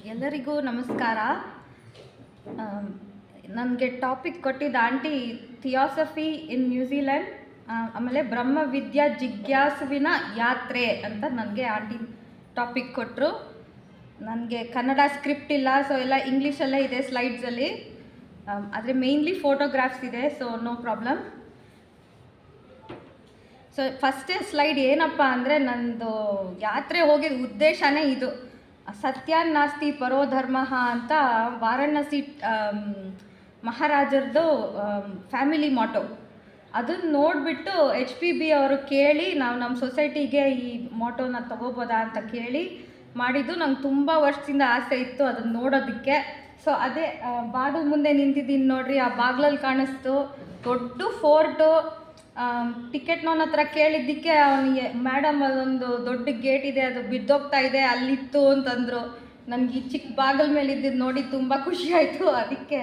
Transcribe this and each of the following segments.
ಎಲ್ಲರಿಗೂ ನಮಸ್ಕಾರ. ನನಗೆ ಟಾಪಿಕ್ ಕೊಟ್ಟಿದ್ದ ಆಂಟಿ ಥಿಯಾಸಫಿ ಇನ್ ನ್ಯೂಜಿಲೆಂಡ್, ಆಮೇಲೆ ಬ್ರಹ್ಮವಿದ್ಯಾ ಜಿಜ್ಞಾಸುವಿನ ಯಾತ್ರೆ ಅಂತ ನನಗೆ ಆಂಟಿ ಟಾಪಿಕ್ ಕೊಟ್ಟರು. ನನಗೆ ಕನ್ನಡ ಸ್ಕ್ರಿಪ್ಟ್ ಇಲ್ಲ, ಸೊ ಎಲ್ಲ ಇಂಗ್ಲೀಷಲ್ಲೇ ಇದೆ ಸ್ಲೈಡ್ಸಲ್ಲಿ. ಆದರೆ ಮೇಯ್ನ್ಲಿ ಫೋಟೋಗ್ರಾಫ್ಸ್ ಇದೆ, ಸೊ ನೋ ಪ್ರಾಬ್ಲಮ್. ಸೊ ಫಸ್ಟೇ ಸ್ಲೈಡ್ ಏನಪ್ಪ ಅಂದರೆ, ನಂದು ಯಾತ್ರೆ ಹೋಗಿದ್ದ ಉದ್ದೇಶನೇ ಇದು. ಸತ್ಯಾನ್ನಾಸ್ತಿ ಪರೋ ಧರ್ಮ ಅಂತ ವಾರಾಣಸಿ ಮಹಾರಾಜರದು ಫ್ಯಾಮಿಲಿ ಮಾಟೋ. ಅದನ್ನು ನೋಡಿಬಿಟ್ಟು HPB ಅವರು ಕೇಳಿ ನಾವು ನಮ್ಮ ಸೊಸೈಟಿಗೆ ಈ ಮಾಟೋನ ತೊಗೋಬೋದಾ ಅಂತ ಕೇಳಿ ಮಾಡಿದ್ದು. ನಂಗೆ ತುಂಬ ವರ್ಷದಿಂದ ಆಸೆ ಇತ್ತು ಅದನ್ನು ನೋಡೋದಕ್ಕೆ. ಸೊ ಅದೇ ಬಾಗಿಲು ಮುಂದೆ ನಿಂತಿದ್ದೀನಿ ನೋಡ್ರಿ, ಆ ಬಾಗಿಲಲ್ಲಿ ಕಾಣಿಸ್ತು ದೊಡ್ಡ ಫೋರ್ಟು. ಟಿಕೆಟ್ನವನ ಹತ್ರ ಕೇಳಿದ್ದಕ್ಕೆ ಅವನಿಗೆ, ಮೇಡಮ್ ಅದೊಂದು ದೊಡ್ಡ ಗೇಟ್ ಇದೆ, ಅದು ಬಿದ್ದೋಗ್ತಾ ಇದೆ, ಅಲ್ಲಿತ್ತು ಅಂತಂದರು. ನನಗೆ ಈ ಚಿಕ್ಕ ಬಾಗಿಲ ಮೇಲೆ ಇದ್ದಿದ್ದು ನೋಡಿ ತುಂಬ ಖುಷಿ ಆಯಿತು. ಅದಕ್ಕೆ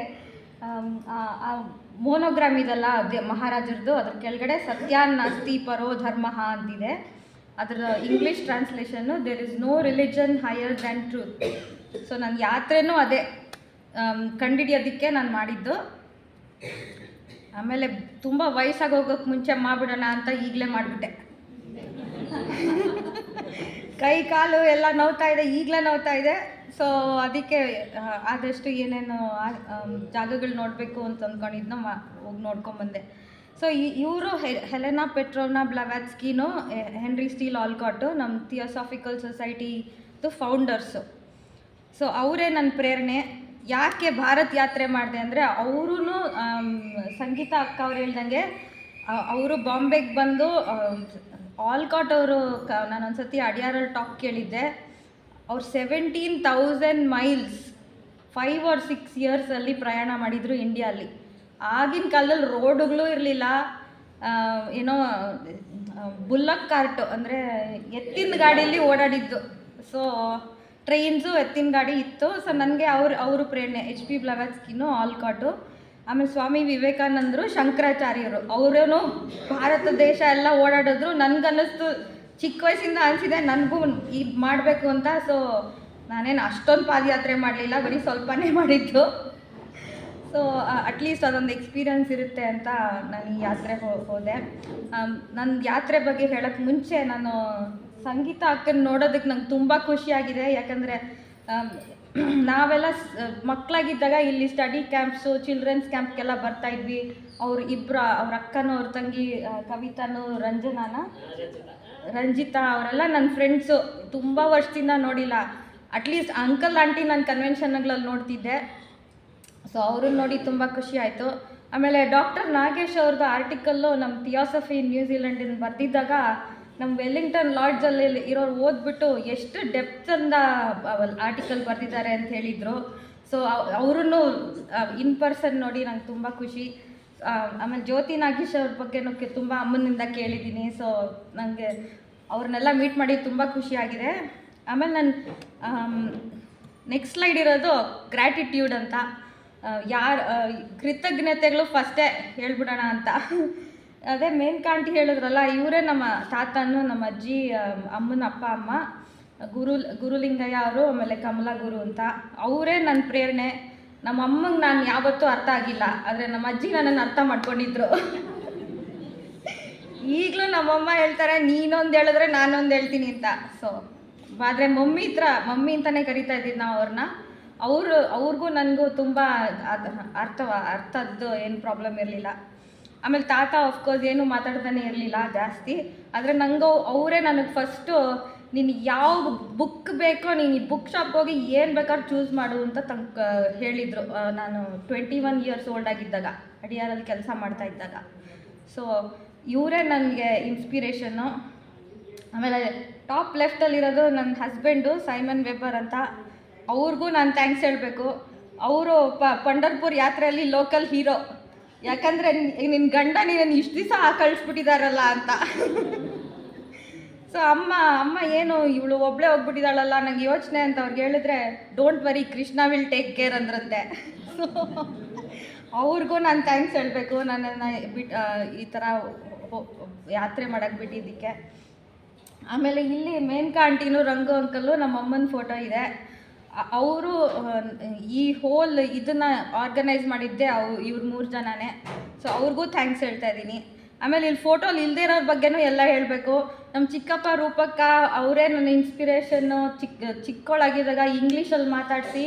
ಮೋನೋಗ್ರಾಮ್ ಇದೆಲ್ಲ ಅದೇ ಮಹಾರಾಜರದು, ಅದ್ರ ಕೆಳಗಡೆ ಸತ್ಯಾನ್ನಾಸ್ತಿ ಪರೋ ಧರ್ಮ ಅಂತಿದೆ. ಅದರ ಇಂಗ್ಲೀಷ್ ಟ್ರಾನ್ಸ್ಲೇಷನ್ನು there is no religion higher than truth. So ನನ್ನ ಯಾತ್ರೆನೂ ಅದೇ ಕಂಡಿಡಿಯೋದಕ್ಕೆ ನಾನು ಮಾಡಿದ್ದು. ಆಮೇಲೆ ತುಂಬ ವಯಸ್ಸಾಗಿ ಹೋಗೋಕ್ಕೆ ಮುಂಚೆ ಮಾಡಿಬಿಡೋಣ ಅಂತ ಈಗಲೇ ಮಾಡಿಬಿಟ್ಟೆ. ಕೈ ಕಾಲು ಎಲ್ಲ ನೋವ್ತಾ ಇದೆ, ಈಗಲೇ ನೋವ್ತಾ ಇದೆ. ಸೊ ಅದಕ್ಕೆ ಆದಷ್ಟು ಏನೇನು ಜಾಗಗಳು ನೋಡಬೇಕು ಅಂತ ಅಂದ್ಕೊಂಡಿದ್ನೋ ಹೋಗಿ ನೋಡ್ಕೊಂಬಂದೆ. ಸೊ ಇವರು ಹೆಲೆನಾ ಪೆಟ್ರೋವ್ನಾ ಬ್ಲವಾಟ್ಸ್ಕಿನೂ ಹೆನ್ರಿ ಸ್ಟೀಲ್ ಆಲ್ಕಾಟು ನಮ್ಮ ಥಿಯೋಸಾಫಿಕಲ್ ಸೊಸೈಟಿದು ಫೌಂಡರ್ಸು. ಸೊ ಅವರೇ ನನ್ನ ಪ್ರೇರಣೆ. ಯಾಕೆ ಭಾರತ್ ಯಾತ್ರೆ ಮಾಡಿದೆ ಅಂದರೆ, ಅವರೂ ಸಂಗೀತ ಅಕ್ಕ ಅವ್ರು ಹೇಳ್ದಂಗೆ ಅವರು ಬಾಂಬೆಗೆ ಬಂದು ಆಲ್ಕಾಟ್ ಅವರು ನಾನೊಂದು ಸತಿ ಅಡಿಯಾರಲ್ಲಿ ಟಾಕ್ ಕೇಳಿದ್ದೆ. ಅವ್ರು 17,000 ಮೈಲ್ಸ್ 5 or 6 ಇಯರ್ಸಲ್ಲಿ ಪ್ರಯಾಣ ಮಾಡಿದರು ಇಂಡಿಯಲ್ಲಿ. ಆಗಿನ ಕಾಲದಲ್ಲಿ ರೋಡುಗಳು ಇರಲಿಲ್ಲ, ಏನೋ ಬುಲ್ಲಕ್ ಕಾರ್ಟು ಅಂದರೆ ಎತ್ತಿನ ಗಾಡೀಲಿ ಓಡಾಡಿದ್ದು. ಸೊ ಟ್ರೈನ್ಸು ಎತ್ತಿನ ಗಾಡಿ ಇತ್ತು. ಸೊ ನನಗೆ ಅವರು ಪ್ರೇರಣೆ HP ಬ್ಲವಾಟ್ಸ್ಕಿನೂ ಆಲ್ಕಾಟು. ಆಮೇಲೆ ಸ್ವಾಮಿ ವಿವೇಕಾನಂದರು, ಶಂಕರಾಚಾರ್ಯರು, ಅವರೂ ಭಾರತ ದೇಶ ಎಲ್ಲ ಓಡಾಡಿದ್ರು. ನನಗನ್ನಿಸ್ತು, ಚಿಕ್ಕ ವಯಸ್ಸಿಂದ ಅನಿಸಿದೆ ನನಗೂ ಇದು ಮಾಡಬೇಕು ಅಂತ. ಸೊ ನಾನೇನು ಅಷ್ಟೊಂದು ಪಾದಯಾತ್ರೆ ಮಾಡಲಿಲ್ಲ, ಬರೀ ಸ್ವಲ್ಪನೇ ಮಾಡಿದ್ದು. ಸೊ ಅಟ್ಲೀಸ್ಟ್ ಅದೊಂದು ಎಕ್ಸ್ಪೀರಿಯನ್ಸ್ ಇರುತ್ತೆ ಅಂತ ನಾನು ಈ ಯಾತ್ರೆ ಹೋದೆ. ನನ್ನ ಯಾತ್ರೆ ಬಗ್ಗೆ ಹೇಳೋಕ್ಕೆ ಮುಂಚೆ ನಾನು ಸಂಗೀತ ಅಕ್ಕನ ನೋಡೋದಕ್ಕೆ ನಂಗೆ ತುಂಬ ಖುಷಿಯಾಗಿದೆ. ಯಾಕಂದರೆ ನಾವೆಲ್ಲ ಮಕ್ಕಳಾಗಿದ್ದಾಗ ಇಲ್ಲಿ ಸ್ಟಡಿ ಕ್ಯಾಂಪ್ಸು, ಚಿಲ್ಡ್ರನ್ಸ್ ಕ್ಯಾಂಪ್ಗೆಲ್ಲ ಬರ್ತಾಯಿದ್ವಿ. ಅವ್ರ ಅಕ್ಕನೂ ಅವ್ರ ತಂಗಿ ಕವಿತಾನು, ರಂಜಿತಾ ಅವರೆಲ್ಲ ನನ್ನ ಫ್ರೆಂಡ್ಸು. ತುಂಬ ವರ್ಷದಿಂದ ನೋಡಿಲ್ಲ. ಅಟ್ಲೀಸ್ಟ್ ಅಂಕಲ್ ಆಂಟಿ ನಾನು ಕನ್ವೆನ್ಷನ್ಗಳಲ್ಲಿ ನೋಡ್ತಿದ್ದೆ. ಸೊ ಅವ್ರನ್ನ ನೋಡಿ ತುಂಬ ಖುಷಿ ಆಯಿತು. ಆಮೇಲೆ ಡಾಕ್ಟರ್ ನಾಗೇಶ್ ಅವ್ರದ್ದು ಆರ್ಟಿಕಲ್ಲು ನಮ್ಮ ಥಿಯಾಸಫಿ ಇನ್ ನ್ಯೂಜಿಲೆಂಡಿನ ಬರೆದಿದ್ದಾಗ ನಮ್ಮ ವೆಲ್ಲಿಂಗ್ಟನ್ ಲಾಡ್ಜಲ್ಲಿ ಇರೋರು ಓದ್ಬಿಟ್ಟು ಎಷ್ಟು ಡೆಪ್ತಿಂದ ಆರ್ಟಿಕಲ್ ಬರೆದಿದ್ದಾರೆ ಅಂತ ಹೇಳಿದರು. ಸೊ ಅವ್ರೂ ಇನ್ ಪರ್ಸನ್ ನೋಡಿ ನಂಗೆ ತುಂಬ ಖುಷಿ. ಆಮೇಲೆ ಜ್ಯೋತಿ ನಾಗೇಶ್ ಅವ್ರ ಬಗ್ಗೆನೂ ತುಂಬ ಅಮ್ಮನಿಂದ ಕೇಳಿದ್ದೀನಿ. ಸೊ ನನಗೆ ಅವ್ರನ್ನೆಲ್ಲ ಮೀಟ್ ಮಾಡಿ ತುಂಬ ಖುಷಿಯಾಗಿದೆ. ಆಮೇಲೆ ನಾನು ನೆಕ್ಸ್ಟ್ ಸ್ಲೈಡ್ ಇರೋದು ಗ್ರ್ಯಾಟಿಟ್ಯೂಡ್ ಅಂತ. ಕೃತಜ್ಞತೆಗಳು ಫಸ್ಟೇ ಹೇಳ್ಬಿಡೋಣ ಅಂತ. ಅದೇ ಮೇನ್ಕಾಂಟಿ ಹೇಳಿದ್ರಲ್ಲ, ಇವರೇ ನಮ್ಮ ತಾತನು, ನಮ್ಮ ಅಜ್ಜಿ, ಅಮ್ಮನ ಅಪ್ಪ ಅಮ್ಮ ಗುರುಲಿಂಗಯ್ಯ ಅವರು, ಆಮೇಲೆ ಕಮಲಾ ಗುರು ಅಂತ. ಅವರೇ ನನ್ನ ಪ್ರೇರಣೆ. ನಮ್ಮ ಅಮ್ಮಂಗೆ ನಾನು ಯಾವತ್ತೂ ಅರ್ಥ ಆಗಿಲ್ಲ, ಆದರೆ ನಮ್ಮ ಅಜ್ಜಿ ನನ್ನನ್ನು ಅರ್ಥ ಮಾಡ್ಕೊಂಡಿದ್ರು. ಈಗಲೂ ನಮ್ಮಮ್ಮ ಹೇಳ್ತಾರೆ, ನೀನೊಂದು ಹೇಳಿದ್ರೆ ನಾನೊಂದು ಹೇಳ್ತೀನಿ ಅಂತ. ಸೊ ಆದರೆ ಮಮ್ಮಿ ಅಂತಲೇ ಕರಿತಾ ಇದ್ದೀವಿ ನಾವು ಅವ್ರನ್ನ. ಅವ್ರಿಗೂ ನನಗೂ ತುಂಬ ಅರ್ಥದ್ದು ಏನು ಪ್ರಾಬ್ಲಮ್ ಇರಲಿಲ್ಲ. ಆಮೇಲೆ ತಾತ ಆಫ್ಕೋರ್ಸ್ ಏನು ಮಾತಾಡ್ತಾನೆ ಇರಲಿಲ್ಲ ಜಾಸ್ತಿ. ಆದರೆ ಅವರೇ ನನಗೆ ಫಸ್ಟು, ನೀನು ಯಾವ ಬುಕ್ ಬೇಕೋ ನೀನು ಈ ಬುಕ್ ಶಾಪ್ಗೆ ಹೋಗಿ ಏನು ಬೇಕಾದ್ರೂ ಚೂಸ್ ಮಾಡು ಅಂತ ಹೇಳಿದರು. ನಾನು 21 ಇಯರ್ಸ್ ಓಲ್ಡ್ ಆಗಿದ್ದಾಗ, ಅಡಿಯಾರಲ್ಲಿ ಕೆಲಸ ಮಾಡ್ತಾ ಇದ್ದಾಗ. ಸೊ ಇವರೇ ನನಗೆ ಇನ್ಸ್ಪಿರೇಷನ್ನು. ಆಮೇಲೆ ಟಾಪ್ ಲೆಫ್ಟಲ್ಲಿರೋದು ನನ್ನ ಹಸ್ಬೆಂಡು ಸೈಮನ್ ವೆಬರ್ ಅಂತ. ಅವ್ರಿಗೂ ನಾನು ಥ್ಯಾಂಕ್ಸ್ ಹೇಳಬೇಕು. ಅವರು ಪಂಡರ್ಪುರ್ ಯಾತ್ರೆಯಲ್ಲಿ ಲೋಕಲ್ ಹೀರೋ. ಯಾಕಂದರೆ ನಿನ್ನ ಗಂಡ ನೀನು ಇಷ್ಟು ದಿವಸ ಕಳಿಸ್ಬಿಟ್ಟಿದ್ದಾರಲ್ಲ ಅಂತ. ಸೊ ಅಮ್ಮ ಏನು ಇವಳು ಒಬ್ಬಳೇ ಹೋಗ್ಬಿಟ್ಟಿದ್ದಾಳಲ್ಲ, ನನಗೆ ಯೋಚನೆ ಅಂತ ಅವ್ರಿಗೆ ಹೇಳಿದ್ರೆ, don't worry, Krishna will take care ಅಂದ್ರಂತೆ. ಸೊ ಅವ್ರಿಗೂ ನಾನು ಥ್ಯಾಂಕ್ಸ್ ಹೇಳಬೇಕು, ನನ್ನನ್ನು ಈ ಥರ ಯಾತ್ರೆ ಮಾಡೋಕ್ಕೆ ಬಿಟ್ಟಿದ್ದಕ್ಕೆ. ಆಮೇಲೆ ಇಲ್ಲಿ ಮೇನ್ಕಾ ಆಂಟಿನೂ, ರಂಗು ಅಂಕಲ್ಲು, ನಮ್ಮ ಅಮ್ಮನ ಫೋಟೋ ಇದೆ. ಅವರು ಈ ಹೋಲ್ ಇದನ್ನು ಆರ್ಗನೈಸ್ ಮಾಡಿದ್ದೆ ಇವ್ರು 3 ಜನನೇ. ಸೊ ಅವ್ರಿಗೂ ಥ್ಯಾಂಕ್ಸ್ ಹೇಳ್ತಾ ಇದ್ದೀನಿ. ಆಮೇಲೆ ಇಲ್ಲಿ ಫೋಟೋಲಿ ಇಲ್ಲದೇ ಇರೋರ ಬಗ್ಗೆನೂ ಎಲ್ಲ ಹೇಳಬೇಕು. ನಮ್ಮ ಚಿಕ್ಕಪ್ಪ ರೂಪಕ್ಕ ಅವರೇ ನನ್ನ ಇನ್ಸ್ಪಿರೇಷನ್ನು. ಚಿಕ್ಕವಳಾಗಿದ್ದಾಗ ಇಂಗ್ಲೀಷಲ್ಲಿ ಮಾತಾಡಿಸಿ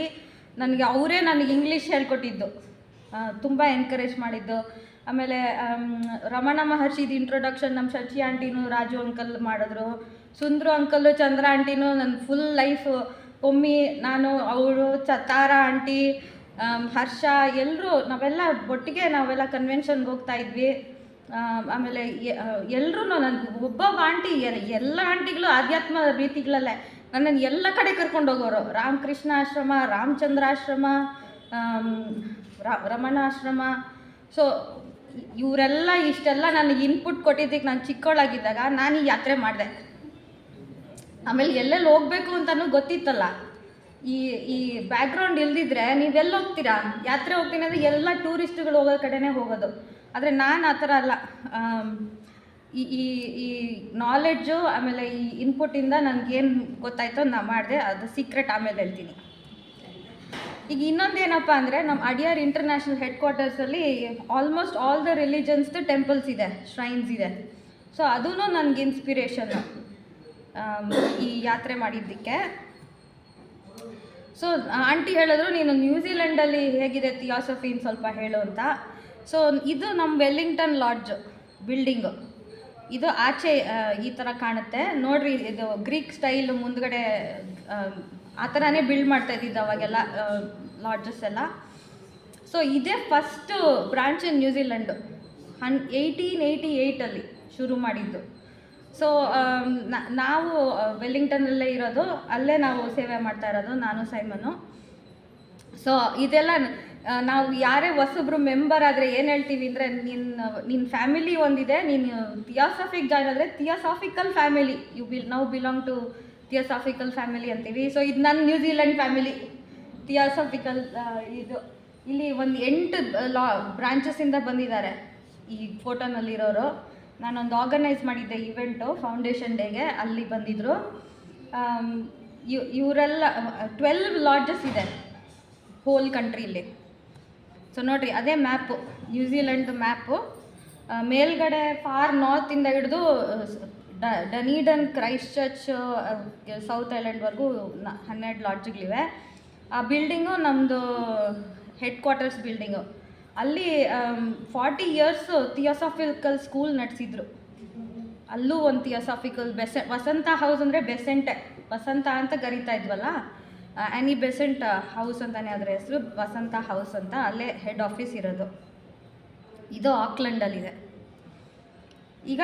ಅವರೇ ನನಗೆ ಇಂಗ್ಲೀಷ್ ಹೇಳ್ಕೊಟ್ಟಿದ್ದು, ತುಂಬ ಎನ್ಕರೇಜ್ ಮಾಡಿದ್ದು. ಆಮೇಲೆ ರಮಣ ಮಹರ್ಷಿದು ಇಂಟ್ರೊಡಕ್ಷನ್ ನಮ್ಮ ಶಚಿ ಆಂಟಿನೂ ರಾಜು ಅಂಕಲ್ ಮಾಡಿದ್ರು. ಸುಂದ್ರು ಅಂಕಲ್ಲು ಚಂದ್ರ ಆಂಟಿನೂ ನನ್ನ ಫುಲ್ ಲೈಫ್ ಒಮ್ಮಿ ನಾನು ಅವರು ತಾರಾ ಆಂಟಿ ಹರ್ಷ ಎಲ್ಲರೂ ನಾವೆಲ್ಲ ಒಟ್ಟಿಗೆ ನಾವೆಲ್ಲ ಕನ್ವೆನ್ಷನ್ಗೆ ಹೋಗ್ತಾ ಇದ್ವಿ. ಆಮೇಲೆ ಎಲ್ಲರೂ ನನಗೆ ಒಬ್ಬೊಬ್ಬ ಆಂಟಿ ಎಲ್ಲ ಆಂಟಿಗಳು ಆಧ್ಯಾತ್ಮ ರೀತಿಗಳಲ್ಲೇ ನನ್ನನ್ನು ಎಲ್ಲ ಕಡೆ ಕರ್ಕೊಂಡು ಹೋಗೋರು. ರಾಮಕೃಷ್ಣ ಆಶ್ರಮ, ರಾಮಚಂದ್ರ ಆಶ್ರಮ, ರಮಣ ಆಶ್ರಮ. ಸೊ ಇವರೆಲ್ಲ ಇಷ್ಟೆಲ್ಲ ನನಗೆ ಇನ್ಪುಟ್ ಕೊಟ್ಟಿದ್ದಕ್ಕೆ ನಾನು ಚಿಕ್ಕವಳಾಗಿದ್ದಾಗ ನಾನು ಈ ಯಾತ್ರೆ ಮಾಡಿದೆ. ಆಮೇಲೆ ಎಲ್ಲೆಲ್ಲಿ ಹೋಗಬೇಕು ಅಂತಲೂ ಗೊತ್ತಿತ್ತಲ್ಲ. ಈ ಬ್ಯಾಕ್ಗ್ರೌಂಡ್ ಇಲ್ದಿದ್ರೆ ನೀವೆಲ್ಲ ಹೋಗ್ತೀರಾ? ಯಾತ್ರೆ ಹೋಗ್ತೀನಿ ಅಂದರೆ ಎಲ್ಲ ಟೂರಿಸ್ಟ್ಗಳು ಹೋಗೋ ಕಡೆನೇ ಹೋಗೋದು. ಆದರೆ ನಾನು ಆ ಥರ ಅಲ್ಲ. ಈ ನಾಲೆಡ್ಜು ಆಮೇಲೆ ಈ ಇನ್ಪುಟ್ಟಿಂದ ನನಗೇನು ಗೊತ್ತಾಯ್ತೋ ನಾನು ಮಾಡಿದೆ. ಅದು ಸೀಕ್ರೆಟ್ ಆಮೇಲೆ ಹೇಳ್ತೀನಿ. ಈಗ ಇನ್ನೊಂದೇನಪ್ಪ ಅಂದರೆ ನಮ್ಮ ಅಡಿಯಾರ್ ಇಂಟರ್ನ್ಯಾಷನಲ್ ಹೆಡ್ ಕ್ವಾರ್ಟರ್ಸಲ್ಲಿ ಆಲ್ಮೋಸ್ಟ್ ಆಲ್ ದ ರಿಲಿಜನ್ಸ್ದು ಟೆಂಪಲ್ಸ್ ಇದೆ, ಶ್ರೈನ್ಸ್ ಇದೆ. ಸೊ ಅದೂ ನನಗೆ ಇನ್ಸ್ಪಿರೇಷನ್ನು ಈ ಯಾತ್ರೆ ಮಾಡಿದ್ದಕ್ಕೆ. ಸೊ ಆಂಟಿ ಹೇಳಿದ್ರು ನೀನು ನ್ಯೂಜಿಲೆಂಡಲ್ಲಿ ಹೇಗಿದೆ ಥಿಯಾಸಫಿನ ಸ್ವಲ್ಪ ಹೇಳು ಅಂತ. ಸೊ ಇದು ನಮ್ಮ ವೆಲ್ಲಿಂಗ್ಟನ್ ಲಾಡ್ಜ್ ಬಿಲ್ಡಿಂಗು. ಇದು ಆಚೆ ಈ ಥರ ಕಾಣುತ್ತೆ ನೋಡಿರಿ. ಇದು ಗ್ರೀಕ್ ಸ್ಟೈಲ್ ಮುಂದ್ಗಡೆ ಆ ಥರನೇ ಬಿಲ್ಡ್ ಮಾಡ್ತಾ ಇದ್ದಿದ್ದು ಅವಾಗೆಲ್ಲ ಲಾಡ್ಜಸ್ ಎಲ್ಲ. ಸೊ ಇದೇ ಫಸ್ಟು ಬ್ರಾಂಚ್ ಇನ್ ನ್ಯೂಜಿಲೆಂಡು 1888 ಶುರು ಮಾಡಿದ್ದು. ಸೊ ನಾವು ವೆಲ್ಲಿಂಗ್ಟನ್ನಲ್ಲೇ ಇರೋದು, ಅಲ್ಲೇ ನಾವು ಸೇವೆ ಮಾಡ್ತಾ ಇರೋದು ನಾನು ಸೈಮನು. ಸೊ ಇದೆಲ್ಲ ನಾವು ಯಾರೇ ಹೊಸಬ್ರು ಮೆಂಬರ್ ಆದರೆ ಏನು ಹೇಳ್ತೀವಿ ಅಂದರೆ ನಿನ್ನ ಫ್ಯಾಮಿಲಿ ಒಂದಿದೆ, ನೀನು ಥಿಯಾಸಫಿಕ್ ಜಾಯ್ನ್ ಆದರೆ ಥಿಯಾಸಾಫಿಕಲ್ ಫ್ಯಾಮಿಲಿ ನಾವು ಬಿಲಾಂಗ್ ಟು ಥಿಯಾಸಾಫಿಕಲ್ ಫ್ಯಾಮಿಲಿ ಅಂತೀವಿ. ಸೊ ಇದು ನನ್ನ ನ್ಯೂಜಿಲೆಂಡ್ ಫ್ಯಾಮಿಲಿ ಥಿಯಾಸಾಫಿಕಲ್. ಇದು ಇಲ್ಲಿ ಒಂದು 8 ಬ್ರಾಂಚಸ್ಸಿಂದ ಬಂದಿದ್ದಾರೆ ಈ ಫೋಟೋನಲ್ಲಿರೋರು. ನಾನೊಂದು ಆರ್ಗನೈಸ್ ಮಾಡಿದ್ದೆ ಇವೆಂಟು ಫೌಂಡೇಶನ್ ಡೇಗೆ, ಅಲ್ಲಿ ಬಂದಿದ್ದರು. ಇವರೆಲ್ಲ 12 ಲಾಡ್ಜಸ್ ಇದೆ ಹೋಲ್ ಕಂಟ್ರಿಲಿ. ಸೊ ನೋಡಿರಿ ಅದೇ ಮ್ಯಾಪು, ನ್ಯೂಜಿಲೆಂಡ್ ಮ್ಯಾಪು. ಮೇಲ್ಗಡೆ ಫಾರ್ ನಾರ್ತಿಂದ ಹಿಡಿದು ಡನೀಡನ್, ಕ್ರೈಸ್ಟ್ ಚರ್ಚ್, ಸೌತ್ ಐಲ್ಯಾಂಡ್ವರೆಗೂ 12 ಲಾಡ್ಜ್ಗಳಿವೆ. ಆ ಬಿಲ್ಡಿಂಗು ನಮ್ಮದು ಹೆಡ್ ಕ್ವಾರ್ಟರ್ಸ್ ಬಿಲ್ಡಿಂಗು. ಅಲ್ಲಿ 40 ಇಯರ್ಸ್ ಥಿಯಾಸಾಫಿಕಲ್ ಸ್ಕೂಲ್ ನಡೆಸಿದ್ರು. ಅಲ್ಲೂ ಒಂದು ಥಿಯಾಸಾಫಿಕಲ್ ವಸಂತ ಹೌಸ್ ಅಂದರೆ ಬೆಸೆಂಟೆ, ವಸಂತ ಅಂತ ಕರಿತಾ ಇದ್ವಲ್ಲ, ಆ್ಯನಿ ಬೆಸೆಂಟ್ ಹೌಸ್ ಅಂತಲೇ ಅದರ ಹೆಸರು, ವಸಂತ ಹೌಸ್ ಅಂತ. ಅಲ್ಲೇ ಹೆಡ್ ಆಫೀಸ್ ಇರೋದು. ಇದು ಆಕ್ಲೆಂಡಲ್ಲಿದೆ. ಈಗ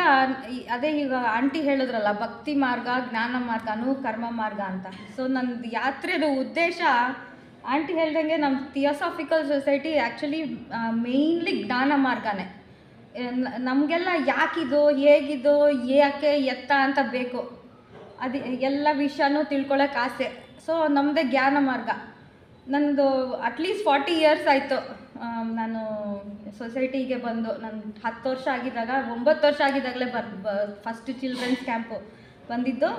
ಈಗ ಆಂಟಿ ಹೇಳಿದ್ರಲ್ಲ ಭಕ್ತಿ ಮಾರ್ಗ, ಜ್ಞಾನ ಮಾರ್ಗನೂ ಕರ್ಮ ಮಾರ್ಗ ಅಂತ. ಸೊ ನನ್ನ ಯಾತ್ರೆದು ಉದ್ದೇಶ ಆಂಟಿ ಹೇಳ್ದಂಗೆ ನಮ್ಮ ಥಿಯಾಸಾಫಿಕಲ್ ಸೊಸೈಟಿ ಆ್ಯಕ್ಚುಲಿ ಮೇಯ್ನ್ಲಿ ಜ್ಞಾನ ಮಾರ್ಗನೇ. ನಮಗೆಲ್ಲ ಯಾಕಿದು, ಹೇಗಿದು, ಯಾಕೆ, ಎತ್ತ ಅಂತ ಬೇಕು, ಅದು ಎಲ್ಲ ವಿಷಯನೂ ತಿಳ್ಕೊಳ್ಳೋಕೆ ಆಸೆ. ಸೊ ನಮ್ಮದೇ ಜ್ಞಾನ ಮಾರ್ಗ. ನಂದು ಅಟ್ಲೀಸ್ಟ್ 40 ಇಯರ್ಸ್ ಆಯಿತು ನಾನು ಸೊಸೈಟಿಗೆ ಬಂದು. ನಾನು 10 ವರ್ಷ ಆಗಿದ್ದಾಗ, 9 ವರ್ಷ ಆಗಿದ್ದಾಗಲೇ ಫಸ್ಟ್ ಚಿಲ್ಡ್ರನ್ಸ್ ಕ್ಯಾಂಪು ಬಂದಿದ್ದು.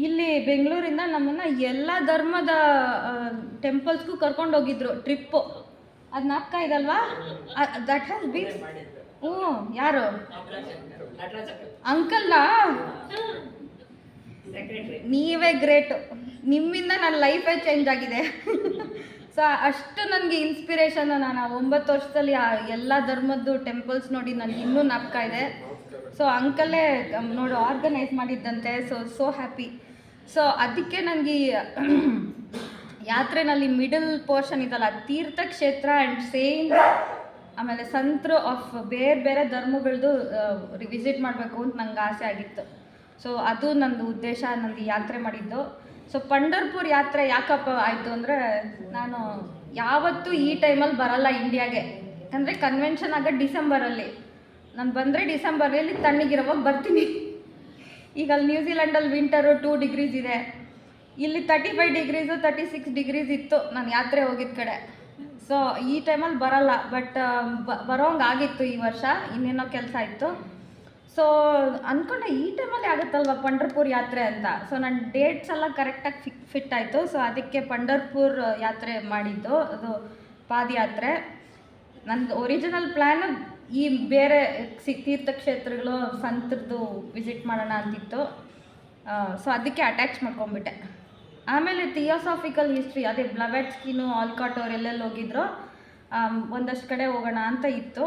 ಇಲ್ಲಿ ಬೆಂಗಳೂರಿಂದ ನಮ್ಮನ್ನು ಎಲ್ಲ ಧರ್ಮದ ಟೆಂಪಲ್ಸ್ಗೂ ಕರ್ಕೊಂಡೋಗಿದ್ರು ಟ್ರಿಪ್ಪು. ಅದು ನಾಪ್ಕ ಇದಲ್ವಾ, ದಟ್ ಹ್ಯಾಸ್ ಬೀನ್. ಯಾರು ಅಂಕಲ್ಲ, ನೀವೇ ಗ್ರೇಟು. ನಿಮ್ಮಿಂದ ನನ್ನ ಲೈಫೇ ಚೇಂಜ್ ಆಗಿದೆ. ಸೊ ಅಷ್ಟು ನನಗೆ ಇನ್ಸ್ಪಿರೇಷನ್ನು. ನಾನು 9 ವರ್ಷದಲ್ಲಿ ಎಲ್ಲ ಧರ್ಮದ್ದು ಟೆಂಪಲ್ಸ್ ನೋಡಿ ನನಗೆ ಇನ್ನೂ ನಾಪ್ಕ ಇದೆ. ಸೊ ಅಂಕಲ್ಲೇ ನೋಡಿ ಆರ್ಗನೈಸ್ ಮಾಡಿದ್ದಂತೆ. So happy. ಸೊ ಅದಕ್ಕೆ ನನಗೆ ಯಾತ್ರೆನಲ್ಲಿ ಮಿಡಲ್ ಪೋರ್ಷನ್ ಇದಲ್ಲ, ತೀರ್ಥಕ್ಷೇತ್ರ ಆ್ಯಂಡ್ ಸೇಮ್, ಆಮೇಲೆ ಸಂತರು ಆಫ್ ಬೇರೆ ಬೇರೆ ಧರ್ಮಗಳದ್ದು ವಿಸಿಟ್ ಮಾಡಬೇಕು ಅಂತ ನಂಗೆ ಆಸೆ ಆಗಿತ್ತು. ಸೊ ಅದು ನಂದು ಉದ್ದೇಶ, ನಂದು ಯಾತ್ರೆ ಮಾಡಿದ್ದು. ಸೊ ಪಂಢರ್ಪುರ್ ಯಾತ್ರೆ ಯಾಕಪ್ಪ ಆಯಿತು ಅಂದರೆ, ನಾನು ಯಾವತ್ತೂ ಈ ಟೈಮಲ್ಲಿ ಬರಲ್ಲ ಇಂಡಿಯಾಗೆ. ಯಾಕಂದರೆ ಕನ್ವೆನ್ಷನ್ ಆಗ ಡಿಸೆಂಬರಲ್ಲಿ. ನಾನು ಬಂದರೆ ಡಿಸೆಂಬರಲ್ಲಿ ತಣ್ಣಗಿರೋವಾಗ ಬರ್ತೀನಿ. ಈಗ ಅಲ್ಲಿ ನ್ಯೂಜಿಲೆಂಡಲ್ಲಿ ವಿಂಟರು 2 ಡಿಗ್ರೀಸ್ ಇದೆ, ಇಲ್ಲಿ 35 ಡಿಗ್ರೀಸು 36 ಡಿಗ್ರೀಸ್ ಇತ್ತು ನಾನು ಯಾತ್ರೆ ಹೋಗಿದ್ದ ಕಡೆ. ಸೊ ಈ ಟೈಮಲ್ಲಿ ಬರಲ್ಲ. ಬಟ್ ಬರೋಂಗಾಗಿತ್ತು ಈ ವರ್ಷ, ಇನ್ನೇನೋ ಕೆಲಸ ಇತ್ತು. ಸೊ ಅಂದ್ಕೊಂಡೆ ಈ ಟೈಮಲ್ಲಿ ಆಗುತ್ತಲ್ವ ಪಂಢರ್ಪುರ್ ಯಾತ್ರೆ ಅಂತ. ಸೊ ನನ್ನ ಡೇಟ್ಸ್ ಎಲ್ಲ ಕರೆಕ್ಟಾಗಿ ಫಿಟ್ ಆಯಿತು. ಸೊ ಅದಕ್ಕೆ ಪಂಢರ್ಪುರ್ ಯಾತ್ರೆ ಮಾಡಿದ್ದು, ಅದು ಪಾದಯಾತ್ರೆ. ನಂದು ಒರಿಜಿನಲ್ ಪ್ಲ್ಯಾನ್ ಈ ಬೇರೆ ತೀರ್ಥಕ್ಷೇತ್ರಗಳು ಸಂತರದ್ದು ವಿಸಿಟ್ ಮಾಡೋಣ ಅಂತಿತ್ತು. ಸೊ ಅದಕ್ಕೆ ಅಟ್ಯಾಚ್ ಮಾಡ್ಕೊಂಬಿಟ್ಟೆ. ಆಮೇಲೆ ಥಿಯೋಸಾಫಿಕಲ್ ಹಿಸ್ಟ್ರಿ, ಅದೇ ಬ್ಲವೆಟ್ಸ್ಕಿನು ಆಲ್ಕಾಟ್ ಅವ್ರು ಎಲ್ಲೆಲ್ಲಿ ಹೋಗಿದ್ರು ಒಂದಷ್ಟು ಕಡೆ ಹೋಗೋಣ ಅಂತ ಇತ್ತು.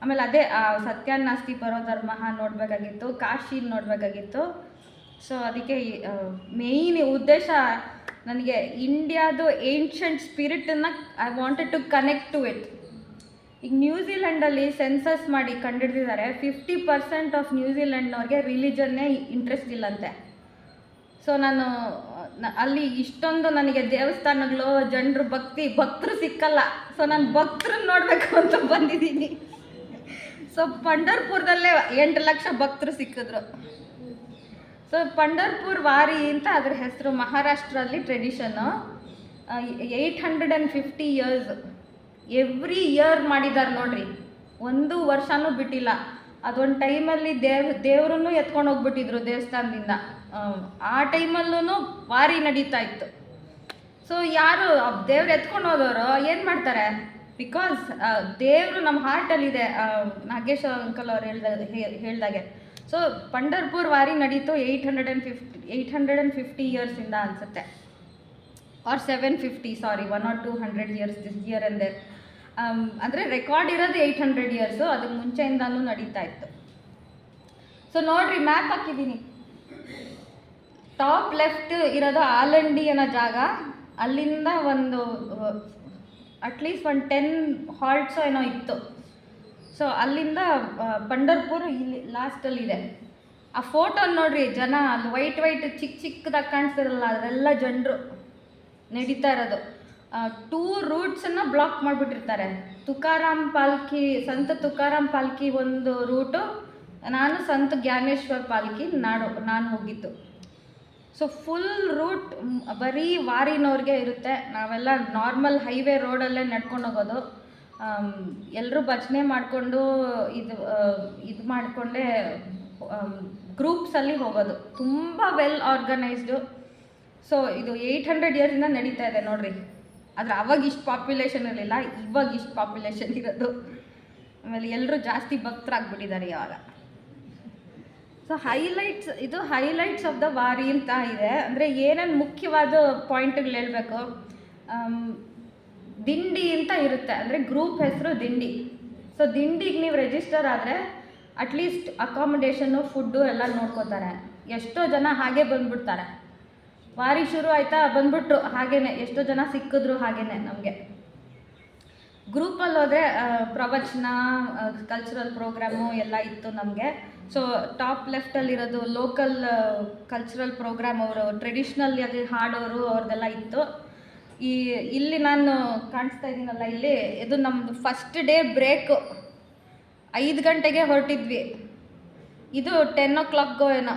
ಆಮೇಲೆ ಅದೇ ಸತ್ಯಾನಾಸ್ತಿ ಪರೋಧರ್ಮ ನೋಡಬೇಕಾಗಿತ್ತು, ಕಾಶಿ ನೋಡಬೇಕಾಗಿತ್ತು. ಸೊ ಅದಕ್ಕೆ ಮೇಯ್ನ್ ಉದ್ದೇಶ ನನಗೆ ಇಂಡಿಯಾದು ಏನ್ಷಂಟ್ ಸ್ಪಿರಿಟನ್ನು I wanted to connect to it. ಈಗ ನ್ಯೂಜಿಲೆಂಡಲ್ಲಿ ಸೆನ್ಸಸ್ ಮಾಡಿ ಕಂಡುಹಿಡಿದಿದ್ದಾರೆ 50% ಆಫ್ ನ್ಯೂಜಿಲೆಂಡ್ನವ್ರಿಗೆ ರಿಲಿಜನ್ನೇ ಇಂಟ್ರೆಸ್ಟ್ ಇಲ್ಲಂತೆ. ಸೊ ನಾನು ಅಲ್ಲಿ ಇಷ್ಟೊಂದು ನನಗೆ ದೇವಸ್ಥಾನಗಳು, ಜನರು ಭಕ್ತರು ಸಿಕ್ಕಲ್ಲ. ಸೊ ನಾನು ಭಕ್ತರನ್ನ ನೋಡಬೇಕು ಅಂತ ಬಂದಿದ್ದೀನಿ. ಸೊ ಪಂಢರ್ಪುರದಲ್ಲೇ 8 ಲಕ್ಷ ಭಕ್ತರು ಸಿಕ್ಕಿದ್ರು. ಸೊ ಪಂಢರ್ಪುರ್ ವಾರಿ ಅಂತ ಅದ್ರ ಹೆಸರು. ಮಹಾರಾಷ್ಟ್ರಲ್ಲಿ ಟ್ರೆಡಿಷನ್ನು. 850 ಇಯರ್ಸ್ ಎವ್ರಿ ಇಯರ್ ಮಾಡಿದ್ದಾರೆ ನೋಡ್ರಿ, ಒಂದು ವರ್ಷನೂ ಬಿಟ್ಟಿಲ್ಲ. ಅದೊಂದು ಟೈಮಲ್ಲಿ ದೇವ್ರನ್ನೂ ಎತ್ಕೊಂಡು ಹೋಗ್ಬಿಟ್ಟಿದ್ರು ದೇವಸ್ಥಾನದಿಂದ. ಆ ಟೈಮಲ್ಲೂ ವಾರಿ ನಡೀತಾ ಇತ್ತು. ಸೊ ಯಾರು ದೇವ್ರು ಎತ್ಕೊಂಡು ಹೋದವರು ಏನು ಮಾಡ್ತಾರೆ, ಬಿಕಾಸ್ ದೇವರು ನಮ್ಮ ಹಾರ್ಟಲ್ಲಿದೆ. ನಾಗೇಶ್ ಅಂಕಲ್ ಅವ್ರು ಹೇಳ್ದಾಗೆ. ಸೊ ಪಂಢರ್ಪುರ್ ವಾರಿ ನಡೀತು 850 ಇಯರ್ಸಿಂದ ಅನಿಸುತ್ತೆ, or 750, sorry 1 or 200 years this year and there. ಅಂದರೆ ರೆಕಾರ್ಡ್ ಇರೋದು 800 ಇಯರ್ಸು, ಅದಕ್ಕೆ ಮುಂಚೆಯಿಂದನೂ ನಡೀತಾ ಇತ್ತು. ಸೊ ನೋಡಿರಿ, ಮ್ಯಾಪ್ ಹಾಕಿದ್ದೀನಿ. ಟಾಪ್ ಲೆಫ್ಟ್ ಇರೋದು ಆಲಂಡಿ ಅನ್ನೋ ಜಾಗ. ಅಲ್ಲಿಂದ ಒಂದು ಅಟ್ಲೀಸ್ಟ್ 10 ಹಾಲ್ಟ್ಸೋ ಏನೋ ಇತ್ತು. ಸೊ ಅಲ್ಲಿಂದ ಪಂಢರ್ಪುರ್ ಇಲ್ಲಿ ಲಾಸ್ಟಲ್ಲಿದೆ. ಆ ಫೋಟೋ ನೋಡ್ರಿ, ಜನ ಅಲ್ಲಿ ವೈಟ್ ಚಿಕ್ಕದಾಗಿ ಕಾಣಿಸ್ತಿರಲ್ಲ, ಅದರೆಲ್ಲ ಜನರು ನಡೀತಾ ಇರೋದು. 2 ರೂಟ್ಸನ್ನು ಬ್ಲಾಕ್ ಮಾಡಿಬಿಟ್ಟಿರ್ತಾರೆ. ತುಕಾರಾಮ್ ಪಾಲ್ಕಿ, ಸಂತ ತುಕಾರಾಮ್ ಪಾಲ್ಕಿ ಒಂದು ರೂಟು, ನಾನು ಸಂತ ಜ್ಞಾನೇಶ್ವರ್ ಪಾಲ್ಕಿ ನಾನು ಹೋಗಿದ್ದು. ಸೊ ಫುಲ್ ರೂಟ್ ಬರೀ ವಾರಿನವ್ರಿಗೆ ಇರುತ್ತೆ. ನಾವೆಲ್ಲ ನಾರ್ಮಲ್ ಹೈವೇ ರೋಡಲ್ಲೇ ನಡ್ಕೊಂಡು ಹೋಗೋದು. ಎಲ್ಲರೂ ಭಜನೆ ಮಾಡಿಕೊಂಡು ಇದು ಮಾಡಿಕೊಂಡೇ ಗ್ರೂಪ್ಸಲ್ಲಿ ಹೋಗೋದು. ತುಂಬ ವೆಲ್ ಆರ್ಗನೈಸ್ಡು. ಸೊ ಇದು 800 ಇಯರ್ಸಿಂದ ನಡೀತಾ ಇದೆ ನೋಡ್ರಿ. ಆದರೆ ಅವಾಗ ಇಷ್ಟು ಪಾಪ್ಯುಲೇಷನ್ ಇರಲಿಲ್ಲ, ಇವಾಗ ಇಷ್ಟು ಪಾಪ್ಯುಲೇಷನ್ ಇರೋದು. ಆಮೇಲೆ ಎಲ್ಲರೂ ಜಾಸ್ತಿ ಭಕ್ತರಾಗ್ಬಿಟ್ಟಿದ್ದಾರೆ ಇವಾಗ. ಸೊ ಹೈಲೈಟ್ಸ್ ಆಫ್ ದ ವಾರಿ ಅಂತ ಇದೆ. ಅಂದರೆ ಏನೇನು ಮುಖ್ಯವಾದ ಪಾಯಿಂಟ್ಗಳು ಹೇಳಬೇಕು. ದಿಂಡಿ ಅಂತ ಇರುತ್ತೆ, ಅಂದರೆ ಗ್ರೂಪ್ ಹೆಸರು ದಿಂಡಿ. ಸೊ ದಿಂಡಿಗೆ ನೀವು ರಿಜಿಸ್ಟರ್ ಆದರೆ ಅಟ್ಲೀಸ್ಟ್ ಅಕಾಮಿಡೇಷನ್ನು, ಫುಡ್ಡು ಎಲ್ಲ ನೋಡ್ಕೋತಾರೆ. ಎಷ್ಟೋ ಜನ ಹಾಗೆ ಬಂದುಬಿಡ್ತಾರೆ. ವಾರಿ ಶುರು ಆಯಿತಾ ಬಂದ್ಬಿಟ್ರು, ಹಾಗೇ ಎಷ್ಟೋ ಜನ ಸಿಕ್ಕಿದ್ರು. ಹಾಗೇ ನಮಗೆ ಗ್ರೂಪಲ್ಲಿ ಹೋದರೆ ಪ್ರವಚನ, ಕಲ್ಚರಲ್ ಪ್ರೋಗ್ರಾಮು ಎಲ್ಲ ಇತ್ತು ನಮಗೆ. ಸೊ ಟಾಪ್ ಲೆಫ್ಟಲ್ಲಿರೋದು ಲೋಕಲ್ ಕಲ್ಚರಲ್ ಪ್ರೋಗ್ರಾಮ್, ಅವರು ಟ್ರೆಡಿಷ್ನಲ್ ಆಗಿ ಹಾಡೋರು ಅವ್ರದ್ದೆಲ್ಲ ಇತ್ತು. ಇಲ್ಲಿ ನಾನು ಕಾಣಿಸ್ತಾ ಇದ್ದೀನಲ್ಲ, ಇಲ್ಲಿ ಇದು ನಮ್ಮದು ಫಸ್ಟ್ ಡೇ ಬ್ರೇಕು. 5 ಗಂಟೆಗೆ ಹೊರಟಿದ್ವಿ. ಇದು 10 o'clockಗೋ ಏನೋ,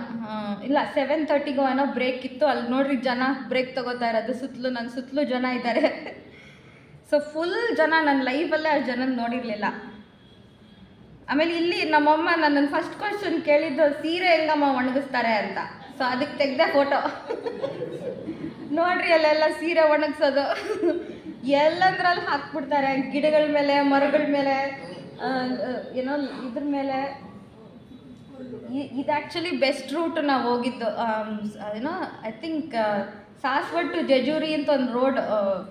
ಇಲ್ಲ 7:30ಗೋ ಏನೋ ಬ್ರೇಕ್ ಇತ್ತು. ಅಲ್ಲಿ ನೋಡ್ರಿ ಜನ ಬ್ರೇಕ್ ತೊಗೋತಾ ಇರೋದು. ನನ್ನ ಸುತ್ತಲೂ ಜನ ಇದ್ದಾರೆ. ಸೊ ಫುಲ್ ಜನ, ನನ್ನ ಲೈಫಲ್ಲೇ ಅಷ್ಟು ಜನ ನೋಡಿರಲಿಲ್ಲ. ಆಮೇಲೆ ಇಲ್ಲಿ ನಮ್ಮಮ್ಮ ನನ್ನನ್ನು ಫಸ್ಟ್ ಕ್ವಶನ್ ಕೇಳಿದ್ದು, ಸೀರೆ ಹೆಂಗಮ್ಮ ಒಣಗಿಸ್ತಾರೆ ಅಂತ. ಸೊ ಅದಕ್ಕೆ ತೆಗೆದೆ ಫೋಟೋ. ನೋಡ್ರಿ ಅಲ್ಲೆಲ್ಲ ಸೀರೆ ಒಣಗಿಸೋದು ಎಲ್ಲಂದ್ರಲ್ಲಿ ಹಾಕ್ಬಿಡ್ತಾರೆ, ಗಿಡಗಳ ಮೇಲೆ, ಮರಗಳ ಮೇಲೆ, ಏನೋ ಇದ್ರ ಮೇಲೆ. ಇದು ಆ್ಯಕ್ಚುಲಿ ಬೆಸ್ಟ್ ರೂಟ್ ನಾವು ಹೋಗಿದ್ದು. ಏನೋ ಐ ಥಿಂಕ್ ಸಾಸ್ವಡ್ ಟು ಜೆಜೂರಿ ಅಂತ ಒಂದು ರೋಡ್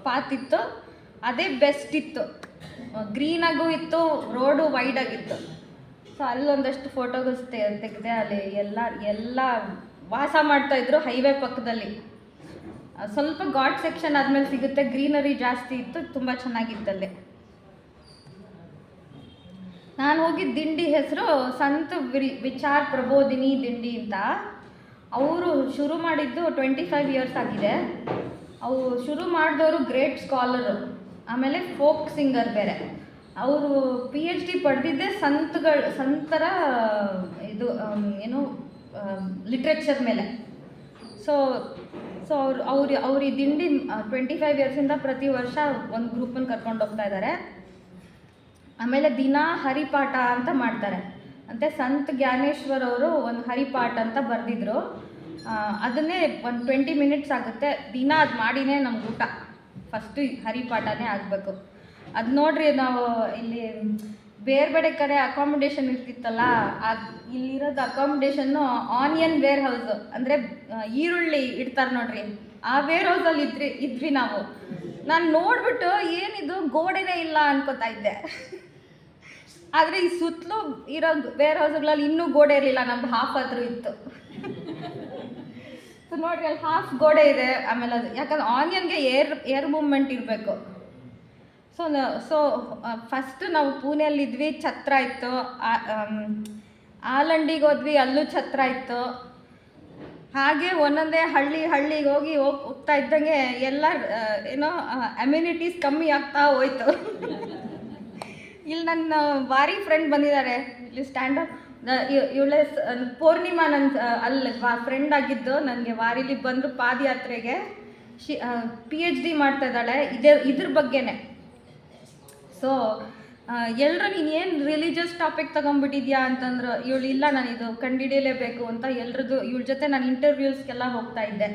ಪಾತ್ ಇತ್ತು, ಅದೇ ಬೆಸ್ಟ್ ಇತ್ತು. ಗ್ರೀನಾಗೂ ಇತ್ತು, ರೋಡು ವೈಡಾಗಿತ್ತು. ಸೊ ಅಲ್ಲೊಂದಷ್ಟು ಫೋಟೋಗಳು ತೆಗೆದೆ. ಅಲ್ಲಿ ಎಲ್ಲ ವಾಸ ಮಾಡ್ತಾಯಿದ್ರು ಹೈವೇ ಪಕ್ಕದಲ್ಲಿ. ಸ್ವಲ್ಪ ಘಾಟ್ ಸೆಕ್ಷನ್ ಆದಮೇಲೆ ಸಿಗುತ್ತೆ, ಗ್ರೀನರಿ ಜಾಸ್ತಿ ಇತ್ತು, ತುಂಬ ಚೆನ್ನಾಗಿತ್ತಲ್ಲಿ. ನಾನು ಹೋಗಿದ್ದ ದಿಂಡಿ ಹೆಸರು ಸಂತ ವಿಚಾರ್ ಪ್ರಬೋಧಿನಿ ದಿಂಡಿ ಅಂತ. ಅವರು ಶುರು ಮಾಡಿದ್ದು 25 ಇಯರ್ಸ್ ಆಗಿದೆ. ಅವರು ಶುರು ಮಾಡಿದವರು ಗ್ರೇಟ್ ಸ್ಕಾಲರು, ಆಮೇಲೆ ಫೋಕ್ ಸಿಂಗರ್ ಬೇರೆ. ಅವರು PhD ಪಡೆದಿದ್ದೆ ಸಂತರ ಇದು ಏನು ಲಿಟ್ರೇಚರ್ ಮೇಲೆ. ಸೊ ಅವ್ರು ಈ ದಿಂಡಿ 25 ಇಯರ್ಸಿಂದ ಪ್ರತಿ ವರ್ಷ ಒಂದು ಗ್ರೂಪನ್ನು ಕರ್ಕೊಂಡು ಹೋಗ್ತಾ ಇದ್ದಾರೆ. ಆಮೇಲೆ ದಿನ ಹರಿಪಾಠ ಅಂತ ಮಾಡ್ತಾರೆ. ಮತ್ತು ಸಂತ ಜ್ಞಾನೇಶ್ವರ್ ಅವರು ಒಂದು ಹರಿಪಾಠ ಅಂತ ಬರೆದಿದ್ರು. ಅದನ್ನೇ ಒಂದು 20 ಮಿನಿಟ್ಸ್ ಆಗುತ್ತೆ. ದಿನ ಅದು ಮಾಡಿನೇ ನಮ್ಗೆ ಊಟ. ಫಸ್ಟು ಹರಿಪಾಠನೇ ಆಗಬೇಕು. ಅದು ನೋಡ್ರಿ, ನಾವು ಇಲ್ಲಿ ಬೇರೆ ಬೇರೆ ಕಡೆ ಅಕಾಮಿಡೇಷನ್ ಇರ್ತಿತ್ತಲ್ಲ, ಅದು ಇಲ್ಲಿರೋದು ಅಕಾಮಿಡೇಷನ್ನು ಆನಿಯನ್ ವೇರ್ ಹೌಸು, ಅಂದರೆ ಈರುಳ್ಳಿ ಇಡ್ತಾರೆ ನೋಡ್ರಿ, ಆ ವೇರ್ ಹೌಸಲ್ಲಿ ಇದ್ವಿ ನಾವು. ನಾನು ನೋಡಿಬಿಟ್ಟು ಏನಿದು ಗೋಡೆನೇ ಇಲ್ಲ ಅನ್ಕೋತಾ ಇದ್ದೆ. ಆದರೆ ಈ ಸುತ್ತಲೂ ಇರೋ ವೇರ್ ಹೌಸ್ಗಳಲ್ಲಿ ಇನ್ನೂ ಗೋಡೆ ಇರಲಿಲ್ಲ, ನಮ್ದು ಹಾಫ್ ಆದರೂ ಇತ್ತು. ಸೊ ನೋಡ್ರಿ, ಅಲ್ಲಿ ಹಾಫ್ ಗೋಡೆ ಇದೆ. ಆಮೇಲೆ ಅದು ಯಾಕಂದ್ರೆ ಆನಿಯನ್ಗೆ ಏರ್ ಮೂವ್ಮೆಂಟ್ ಇರಬೇಕು. ಸೊ ಫಸ್ಟು ನಾವು ಪುಣೆಯಲ್ಲಿದ್ವಿ, ಛತ್ರ ಇತ್ತು. ಆಲಂಡಿಗೆ ಹೋದ್ವಿ, ಅಲ್ಲೂ ಛತ್ರ ಇತ್ತು. ಹಾಗೆ ಒಂದೊಂದೇ ಹಳ್ಳಿಗೆ ಹೋಗ್ತಾ ಇದ್ದಂಗೆ ಎಲ್ಲ ಏನೋ ಅಮ್ಯುನಿಟೀಸ್ ಕಮ್ಮಿ ಆಗ್ತಾ ಹೋಯ್ತು. ಇಲ್ಲಿ ನನ್ನ ವಾರಿ ಫ್ರೆಂಡ್ ಬಂದಿದ್ದಾರೆ, ಇಲ್ಲಿ ಸ್ಟ್ಯಾಂಡಪ್ ಇವಳೆ ಪೂರ್ಣಿಮಾ, ನನ್ನ ಅಲ್ಲಿ ಫ್ರೆಂಡ್ ಆಗಿದ್ದು ನನಗೆ ವಾರಿಲಿ ಬಂದರು ಪಾದಯಾತ್ರೆಗೆ. PhD ಮಾಡ್ತಾ ಇದ್ದಾಳೆ ಇದ್ರ ಬಗ್ಗೆನೇ. ಸೊ ಎಲ್ಲರೂ ನೀನೇನು ರಿಲಿಜಿಯಸ್ ಟಾಪಿಕ್ ತೊಗೊಂಡ್ಬಿಟ್ಟಿದ್ಯಾ ಅಂತಂದ್ರು. ಇವಳು ಇಲ್ಲ, ನಾನು ಇದು ಕಂಡುಹಿಡಿಯಲೇಬೇಕು ಅಂತ ಎಲ್ರದ್ದು ಇವಳ ಜೊತೆ ನಾನು ಇಂಟರ್ವ್ಯೂಸ್ಗೆಲ್ಲ ಹೋಗ್ತಾ ಇದ್ದೆ.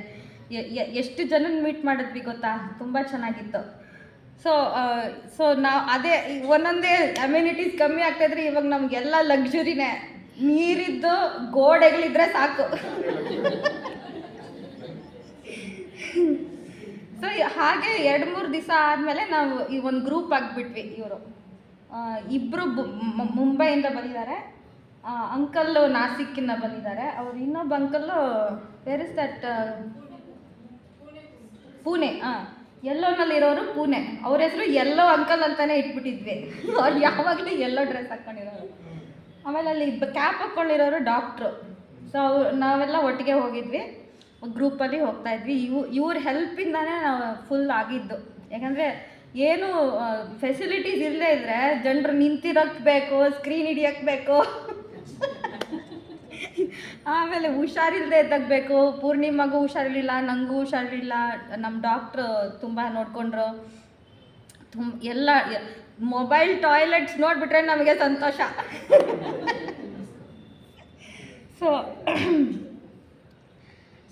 ಎಷ್ಟು ಜನನ ಮೀಟ್ ಮಾಡಿದ್ವಿ ಗೊತ್ತಾ, ತುಂಬ ಚೆನ್ನಾಗಿತ್ತು. ಸೊ ನಾವು ಅದೇ ಒಂದೊಂದೇ ಅಮ್ಯುನಿಟೀಸ್ ಕಮ್ಮಿ ಆಗ್ತಾಯಿದ್ರೆ ಇವಾಗ ನಮಗೆಲ್ಲ ಲಕ್ಸುರಿನೇ. ನೀರಿದ್ದು ಗೋಡೆಗಳಿದ್ರೆ ಸಾಕು. ಸೊ ಹಾಗೆ 2-3 ದಿವಸ ಆದಮೇಲೆ ನಾವು ಈ ಒಂದು ಗ್ರೂಪ್ ಆಗಿಬಿಟ್ವಿ. ಇವರು ಇಬ್ಬರು ಮುಂಬೈಯಿಂದ ಬಂದಿದ್ದಾರೆ, ಅಂಕಲ್ಲು ನಾಸಿಕ್ಕಿಂದ ಬಂದಿದ್ದಾರೆ. ಅವ್ರು ಇನ್ನೊಬ್ಬ ಅಂಕಲ್ಲು ವೇರ್ ಇಸ್ ದಟ್, ಪುಣೆ. ಎಲ್ಲೋನಲ್ಲಿರೋರು ಪುಣೆ. ಅವ್ರ ಹೆಸರು ಎಲ್ಲೋ ಅಂಕಲ್ ಅಂತಲೇ ಇಟ್ಬಿಟ್ಟಿದ್ವಿ. ಅವ್ರು ಯಾವಾಗಲೂ ಎಲ್ಲೋ ಡ್ರೆಸ್ ಹಾಕ್ಕೊಂಡಿರೋರು. ಆಮೇಲೆ ಅಲ್ಲಿ ಕ್ಯಾಪ್ ಹಾಕ್ಕೊಂಡಿರೋರು ಡಾಕ್ಟ್ರು. ಸೊ ನಾವೆಲ್ಲ ಒಟ್ಟಿಗೆ ಹೋಗಿದ್ವಿ, ಗ್ರೂಪಲ್ಲಿ ಹೋಗ್ತಾ ಇದ್ವಿ. ಇವ್ರ ಹೆಲ್ಪಿಂದಾನೇ ನಾವು ಫುಲ್ ಆಗಿದ್ದು. ಯಾಕಂದರೆ ಏನು ಫೆಸಿಲಿಟೀಸ್ ಇಲ್ಲದೆ ಇದ್ದರೆ ಜನರು ನಿಂತಿರೋಕ್ಕೆ ಬೇಕು, ಸ್ಕ್ರೀನ್ ಹಿಡಿಯೋಕ್ಕೆ ಬೇಕು, ಆಮೇಲೆ ಹುಷಾರಿಲ್ಲದೆ ತಗಬೇಕು. ಪೂರ್ಣಿಮಾಗೂ ಹುಷಾರಿರಲಿಲ್ಲ, ನನಗೂ ಹುಷಾರಿರಲಿಲ್ಲ. ನಮ್ಮ ಡಾಕ್ಟ್ರು ತುಂಬ ನೋಡಿಕೊಂಡ್ರು. ಎಲ್ಲ ಮೊಬೈಲ್ ಟಾಯ್ಲೆಟ್ಸ್ ನೋಡಿಬಿಟ್ರೆ ನಮಗೆ ಸಂತೋಷ.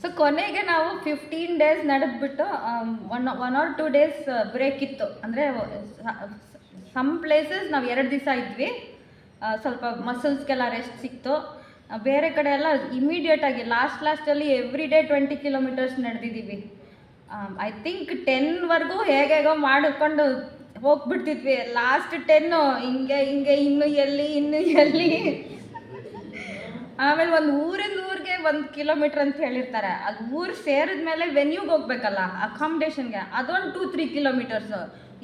ಸೊ ಕೊನೆಗೆ ನಾವು 15 ಡೇಸ್ ನಡೆದ್ಬಿಟ್ಟು 1 or 2 ಡೇಸ್ ಬ್ರೇಕ್ ಇತ್ತು. ಅಂದರೆ ಸಮ್ ಪ್ಲೇಸಸ್ ನಾವು 2 ದಿವಸ ಇದ್ವಿ, ಸ್ವಲ್ಪ ಮಸಲ್ಸ್ಗೆಲ್ಲ ರೆಸ್ಟ್ ಸಿಕ್ತು. ಬೇರೆ ಕಡೆ ಎಲ್ಲ ಇಮಿಡಿಯೇಟಾಗಿ ಲಾಸ್ಟಲ್ಲಿ ಎವ್ರಿ ಡೇ 20 ಕಿಲೋಮೀಟರ್ಸ್ ನಡೆದಿದ್ದೀವಿ. ಐ ಥಿಂಕ್ 10ವರೆಗೂ ಹೇಗೇಗೋ ಮಾಡಿಕೊಂಡು ಹೋಗ್ಬಿಡ್ತಿದ್ವಿ. ಲಾಸ್ಟ್ 10 ಹಿಂಗೆ ಇನ್ನೂ ಎಲ್ಲಿ. ಆಮೇಲೆ ಒಂದು ಊರಿಂದ ಊರಿಗೆ 1 ಕಿಲೋಮೀಟ್ರ್ ಅಂತ ಹೇಳಿರ್ತಾರೆ. ಅದು ಊರು ಸೇರಿದ ಮೇಲೆ ವೆನ್ಯೂಗೆ ಹೋಗ್ಬೇಕಲ್ಲ, ಅಕಾಮಿಡೇಷನ್ಗೆ, ಅದೊಂದು 2-3 ಕಿಲೋಮೀಟರ್ಸು.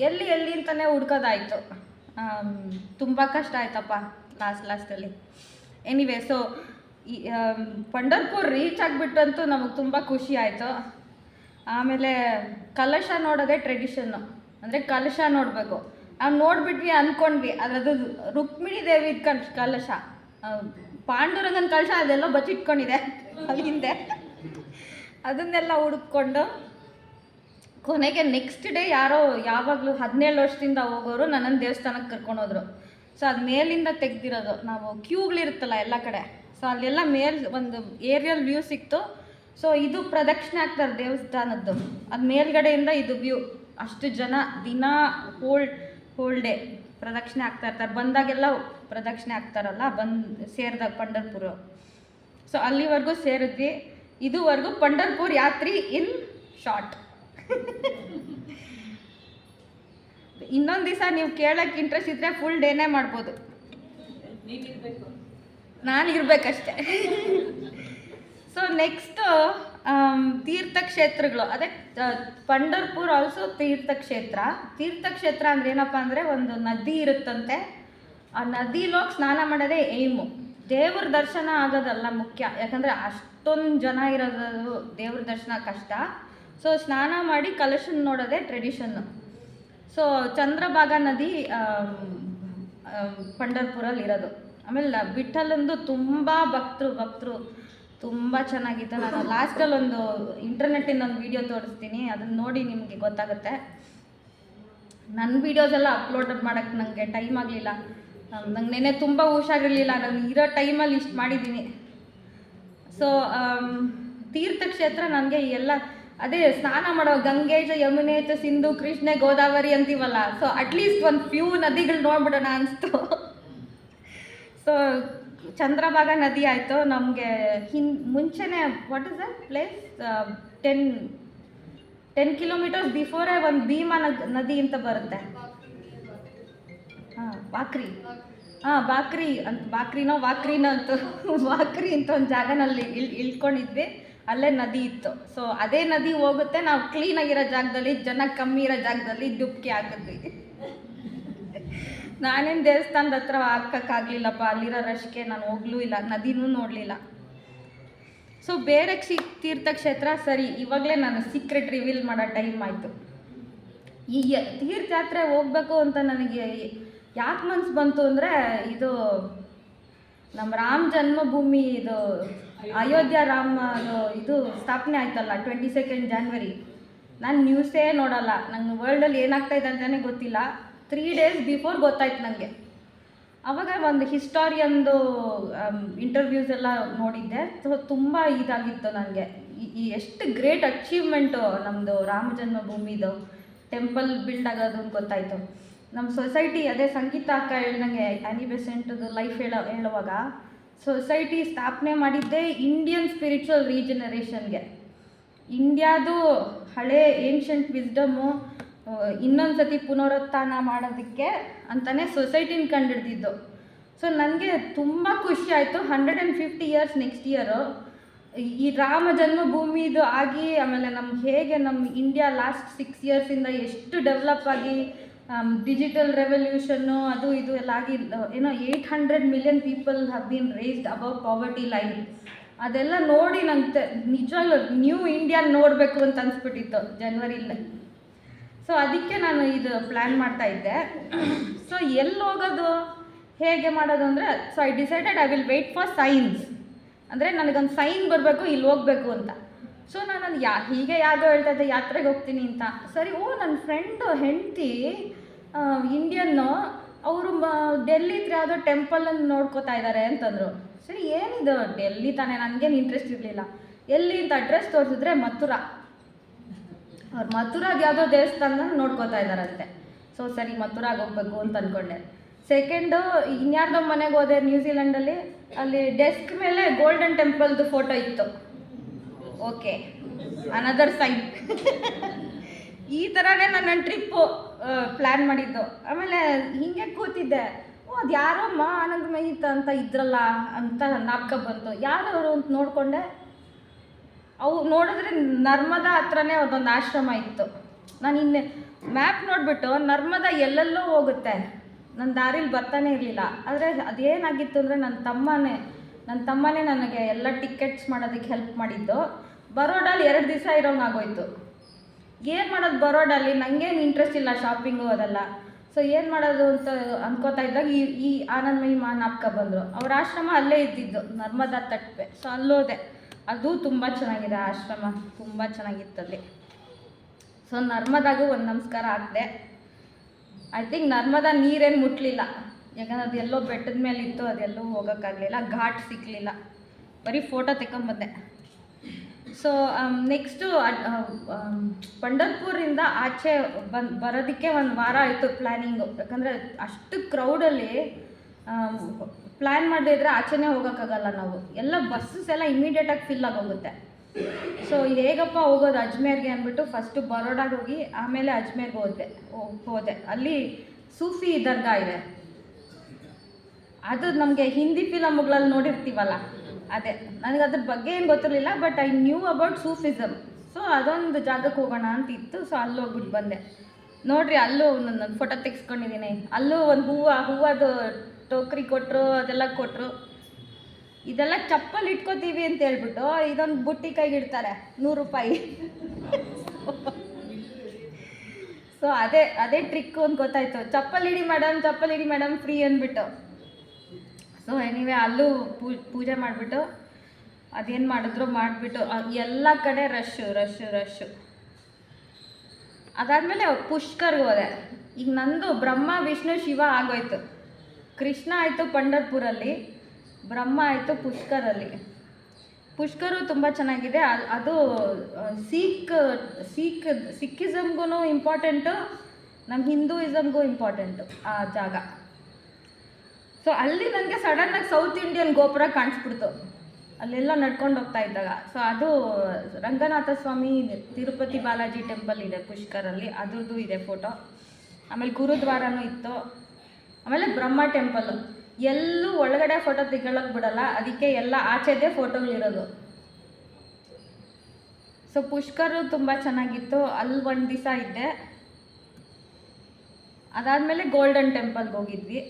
ಎಲ್ಲಿ ಅಂತಲೇ ಹುಡ್ಕೋದಾಯಿತು. ತುಂಬ ಕಷ್ಟ ಆಯ್ತಪ್ಪ ಲಾಸ್ಟಲ್ಲಿ. ಎನಿವೇ, ಸೊ ಈ ಪಂಢರ್ಪುರ್ ರೀಚ್ ಆಗಿಬಿಟ್ಟಂತೂ ನಮಗೆ ತುಂಬ ಖುಷಿ ಆಯಿತು. ಆಮೇಲೆ ಕಲಶ ನೋಡೋದೇ ಟ್ರೆಡಿಷನ್ನು, ಅಂದರೆ ಕಲಶ ನೋಡಬೇಕು. ನಾವು ನೋಡಿಬಿಟ್ವಿ ಅಂದ್ಕೊಂಡ್ವಿ, ಅದು ರುಕ್ಮಿಣಿ ದೇವಿ ಕಲಶ, ಪಾಂಡುರಂಗನ ಕಲಶ ಅದೆಲ್ಲ ಬಚ್ಚಿಟ್ಕೊಂಡಿದೆ ಅಲ್ಲಿ ಹಿಂದೆ. ಅದನ್ನೆಲ್ಲ ಹುಡುಕೊಂಡು ಕೊನೆಗೆ ನೆಕ್ಸ್ಟ್ ಡೇ ಯಾವಾಗಲೂ 17 ವರ್ಷದಿಂದ ಹೋಗೋರು ನನ್ನನ್ನು ದೇವಸ್ಥಾನಕ್ಕೆ ಕರ್ಕೊಂಡೋದ್ರು. ಸೊ ಅದು ಮೇಲಿಂದ ತೆಗ್ದಿರೋದು, ನಾವು ಕ್ಯೂಗಳಿರುತ್ತಲ್ಲ ಎಲ್ಲ ಕಡೆ. ಸೊ ಅಲ್ಲೆಲ್ಲ ಒಂದು ಏರಿಯಲ್ ವ್ಯೂ ಸಿಕ್ತು. ಸೊ ಇದು ಪ್ರದಕ್ಷಿಣೆ ಆಗ್ತಾರೆ ದೇವಸ್ಥಾನದ್ದು, ಅದು ಮೇಲ್ಗಡೆಯಿಂದ ಇದು ವ್ಯೂ. ಅಷ್ಟು ಜನ ದಿನ ಹೋಲ್ ಡೇ ಪ್ರದಕ್ಷಿಣೆ ಆಗ್ತಾಯಿರ್ತಾರೆ. ಬಂದಾಗೆಲ್ಲ ಪ್ರದಕ್ಷಿಣೆ ಆಗ್ತಾರಲ್ಲ, ಸೇರಿದಾಗ ಪಂಢರ್ಪುರ. ಸೊ ಅಲ್ಲಿವರೆಗೂ ಸೇರಿದ್ವಿ. ಇದುವರೆಗೂ ಪಂಢರ್ಪುರ್ ಯಾತ್ರಿ ಇನ್ ಶಾರ್ಟ್. ಇನ್ನೊಂದು ದಿವಸ ನೀವು ಕೇಳೋಕ್ಕೆ ಇಂಟ್ರೆಸ್ಟ್ ಇದ್ದರೆ ಫುಲ್ ಡೇನೇ ಮಾಡ್ಬೋದು. ನಾನಿರ್ಬೇಕಷ್ಟೆ. ಸೊ ನೆಕ್ಸ್ಟು ತೀರ್ಥಕ್ಷೇತ್ರಗಳು. ಅದೇ ಪಂಢರ್ಪುರ್ ಆಲ್ಸೋ ತೀರ್ಥಕ್ಷೇತ್ರ ಅಂದರೆ ಏನಪ್ಪ ಅಂದರೆ, ಒಂದು ನದಿ ಇರುತ್ತಂತೆ. ಆ ನದಿಲೋಗಿ ಸ್ನಾನ ಮಾಡೋದೇ ಏಮು. ದೇವ್ರ ದರ್ಶನ ಆಗೋದಲ್ಲ ಮುಖ್ಯ, ಯಾಕಂದರೆ ಅಷ್ಟೊಂದು ಜನ ಇರೋದು ದೇವ್ರ ದರ್ಶನ ಕಷ್ಟ. ಸೊ ಸ್ನಾನ ಮಾಡಿ ಕಲಶನ ನೋಡೋದೇ ಟ್ರೆಡಿಷನ್ನು. ಸೊ ಚಂದ್ರಭಾಗಾ ನದಿ ಪಂಢರ್ಪುರಲ್ಲಿರೋದು. ಆಮೇಲೆ ವಿಠಲಂದು ತುಂಬ ಭಕ್ತರು ತುಂಬ ಚೆನ್ನಾಗಿತ್ತು. ನಾನು ಲಾಸ್ಟಲ್ಲಿ ಒಂದು ಇಂಟರ್ನೆಟ್ಟಿಂದ ಒಂದು ವೀಡಿಯೋ ತೋರಿಸ್ತೀನಿ, ಅದನ್ನು ನೋಡಿ ನಿಮಗೆ ಗೊತ್ತಾಗುತ್ತೆ. ನನ್ನ ವೀಡಿಯೋಸ್ ಎಲ್ಲ ಅಪ್ಲೋಡ್ ಮಾಡೋಕ್ಕೆ ನನಗೆ ಟೈಮ್ ಆಗಲಿಲ್ಲ. ನಂಗೆ ನೆನ್ನೆ ತುಂಬ ಹುಷಾರಿರಲಿಲ್ಲ, ನಾನು ಇರೋ ಟೈಮಲ್ಲಿ ಇಷ್ಟು ಮಾಡಿದ್ದೀನಿ. ಸೊ ತೀರ್ಥಕ್ಷೇತ್ರ ನನಗೆ ಎಲ್ಲ ಅದೇ ಸ್ನಾನ ಮಾಡೋ ಗಂಗೆ ಚ ಯಮುನೆ ಚ ಸಿಂಧು ಕೃಷ್ಣೆ ಗೋದಾವರಿ ಅಂತೀವಲ್ಲ, ಸೊ ಅಟ್ಲೀಸ್ಟ್ ಒಂದು ಫ್ಯೂ ನದಿಗಳು ನೋಡ್ಬಿಡೋಣ ಅನಿಸ್ತು. ಸೊ ಚಂದ್ರಭಾಗ ನದಿ ಆಯಿತು ನಮಗೆ ಮುಂಚೆನೇ. What is that place? 10 kilometres ಬಿಫೋರೇ ಒಂದು ಭೀಮಾ ನದಿ ಅಂತ ಬರುತ್ತೆ. ಬಾಕ್ರಿ ಬಾಕ್ರಿನೋ ಅಂತ ಬಾಕ್ರಿ ಅಂತ ಒಂದು ಜಾಗನಲ್ಲಿ ಇಳ್ಕೊಂಡಿದ್ವಿ. ಅಲ್ಲೇ ನದಿ ಇತ್ತು. ಸೊ ಅದೇ ನದಿ ಹೋಗುತ್ತೆ, ನಾವು ಕ್ಲೀನಾಗಿರೋ ಜಾಗದಲ್ಲಿ, ಜನ ಕಮ್ಮಿ ಇರೋ ಜಾಗದಲ್ಲಿ ಡುಬ್ಕಿ ಹಾಕಿದ್ವಿ. ನಾನೇನು ದೇವಸ್ಥಾನದ ಹತ್ರ ಹಾಕೋಕ್ಕಾಗಲಿಲ್ಲಪ್ಪ, ಅಲ್ಲಿರೋ ರಶ್ಗೆ ನಾನು ಹೋಗ್ಲೂ ಇಲ್ಲ, ನದಿನೂ ನೋಡಲಿಲ್ಲ. ಸೊ ಬೇರೆ ತೀರ್ಥಕ್ಷೇತ್ರ ಸರಿ. ಇವಾಗಲೇ ನಾನು ಸೀಕ್ರೆಟ್ ರಿವೀಲ್ ಮಾಡೋ ಟೈಮ್ ಆಯಿತು. ಈ ತೀರ್ಥಯಾತ್ರೆ ಹೋಗ್ಬೇಕು ಅಂತ ನನಗೆ ಯಾಕೆ ಮನ್ಸು ಬಂತು ಅಂದರೆ, ಇದು ನಮ್ಮ ರಾಮ ಜನ್ಮಭೂಮಿ, ಇದು ಅಯೋಧ್ಯ ರಾಮ ಇದು ಸ್ಥಾಪನೆ ಆಯ್ತಲ್ಲ 22 ಜನವರಿ. ನಾನು ನ್ಯೂಸೇ ನೋಡಲ್ಲ, ನಂಗೆ ವರ್ಲ್ಡಲ್ಲಿ ಏನಾಗ್ತಾಯಿದೆ ಅಂತಲೇ ಗೊತ್ತಿಲ್ಲ. 3 ಡೇಸ್ ಬಿಫೋರ್ ಗೊತ್ತಾಯ್ತು ನನಗೆ. ಆವಾಗ ಒಂದು ಹಿಸ್ಟಾರಿಯನ್ದು ಇಂಟರ್ವ್ಯೂಸ್ ಎಲ್ಲ ನೋಡಿದ್ದೆ. ಸೊ ತುಂಬ ಇದಾಗಿತ್ತು ನನಗೆ, ಈ ಎಷ್ಟು ಗ್ರೇಟ್ ಅಚೀವ್ಮೆಂಟು ನಮ್ಮದು ರಾಮ ಜನ್ಮಭೂಮಿದು ಟೆಂಪಲ್ ಬಿಲ್ಡ್ ಆಗೋದು ಅಂತ ಗೊತ್ತಾಯಿತು. ನಮ್ಮ ಸೊಸೈಟಿ, ಅದೇ ಸಂಗೀತ ಅಕ್ಕ ಹೇಳ್ದಂಗೆ ಆ್ಯನಿ ಬೆಸೆಂಟ್ದು ಲೈಫ್ ಹೇಳುವಾಗ, ಸೊಸೈಟಿ ಸ್ಥಾಪನೆ ಮಾಡಿದ್ದೇ ಇಂಡಿಯನ್ ಸ್ಪಿರಿಚುವಲ್ ರೀಜನರೇಷನ್ಗೆ. ಇಂಡಿಯಾದು ಹಳೆ ಏನ್ಷಂಟ್ ವಿಸ್ಡಮು ಇನ್ನೊಂದು ಸತಿ ಪುನರುತ್ಥಾನ ಮಾಡೋದಕ್ಕೆ ಅಂತಲೇ ಸೊಸೈಟಿನ ಕಂಡುಹಿಡ್ದಿದ್ದು. ಸೊ ನನಗೆ ತುಂಬ ಖುಷಿ ಆಯಿತು. 150 ಇಯರ್ಸ್ ನೆಕ್ಸ್ಟ್ ಇಯರು ಈ ರಾಮ ಜನ್ಮಭೂಮಿದು ಆಗಿ, ಆಮೇಲೆ ನಮ್ಗೆ ಹೇಗೆ ನಮ್ಮ ಇಂಡಿಯಾ ಲಾಸ್ಟ್ 6 ಇಯರ್ಸಿಂದ ಎಷ್ಟು ಡೆವಲಪ್ ಆಗಿ, ಡಿಜಿಟಲ್ ರೆವಲ್ಯೂಷನ್ನು ಅದು ಇದು ಎಲ್ಲ ಆಗಿ, ಏನೋ 800 million people have been raised above poverty line. ಅದೆಲ್ಲ ನೋಡಿ ನಂಗೆ ನಿಜವಾಗ್ಲೂ ನ್ಯೂ ಇಂಡಿಯಾ ನೋಡಬೇಕು ಅಂತ ಅನಿಸ್ಬಿಟ್ಟಿತ್ತು ಜನವರಿಲೇ. ಸೊ ಅದಕ್ಕೆ ನಾನು ಇದು ಪ್ಲ್ಯಾನ್ ಮಾಡ್ತಾಯಿದ್ದೆ. ಸೊ ಎಲ್ಲಿ ಹೋಗೋದು, ಹೇಗೆ ಮಾಡೋದು ಅಂದರೆ, so I decided I will wait for science. ಅಂದರೆ ನನಗೊಂದು ಸೈನ್ ಬರಬೇಕು ಇಲ್ಲಿ ಹೋಗಬೇಕು ಅಂತ. ಸೊ ನಾನು ಹೀಗೆ ಯಾವುದೋ ಹೇಳ್ತಾ ಇದ್ದೆ ಯಾತ್ರೆಗೆ ಹೋಗ್ತೀನಿ ಅಂತ. ಸರಿ, ನನ್ನ ಫ್ರೆಂಡು ಹೆಂಡತಿ ಇಂಡಿಯನ್ನು, ಅವರು ಡೆಲ್ಲಿ ಹತ್ರ ಯಾವುದೋ ಟೆಂಪಲನ್ನು ನೋಡ್ಕೋತಾ ಇದ್ದಾರೆ ಅಂತಂದರು. ಸರಿ, ಏನಿದು ಡೆಲ್ಲಿ ತಾನೇ, ನನಗೇನು ಇಂಟ್ರೆಸ್ಟ್ ಇರಲಿಲ್ಲ. ಎಲ್ಲಿ ಅಂತ ಅಡ್ರೆಸ್ ತೋರಿಸಿದ್ರೆ ಮಥುರಾ. ಅವ್ರು ಮಥುರಾದ ಯಾವುದೋ ದೇವಸ್ಥಾನದಲ್ಲಿ ನೋಡ್ಕೋತಾ ಇದ್ದಾರಂತೆ. ಸೊ ಸರಿ, ಮಥುರಾಗೆ ಹೋಗ್ಬೇಕು ಅಂತ ಅಂದ್ಕೊಂಡೆ. ಸೆಕೆಂಡು, ಇನ್ಯಾರ್ದೋ ಮನೆಗೆ ಹೋದೆ ನ್ಯೂಜಿಲೆಂಡಲ್ಲಿ, ಅಲ್ಲಿ ಡೆಸ್ಕ್ ಮೇಲೆ ಗೋಲ್ಡನ್ ಟೆಂಪಲ್ದು ಫೋಟೋ ಇತ್ತು. Okay, another sign. ಈ ಥರನೇ ನನ್ನ ಟ್ರಿಪ್ಪು ಪ್ಲ್ಯಾನ್ ಮಾಡಿದ್ದು. ಆಮೇಲೆ ಹೀಗೆ ಕೂತಿದ್ದೆ, ಅದು ಯಾರೋ ಆನಂದಮಯಿ ಅಂತ ಇದ್ರಲ್ಲ ಅಂತ ನಾಪ್ಕ ಬಂತು. ಯಾರವರು ಅಂತ ನೋಡಿಕೊಂಡೆ. ಅವು ನೋಡಿದ್ರೆ ನರ್ಮದಾ ಹತ್ರನೇ ಅದೊಂದು ಆಶ್ರಮ ಇತ್ತು. ನಾನು ಇನ್ನು ಮ್ಯಾಪ್ ನೋಡಿಬಿಟ್ಟು ನರ್ಮದಾ ಎಲ್ಲೆಲ್ಲೋ ಹೋಗುತ್ತೆ, ನನ್ನ ದಾರಿಲಿ ಬರ್ತಾನೆ ಇರಲಿಲ್ಲ. ಆದರೆ ಅದೇನಾಗಿತ್ತು ಅಂದರೆ, ನನ್ನ ತಮ್ಮನೇ ನನಗೆ ಎಲ್ಲ ಟಿಕೆಟ್ಸ್ ಮಾಡೋದಕ್ಕೆ ಹೆಲ್ಪ್ ಮಾಡಿದ್ದು. ಬರೋಡಲ್ಲಿ 2 ದಿವಸ ಇರೋಂಗಾಗೋಯ್ತು. ಏನು ಮಾಡೋದು ಬರೋಡಲ್ಲಿ, ನನಗೇನು ಇಂಟ್ರೆಸ್ಟ್ ಇಲ್ಲ ಶಾಪಿಂಗು ಅದೆಲ್ಲ. ಸೊ ಏನು ಮಾಡೋದು ಅಂತ ಅನ್ಕೋತಾ ಇದ್ದಾಗ ಈ ಆನಂದಮಯಿ ನಾಪ್ಕ ಬಂದರು. ಅವ್ರ ಆಶ್ರಮ ಅಲ್ಲೇ ಇದ್ದಿದ್ದು, ನರ್ಮದಾ ತಟ್ಪೆ. ಸೊ ಅಲ್ಲೋದೆ. ಅದು ತುಂಬ ಚೆನ್ನಾಗಿದೆ ಆಶ್ರಮ, ತುಂಬ ಚೆನ್ನಾಗಿತ್ತಲ್ಲಿ. ಸೊ ನರ್ಮದಾಗೂ ಒಂದು ನಮಸ್ಕಾರ ಹಾಕಿದೆ. ಐ ಥಿಂಕ್ ನರ್ಮದಾ ನೀರೇನು ಮುಟ್ಟಲಿಲ್ಲ, ಯಾಕಂದ್ರೆ ಅದೆಲ್ಲೋ ಬೆಟ್ಟದ ಮೇಲೆ ಇತ್ತು, ಅದೆಲ್ಲೂ ಹೋಗೋಕ್ಕಾಗಲಿಲ್ಲ, ಘಾಟ್ ಸಿಕ್ಕಲಿಲ್ಲ, ಬರೀ ಫೋಟೋ ತೆಕ್ಕೊಂಬಂದೆ. ಸೊ ನೆಕ್ಸ್ಟು ಪಂಢರ್ಪುರಿಂದ ಆಚೆ ಬರೋದಕ್ಕೆ 1 ವಾರ ಆಯಿತು ಪ್ಲ್ಯಾನಿಂಗು. ಯಾಕಂದರೆ ಅಷ್ಟು ಕ್ರೌಡಲ್ಲಿ ಪ್ಲ್ಯಾನ್ ಮಾಡದೇ ಇದ್ದರೆ ಆಚೆನೇ ಹೋಗೋಕ್ಕಾಗಲ್ಲ ನಾವು. ಎಲ್ಲ ಬಸ್ಸಸ್ ಎಲ್ಲ ಇಮಿಡಿಯೇಟಾಗಿ ಫಿಲ್ ಆಗೋಗುತ್ತೆ. ಸೊ ಹೇಗಪ್ಪ ಹೋಗೋದು ಅಜ್ಮೇರ್ಗೆ ಅಂದ್ಬಿಟ್ಟು ಫಸ್ಟು ಬರೋಡಾಗೆ ಹೋಗಿ ಆಮೇಲೆ ಅಜ್ಮೇರ್ಗೆ ಹೋದೆ. ಅಲ್ಲಿ ಸೂಫಿ ದರ್ಗಾ ಇದೆ. ಅದು ನಮಗೆ ಹಿಂದಿ ಫಿಲಮ್ಗಳಲ್ಲಿ ನೋಡಿರ್ತೀವಲ್ಲ, ಅದೇ. ನನಗೆ ಅದ್ರ ಬಗ್ಗೆ ಏನು ಗೊತ್ತಿರಲಿಲ್ಲ, but I knew about Sufism. So ಅದೊಂದು ಜಾಗಕ್ಕೆ ಹೋಗೋಣ ಅಂತ ಇತ್ತು. ಸೊ ಅಲ್ಲಿ ಹೋಗ್ಬಿಟ್ಟು ಬಂದೆ. ನೋಡಿರಿ, ಅಲ್ಲೂ ನನ್ನ ಫೋಟೋ ತೆಗೆಸ್ಕೊಂಡಿದ್ದೀನಿ. ಅಲ್ಲೂ ಒಂದು ಹೂವದು ಟೋಕ್ರಿ ಕೊಟ್ಟರು, ಅದೆಲ್ಲ ಕೊಟ್ಟರು. ಇದೆಲ್ಲ ಚಪ್ಪಲ್ ಇಟ್ಕೋತೀವಿ ಅಂತ ಹೇಳ್ಬಿಟ್ಟು ಇದೊಂದು ಬುಟ್ಟಿ ಕೈಗೆ ಇಡ್ತಾರೆ, 100 ರೂಪಾಯಿ. ಸೊ ಅದೇ ಟ್ರಿಕ್ಕು ಅಂತ ಗೊತ್ತಾಯಿತು. ಚಪ್ಪಲ್ ಇಡಿ ಮೇಡಮ್ ಫ್ರೀ ಅಂದ್ಬಿಟ್ಟು. ಸೊ ಎನಿವೆ ಅಲ್ಲೂ ಪೂಜೆ ಮಾಡಿಬಿಟ್ಟು ಅದೇನು ಮಾಡಿಬಿಟ್ಟು ಎಲ್ಲ ಕಡೆ ರಶ್ಶು. ಅದಾದಮೇಲೆ ಪುಷ್ಕರ್ಗೆ ಹೋದೆ. ಈಗ ನಂದು ಬ್ರಹ್ಮ ವಿಷ್ಣು ಶಿವ ಆಗೋಯ್ತು. ಕೃಷ್ಣ ಆಯಿತು ಪಂಢರ್ಪುರಲ್ಲಿ, ಬ್ರಹ್ಮ ಆಯಿತು ಪುಷ್ಕರಲ್ಲಿ. ಪುಷ್ಕರು ತುಂಬ ಚೆನ್ನಾಗಿದೆ. ಅದು ಸಿಕ್ಕಿಸಮ್ಗೂ ಇಂಪಾರ್ಟೆಂಟು, ನಮ್ಮ ಹಿಂದೂಯಿಸಮ್ಗೂ ಇಂಪಾರ್ಟೆಂಟು ಆ ಜಾಗ. ಸೊ ಅಲ್ಲಿ ನನಗೆ ಸಡನ್ನಾಗಿ ಸೌತ್ ಇಂಡಿಯನ್ ಗೋಪುರ ಕಾಣಿಸ್ಬಿಡ್ತು ಅಲ್ಲೆಲ್ಲ ನಡ್ಕೊಂಡು ಹೋಗ್ತಾ ಇದ್ದಾಗ. ಸೊ ಅದು ರಂಗನಾಥ ಸ್ವಾಮಿ ತಿರುಪತಿ ಬಾಲಾಜಿ ಟೆಂಪಲ್ ಇದೆ ಪುಷ್ಕರಲ್ಲಿ, ಅದ್ರದ್ದು ಇದೆ ಫೋಟೋ. ಆಮೇಲೆ ಗುರುದ್ವಾರನೂ ಇತ್ತು. ಆಮೇಲೆ ಬ್ರಹ್ಮ ಟೆಂಪಲ್ಲು. ಎಲ್ಲೂ ಒಳಗಡೆ ಫೋಟೋ ತೆಗೊಳಕ್ಕೆ ಬಿಡಲ್ಲ, ಅದಕ್ಕೆ ಎಲ್ಲ ಆಚೆದೇ ಫೋಟೋಗಳಿರೋದು. ಸೊ ಪುಷ್ಕರು ತುಂಬ ಚೆನ್ನಾಗಿತ್ತು, ಅಲ್ಲಿ ಒಂದು ದಿವಸ ಇದ್ದೆ. ಅದಾದಮೇಲೆ ಗೋಲ್ಡನ್ ಟೆಂಪಲ್ಗೆ ಹೋಗಿದ್ವಿ.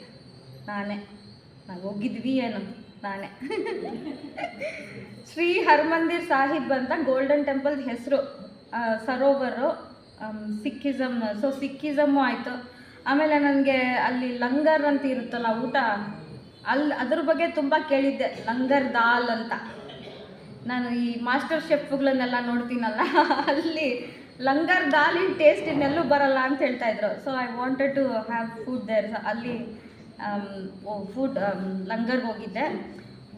ನಾವು ಹೋಗಿದ್ವಿ ಏನು ನಾನೇ ಶ್ರೀ ಹರ್ಮಂದಿರ್ ಸಾಹಿಬ್ ಅಂತ ಗೋಲ್ಡನ್ ಟೆಂಪಲ್ ಹೆಸರು. ಸರೋವರು ಸಿಕ್ಕಿಸಮ್. ಸೊ ಸಿಕ್ಕಿಸಮ್ಮು ಆಯಿತು. ಆಮೇಲೆ ನನಗೆ ಅಲ್ಲಿ ಲಂಗರ್ ಅಂತ ಇರುತ್ತಲ್ಲ ಊಟ, ಅದ್ರ ಬಗ್ಗೆ ತುಂಬ ಕೇಳಿದ್ದೆ, ಲಂಗರ್ ದಾಲ್ ಅಂತ. ನಾನು ಈ ಮಾಸ್ಟರ್ ಶೆಫ್ಗಳನ್ನೆಲ್ಲ ನೋಡ್ತೀನಲ್ಲ, ಅಲ್ಲಿ ಲಂಗರ್ ದಾಲಿನ ಟೇಸ್ಟ್ ಇನ್ನೆಲ್ಲೂ ಬರಲ್ಲ ಅಂತ ಹೇಳ್ತಾಯಿದ್ರು. So I wanted to have food there. ಅಲ್ಲಿ ಲಂಗರ್ಗೆ ಹೋಗಿದ್ದೆ.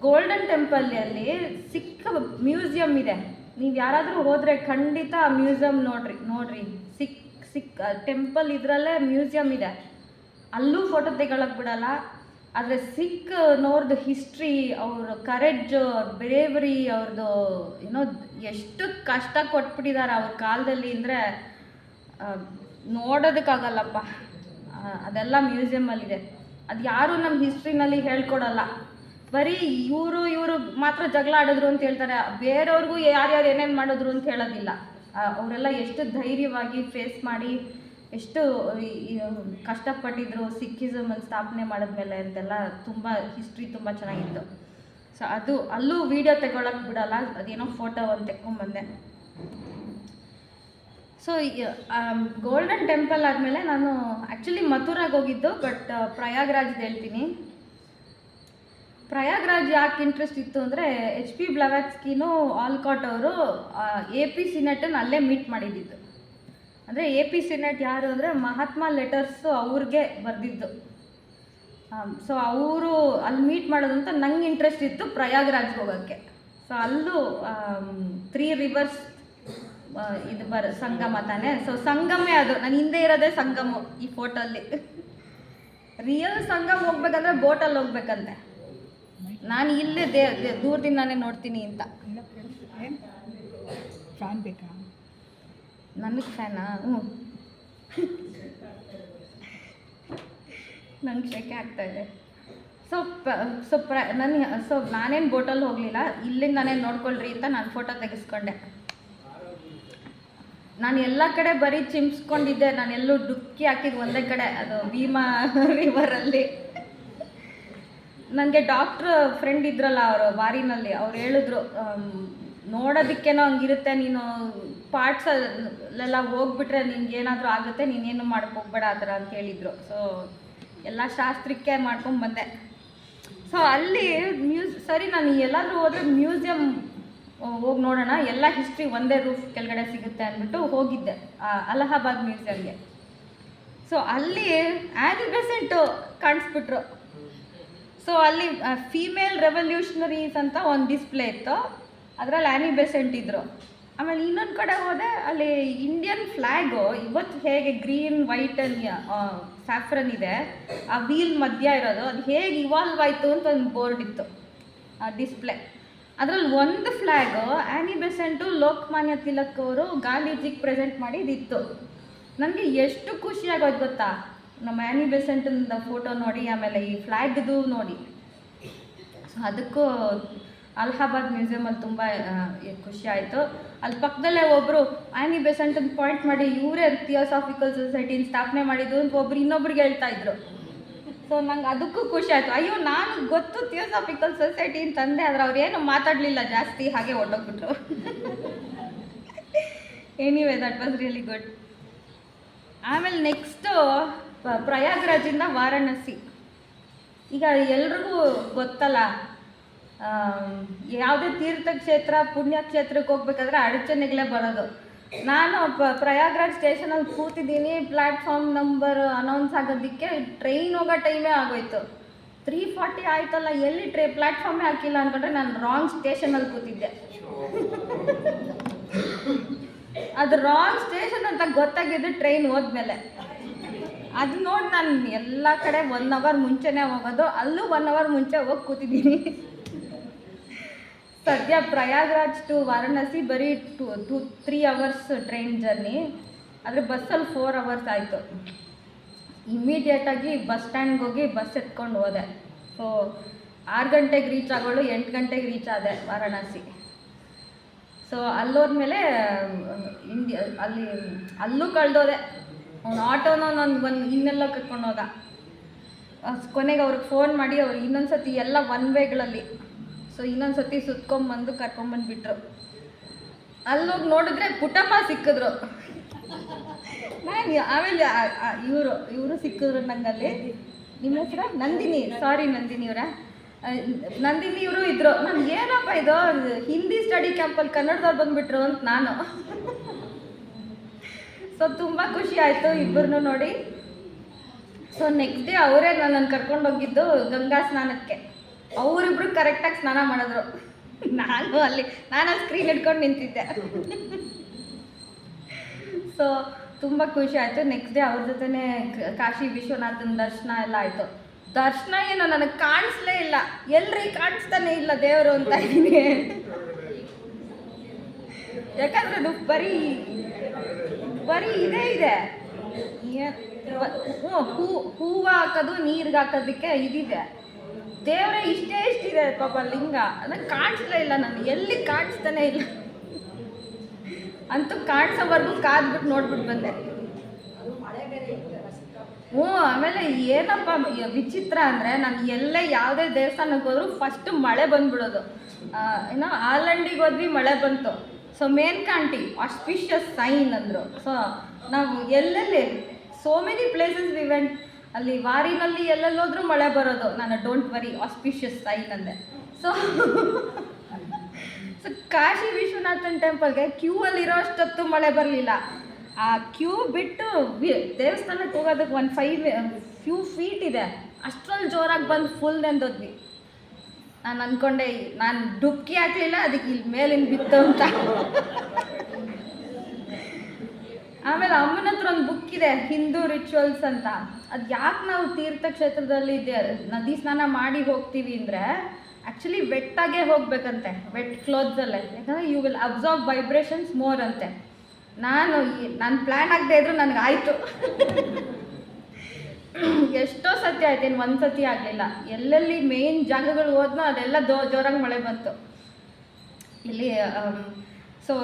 ಗೋಲ್ಡನ್ ಟೆಂಪಲಲ್ಲಿ ಸಿಕ್ಕ ಮ್ಯೂಸಿಯಮ್ ಇದೆ. ನೀವು ಯಾರಾದರೂ ಹೋದರೆ ಖಂಡಿತ ಆ ಮ್ಯೂಸಿಯಮ್ ನೋಡ್ರಿ. ಟೆಂಪಲ್ ಇದರಲ್ಲೇ ಮ್ಯೂಸಿಯಮ್ ಇದೆ. ಅಲ್ಲೂ ಫೋಟೋ ತೆಗೊಳಕ್ಕೆ ಬಿಡಲ್ಲ. ಆದರೆ ನೋರ್ದು ಹಿಸ್ಟ್ರಿ, ಅವ್ರ ಕರೇಜ್, ಬ್ರೇವರಿ, ಅವ್ರದ್ದು ಎಷ್ಟು ಕಷ್ಟ ಕೊಟ್ಬಿಟ್ಟಿದ್ದಾರೆ ಅವ್ರ ಕಾಲದಲ್ಲಿ ಅಂದರೆ ನೋಡೋದಕ್ಕಾಗಲ್ಲಪ್ಪ. ಅದೆಲ್ಲ ಮ್ಯೂಸಿಯಮಲ್ಲಿದೆ. ಅದು ಯಾರೂ ನಮ್ಮ ಹಿಸ್ಟ್ರಿನಲ್ಲಿ ಹೇಳ್ಕೊಡಲ್ಲ. ಬರೀ ಇವರು ಮಾತ್ರ ಜಗಳ ಆಡಿದ್ರು ಅಂತ ಹೇಳ್ತಾರೆ, ಬೇರೆಯವ್ರಿಗೂ ಯಾರ್ಯಾರು ಏನೇನು ಮಾಡಿದ್ರು ಅಂತ ಹೇಳೋದಿಲ್ಲ. ಅವರೆಲ್ಲ ಎಷ್ಟು ಧೈರ್ಯವಾಗಿ ಫೇಸ್ ಮಾಡಿ ಎಷ್ಟು ಕಷ್ಟಪಟ್ಟಿದ್ರು ಸಿಕ್ಕಿಸಮನ್ನು ಸ್ಥಾಪನೆ ಮಾಡಿದ್ಮೇಲೆ ಅಂತೆಲ್ಲ ತುಂಬ ಹಿಸ್ಟ್ರಿ ತುಂಬ ಚೆನ್ನಾಗಿತ್ತು. ಸೊ ಅಲ್ಲೂ ವೀಡಿಯೋ ತೆಗೊಳಕ್ಕೆ ಬಿಡಲ್ಲ, ಅದೇನೋ ಫೋಟೋ ಒಂದು ತೆಕ್ಕೊಂಬಂದೆ. ಸೊ ಗೋಲ್ಡನ್ ಟೆಂಪಲ್ ಆದಮೇಲೆ ನಾನು ಆ್ಯಕ್ಚುಲಿ ಮಥುರಾಗೆ ಹೋಗಿದ್ದು, ಬಟ್ ಪ್ರಯಾಗ್ರಾಜ್ದು ಹೇಳ್ತೀನಿ. ಪ್ರಯಾಗ್ರಾಜ್ ಯಾಕೆ ಇಂಟ್ರೆಸ್ಟ್ ಇತ್ತು ಅಂದರೆ, HP ಬ್ಲವಾಟ್ಸ್ಕಿನೂ ಆಲ್ಕಾಟ್ ಅವರು AP ಸಿನೆಟನ್ನು ಅಲ್ಲೇ ಮೀಟ್ ಮಾಡಿದ್ದಿದ್ದು. ಅಂದರೆ AP ಸಿನೆಟ್ ಯಾರು ಅಂದರೆ ಮಹಾತ್ಮ ಲೆಟರ್ಸು ಅವ್ರಿಗೆ ಬರೆದಿದ್ದು. ಸೊ ಅವರು ಅಲ್ಲಿ ಮೀಟ್ ಮಾಡೋದಂತ ನಂಗೆ ಇಂಟ್ರೆಸ್ಟ್ ಇತ್ತು ಪ್ರಯಾಗ್ರಾಜ್ಗೆ ಹೋಗೋಕ್ಕೆ. ಸೊ ಅಲ್ಲೂ 3 ರಿವರ್ಸ್ ಇದು ಸಂಗಮ ತಾನೆ. ಸೊ ಸಂಗಮೇ ಅದು, ನಾನು ಹಿಂದೆ ಇರೋದೇ ಸಂಗಮ ಈ ಫೋಟೋಲ್ಲಿ. ರಿಯಲ್ ಸಂಗಮ ಹೋಗ್ಬೇಕಂದ್ರೆ ಬೋಟಲ್ಲಿ ಹೋಗ್ಬೇಕಂತೆ. ನಾನು ಇಲ್ಲೇ ದೂರದಿಂದಾನೇ ನೋಡ್ತೀನಿ ಅಂತ. ಫ್ಯಾನ್ ಬೇಕಾ ನನಗೆ ಫ್ಯಾನಾ? ಹ್ಞೂ, ನಂಗೆ ಶೆಕೆ ಆಗ್ತಾಯಿದೆ. ಸೊ ನಾನೇನು ಬೋಟಲ್ಲಿ ಹೋಗಲಿಲ್ಲ, ಇಲ್ಲಿಂದಾನೇ ನೋಡ್ಕೊಳ್ರಿ ಅಂತ ನಾನು ಫೋಟೋ ತೆಗೆಸ್ಕೊಂಡೆ. ನಾನು ಎಲ್ಲ ಕಡೆ ಬರೀ ಚಿಮ್ಸ್ಕೊಂಡಿದ್ದೆ, ನಾನೆಲ್ಲೂ ಡುಕ್ಕಿ ಹಾಕಿದ್ದು ಒಂದೇ ಕಡೆ, ಅದು ಭೀಮಾ ರಿವರಲ್ಲಿ. ನನಗೆ ಡಾಕ್ಟ್ರ್ ಫ್ರೆಂಡ್ ಇದ್ರಲ್ಲ ಅವರು ವಾರಿನಲ್ಲಿ, ಅವ್ರು ಹೇಳಿದ್ರು ನೋಡೋದಕ್ಕೇನೋ ಹಂಗಿರುತ್ತೆ, ನೀನು ಪಾರ್ಟ್ಸಲ್ಲೆಲ್ಲ ಹೋಗ್ಬಿಟ್ರೆ ನಿನ್ಗೇನಾದರೂ ಆಗುತ್ತೆ, ನೀನೇನು ಮಾಡೋಕ್ಕೆ ಹೋಗ್ಬೇಡ ಆ ಥರ ಅಂತ ಹೇಳಿದರು. ಸೊ ಎಲ್ಲ ಶಾಸ್ತ್ರಕ್ಕೆ ಮಾಡ್ಕೊಂಬಂದೆ. ಸೊ ಅಲ್ಲಿ ಸರಿ ನಾನು ಎಲ್ಲಾದರೂ ಹೋದರೆ ಮ್ಯೂಸಿಯಮ್ ಹೋಗಿ ನೋಡೋಣ, ಎಲ್ಲ ಹಿಸ್ಟ್ರಿ ಒಂದೇ ರೂಫ್ ಕೆಳಗಡೆ ಸಿಗುತ್ತೆ ಅಂದ್ಬಿಟ್ಟು ಹೋಗಿದ್ದೆ ಅಲಹಾಬಾದ್ ಮ್ಯೂಸಿಯಮ್ಗೆ. ಸೊ ಅಲ್ಲಿ ಆ್ಯನಿ ಬೆಸೆಂಟು ಕಾಣಿಸ್ಬಿಟ್ರು. ಸೊ ಅಲ್ಲಿ ಫೀಮೇಲ್ ರೆವಲ್ಯೂಷನರೀಸ್ ಅಂತ ಒಂದು ಡಿಸ್ಪ್ಲೇ ಇತ್ತು, ಅದರಲ್ಲಿ ಆ್ಯನಿ ಬೆಸೆಂಟ್ ಇದ್ದರು. ಆಮೇಲೆ ಇನ್ನೊಂದು ಕಡೆ ಹೋದೆ, ಅಲ್ಲಿ ಇಂಡಿಯನ್ ಫ್ಲ್ಯಾಗು ಇವತ್ತು ಹೇಗೆ ಗ್ರೀನ್ ವೈಟ್ ಆ್ಯಂಡ್ ಸ್ಯಾಫ್ರನ್ ಇದೆ, ಆ ವೀಲ್ ಮಧ್ಯ ಇರೋದು, ಅದು ಹೇಗೆ ಇವಾಲ್ವ್ ಆಯಿತು ಅಂತ ಒಂದು ಬೋರ್ಡ್ ಇತ್ತು ಆ ಡಿಸ್ಪ್ಲೇ. ಅದರಲ್ಲಿ ಒಂದು ಫ್ಲ್ಯಾಗು ಆ್ಯನಿ ಬೆಸೆಂಟು ಲೋಕಮಾನ್ಯ ತಿಲಕ್ ಅವರು ಗಾಂಧೀಜಿಗೆ ಪ್ರೆಸೆಂಟ್ ಮಾಡಿದ್ದಿತ್ತು. ನನಗೆ ಎಷ್ಟು ಖುಷಿಯಾಗೋದು ಗೊತ್ತಾ, ನಮ್ಮ ಆ್ಯನಿ ಬೆಸೆಂಟಿಂದ ಫೋಟೋ ನೋಡಿ, ಆಮೇಲೆ ಈ ಫ್ಲ್ಯಾಗ್ದು ನೋಡಿ. ಸೊ ಅದಕ್ಕೂ ಅಲಹಾಬಾದ್ ಮ್ಯೂಸಿಯಮಲ್ಲಿ ತುಂಬ ಖುಷಿ ಆಯಿತು. ಅಲ್ಲಿ ಪಕ್ಕದಲ್ಲೇ ಒಬ್ಬರು ಆ್ಯನಿ ಬೆಸೆಂಟನ್ನು ಪಾಯಿಂಟ್ ಮಾಡಿ ಇವರೇ ಥಿಯೋಸಾಫಿಕಲ್ ಸೊಸೈಟಿನ ಸ್ಥಾಪನೆ ಮಾಡಿದ್ದು ಅಂತ ಒಬ್ರು ಇನ್ನೊಬ್ರಿಗೆ ಹೇಳ್ತಾ ಇದ್ರು. ಸೊ ನಂಗೆ ಅದಕ್ಕೂ ಖುಷಿ ಆಯಿತು. ಅಯ್ಯೋ, ನಾನು ಗೊತ್ತು ಥಿಯೋಸಾಫಿಕಲ್ ಸೊಸೈಟಿ ಅಂತಂದೆ, ಆದರೆ ಅವ್ರು ಏನು ಮಾತಾಡಲಿಲ್ಲ ಜಾಸ್ತಿ, ಹಾಗೆ ಹೊರಟೋಗ್ಬಿಟ್ರು. Anyway that was really good. ಆಮೇಲೆ ನೆಕ್ಸ್ಟು ಪ್ರಯಾಗ್ರಾಜಿಂದ ವಾರಾಣಸಿ. ಈಗ ಎಲ್ರಿಗೂ ಗೊತ್ತಲ್ಲ, ಯಾವುದೇ ತೀರ್ಥಕ್ಷೇತ್ರ ಪುಣ್ಯಕ್ಷೇತ್ರಕ್ಕೆ ಹೋಗ್ಬೇಕಾದ್ರೆ ಅಡಚಣೆಗಳೇ ಬರೋದು. ನಾನು ಪ್ರಯಾಗ್ರಾಜ್ ಸ್ಟೇಷನಲ್ಲಿ ಕೂತಿದ್ದೀನಿ, ಪ್ಲ್ಯಾಟ್ಫಾರ್ಮ್ ನಂಬರ್ ಅನೌನ್ಸ್ ಆಗೋದಕ್ಕೆ ಟ್ರೈನ್ ಹೋಗೋ ಟೈಮೇ ಆಗೋಯ್ತು. 3:40 ಆಯ್ತಲ್ಲ, ಎಲ್ಲಿ ಪ್ಲಾಟ್ಫಾರ್ಮೇ ಹಾಕಿಲ್ಲ ಅಂದ್ಕೊಂಡ್ರೆ ನಾನು ರಾಂಗ್ ಸ್ಟೇಷನಲ್ಲಿ ಕೂತಿದ್ದೆ. ಅದು ರಾಂಗ್ ಸ್ಟೇಷನ್ ಅಂತ ಗೊತ್ತಾಗಿದ್ದು ಟ್ರೈನ್ ಹೋದ್ಮೇಲೆ. ಅದು ನೋಡಿ ನಾನು ಎಲ್ಲ ಕಡೆ 1 ಅವರ್ ಮುಂಚೆನೇ ಹೋಗೋದು, ಅಲ್ಲೂ 1 ಅವರ್ ಮುಂಚೆ ಹೋಗಿ ಕೂತಿದ್ದೀನಿ. ಸದ್ಯ ಪ್ರಯಾಗ್ರಾಜ್ ಟು ವಾರಣಾಸಿ ಬರೀ 3 ಅವರ್ಸ್ ಟ್ರೈನ್ ಜರ್ನಿ, ಆದರೆ ಬಸ್ಸಲ್ಲಿ 4 ಅವರ್ಸ್ ಆಯಿತು. ಇಮ್ಮಿಡಿಯೇಟಾಗಿ ಬಸ್ ಸ್ಟ್ಯಾಂಡ್ಗೆ ಹೋಗಿ ಬಸ್ ಎತ್ಕೊಂಡು ಹೋದೆ. ಸೊ 6 ಗಂಟೆಗೆ ರೀಚ್ ಆಗೋಳು, 8 ಗಂಟೆಗೆ ರೀಚ್ ಆದೆ ವಾರಣಾಸಿ. ಸೊ ಅಲ್ಲೋದ್ಮೇಲೆ ಅಲ್ಲೂ ಕಳೆದೋದೆ. ಅವ್ನು ಆಟೋನ ಒಂದು ಇನ್ನೆಲ್ಲ ಕರ್ಕೊಂಡು ಹೋದ. ಕೊನೆಗೆ ಅವ್ರಿಗೆ ಫೋನ್ ಮಾಡಿ ಅವ್ರು ಇನ್ನೊಂದು ಸತಿ ಎಲ್ಲ 1 ವೇಗಳಲ್ಲಿ, ಸೊ ಇನ್ನೊಂದು ಸತಿ ಸುತ್ಕೊಂಬಂದು ಕರ್ಕೊಂಬಂದುಬಿಟ್ರು. ಅಲ್ಲೋಗಿ ನೋಡಿದ್ರೆ ಪುಟ್ಟಪ್ಪ ಸಿಕ್ಕಿದ್ರು. ನಾನು ಆಮೇಲೆ ಇವರು ಸಿಕ್ಕಿದ್ರು ನಂಗಲ್ಲಿ. ನಿಮ್ಮ ಹೆಸರ ನಂದಿನಿ, ಸಾರಿ ನಂದಿನಿ ಇವರ ನಂದಿನಿ ಇವರು ಇದ್ದರು. ನನ್ಗೆ ಏನಪ್ಪ ಇದು ಹಿಂದಿ ಸ್ಟಡಿ ಕ್ಯಾಂಪಲ್ಲಿ ಕನ್ನಡದವ್ರು ಬಂದುಬಿಟ್ರು ಅಂತ ನಾನು. ಸೊ ತುಂಬ ಖುಷಿ ಆಯಿತು ಇಬ್ಬರನ್ನೂ ನೋಡಿ. ಸೊ ನೆಕ್ಸ್ಟ್ ಡೇ ಅವರೇ ನನ್ನನ್ನು ಕರ್ಕೊಂಡೋಗಿದ್ದು ಗಂಗಾ ಸ್ನಾನಕ್ಕೆ. ಅವರಿಬ್ರು ಕರೆಕ್ಟಾಗಿ ಸ್ನಾನ ಮಾಡಿದ್ರು. ನಾನು ಸ್ಕ್ರೀನ್ ಇಟ್ಕೊಂಡು ನಿಂತಿದ್ದೆ. ಸೊ ತುಂಬ ಖುಷಿ ಆಯಿತು. ನೆಕ್ಸ್ಟ್ ಡೇ ಅವ್ರ ಜೊತೆನೇ ಕಾಶಿ ವಿಶ್ವನಾಥನ ದರ್ಶನ ಎಲ್ಲ ಆಯಿತು. ದರ್ಶನ ಏನೋ ನನಗೆ ಕಾಣಿಸ್ಲೇ ಇಲ್ಲ, ಎಲ್ರಿ ಕಾಣಿಸ್ತಾನೆ ಇಲ್ಲ ದೇವರು ಅಂತ ಇದ್ದೀನಿ. ಯಾಕಂದರೆ ಅದು ಬರೀ ಇದೇ ಇದೆ. ಹೂವು ಹಾಕೋದು, ನೀರಿಗೆ ಹಾಕೋದಕ್ಕೆ ಇದಿದೆ. ದೇವರೇ ಇಷ್ಟಿದೆ ಪಾಪ ಲಿಂಗ, ಅದಕ್ಕೆ ಕಾಣಿಸ್ಲೇ ಇಲ್ಲ. ನಾನು ಎಲ್ಲಿ ಕಾಣಿಸ್ತಾನೆ ಇಲ್ಲ ಅಂತೂ ಕಾಣಿಸೋವರೆಗೂ ಕಾದ್ಬಿಟ್ಟು ನೋಡ್ಬಿಟ್ಟು ಬಂದೆ. ಆಮೇಲೆ ಏನಪ್ಪ ವಿಚಿತ್ರ ಅಂದರೆ, ನಾನು ಎಲ್ಲೇ ಯಾವುದೇ ದೇವಸ್ಥಾನಕ್ಕೆ ಹೋದ್ರು ಫಸ್ಟು ಮಳೆ ಬಂದ್ಬಿಡೋದು. ಏನೋ ಆಲಂಡಿಗೆ ಹೋದ್ವಿ, ಮಳೆ ಬಂತು. ಸೊ ಮೇನ್ಕಾಂಟಿ ಆಸ್ಪಿಷಿಯಸ್ ಸೈನ್ ಅಂದರು. ಸೊ ನಾವು ಎಲ್ಲೆಲ್ಲಿ so many places we went, ಅಲ್ಲಿ ವಾರಿನಲ್ಲಿ ಎಲ್ಲೆಲ್ಲೋದ್ರೂ ಮಳೆ ಬರೋದು. ನಾನು ಡೋಂಟ್ ವರಿ ಆಸ್ಪಿಷಿಯಸ್ ಸೈನ್ ಅಂದೆ. ಸೊ ಕಾಶಿ ವಿಶ್ವನಾಥನ್ ಟೆಂಪಲ್ಗೆ ಕ್ಯೂ ಅಲ್ಲಿರೋ ಅಷ್ಟೊತ್ತು ಮಳೆ ಬರಲಿಲ್ಲ. ಆ ಕ್ಯೂ ಬಿಟ್ಟು ದೇವಸ್ಥಾನಕ್ಕೆ ಹೋಗೋದಕ್ಕೆ ಒಂದು ಫ್ಯೂ ಫೀಟ್ ಇದೆ, ಅಷ್ಟರಲ್ಲಿ ಜೋರಾಗಿ ಬಂದು ಫುಲ್ ನೆಂದೋದ್ವಿ. ನಾನು ಅಂದ್ಕೊಂಡೆ ನಾನು ಡುಬ್ಕಿ ಹಾಕಲಿಲ್ಲ, ಅದಕ್ಕೆ ಇಲ್ಲಿ ಮೇಲಿಂದ ಬಿತ್ತು ಅಂತ. ಆಮೇಲೆ ಅಮ್ಮನ ಹತ್ರ ಒಂದು ಬುಕ್ ಇದೆ, ಹಿಂದೂ ರಿಚುವಲ್ಸ್ ಅಂತ. ಅದು ಯಾಕೆ ನಾವು ತೀರ್ಥಕ್ಷೇತ್ರದಲ್ಲಿ ನದಿ ಸ್ನಾನ ಮಾಡಿ ಹೋಗ್ತೀವಿ ಅಂದರೆ, ಆ್ಯಕ್ಚುಲಿ ವೆಟ್ಟಾಗೇ ಹೋಗಬೇಕಂತೆ, ವೆಟ್ ಕ್ಲೋತ್ಸಲ್ಲೇ. ಯಾಕಂದರೆ you will absorb vibrations more ಅಂತೆ. ನಾನು ಪ್ಲ್ಯಾನ್ ಆಗದೆ ಇದ್ರೂ ನನಗಾಯಿತು. ಎಷ್ಟೋ ಸತಿ ಆಯ್ತು, ಏನು ಒಂದು ಸತಿ ಆಗಲಿಲ್ಲ. ಎಲ್ಲೆಲ್ಲಿ ಮೇಯ್ನ್ ಜಾಗಗಳು ಹೋದ್ನೋ ಅದೆಲ್ಲ ಜೋರಾಗಿ ಮಳೆ ಬಂತು ಇಲ್ಲಿ. ಸೊ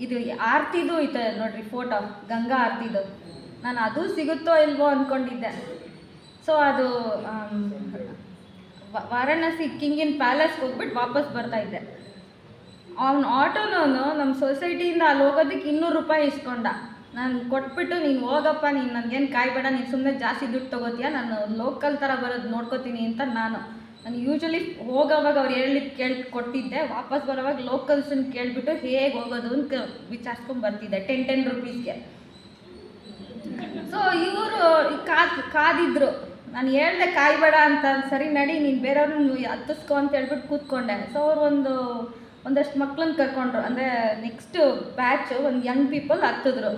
ಇದು ಆರತಿದು ಐತೆ ನೋಡ್ರಿ ಫೋಟೋ, ಗಂಗಾ ಆರತಿದು. ನಾನು ಅದು ಸಿಗುತ್ತೋ ಇಲ್ವೋ ಅಂದ್ಕೊಂಡಿದ್ದೆ. ಸೊ ಅದು ವಾರಣಾಸಿ ಕಿಂಗಿನ ಪ್ಯಾಲೇಸ್ಗೆ ಹೋಗ್ಬಿಟ್ಟು ವಾಪಸ್ ಬರ್ತಾಯಿದ್ದೆ. ಅವ್ನು ಆಟೋನವನು ನಮ್ಮ ಸೊಸೈಟಿಯಿಂದ ಅಲ್ಲಿ ಹೋಗೋದಕ್ಕೆ 200 ರೂಪಾಯಿ ಇಸ್ಕೊಂಡ. ನಾನು ಕೊಟ್ಬಿಟ್ಟು, ನೀನು ಹೋಗಪ್ಪ, ನೀನು ನನಗೇನು ಕಾಯ್ಬೇಡ, ನೀನು ಸುಮ್ಮನೆ ಜಾಸ್ತಿ ದುಡ್ಡು ತೊಗೋತೀಯ, ನಾನು ಲೋಕಲ್ ಥರ ಬರೋದು ನೋಡ್ಕೋತೀನಿ ಅಂತ ನಾನು ಯೂಶ್ವಲಿ ಹೋಗೋವಾಗ ಅವ್ರು ಕೊಡ್ತಿದ್ದೆ. ವಾಪಸ್ ಬರೋವಾಗ ಲೋಕಲ್ಸನ್ನು ಕೇಳಿಬಿಟ್ಟು ಹೇಗೆ ಹೋಗೋದು ಅಂತ ವಿಚಾರಿಸ್ಕೊಂಡು ಬರ್ತಿದ್ದೆ 10 ರೂಪೀಸ್ಗೆ. ಸೊ ಇವರು ಕಾದಿದ್ರು. ನಾನು ಹೇಳ್ದೆ ಕಾಯ್ಬೇಡ ಅಂತ. ಸರಿ ನಡಿ, ನೀನು ಬೇರೆಯವ್ರನ್ನ ಹತ್ತಿಸ್ಕೊ ಅಂತ ಹೇಳ್ಬಿಟ್ಟು ಕೂತ್ಕೊಂಡೆ. ಸೊ ಅವ್ರು ಒಂದಷ್ಟು ಮಕ್ಳನ್ನ ಕರ್ಕೊಂಡ್ರು. ಅಂದರೆ ನೆಕ್ಸ್ಟ್ ಬ್ಯಾಚು ಒಂದು ಯಂಗ್ ಪೀಪಲ್ ಹತ್ತಿದ್ರು.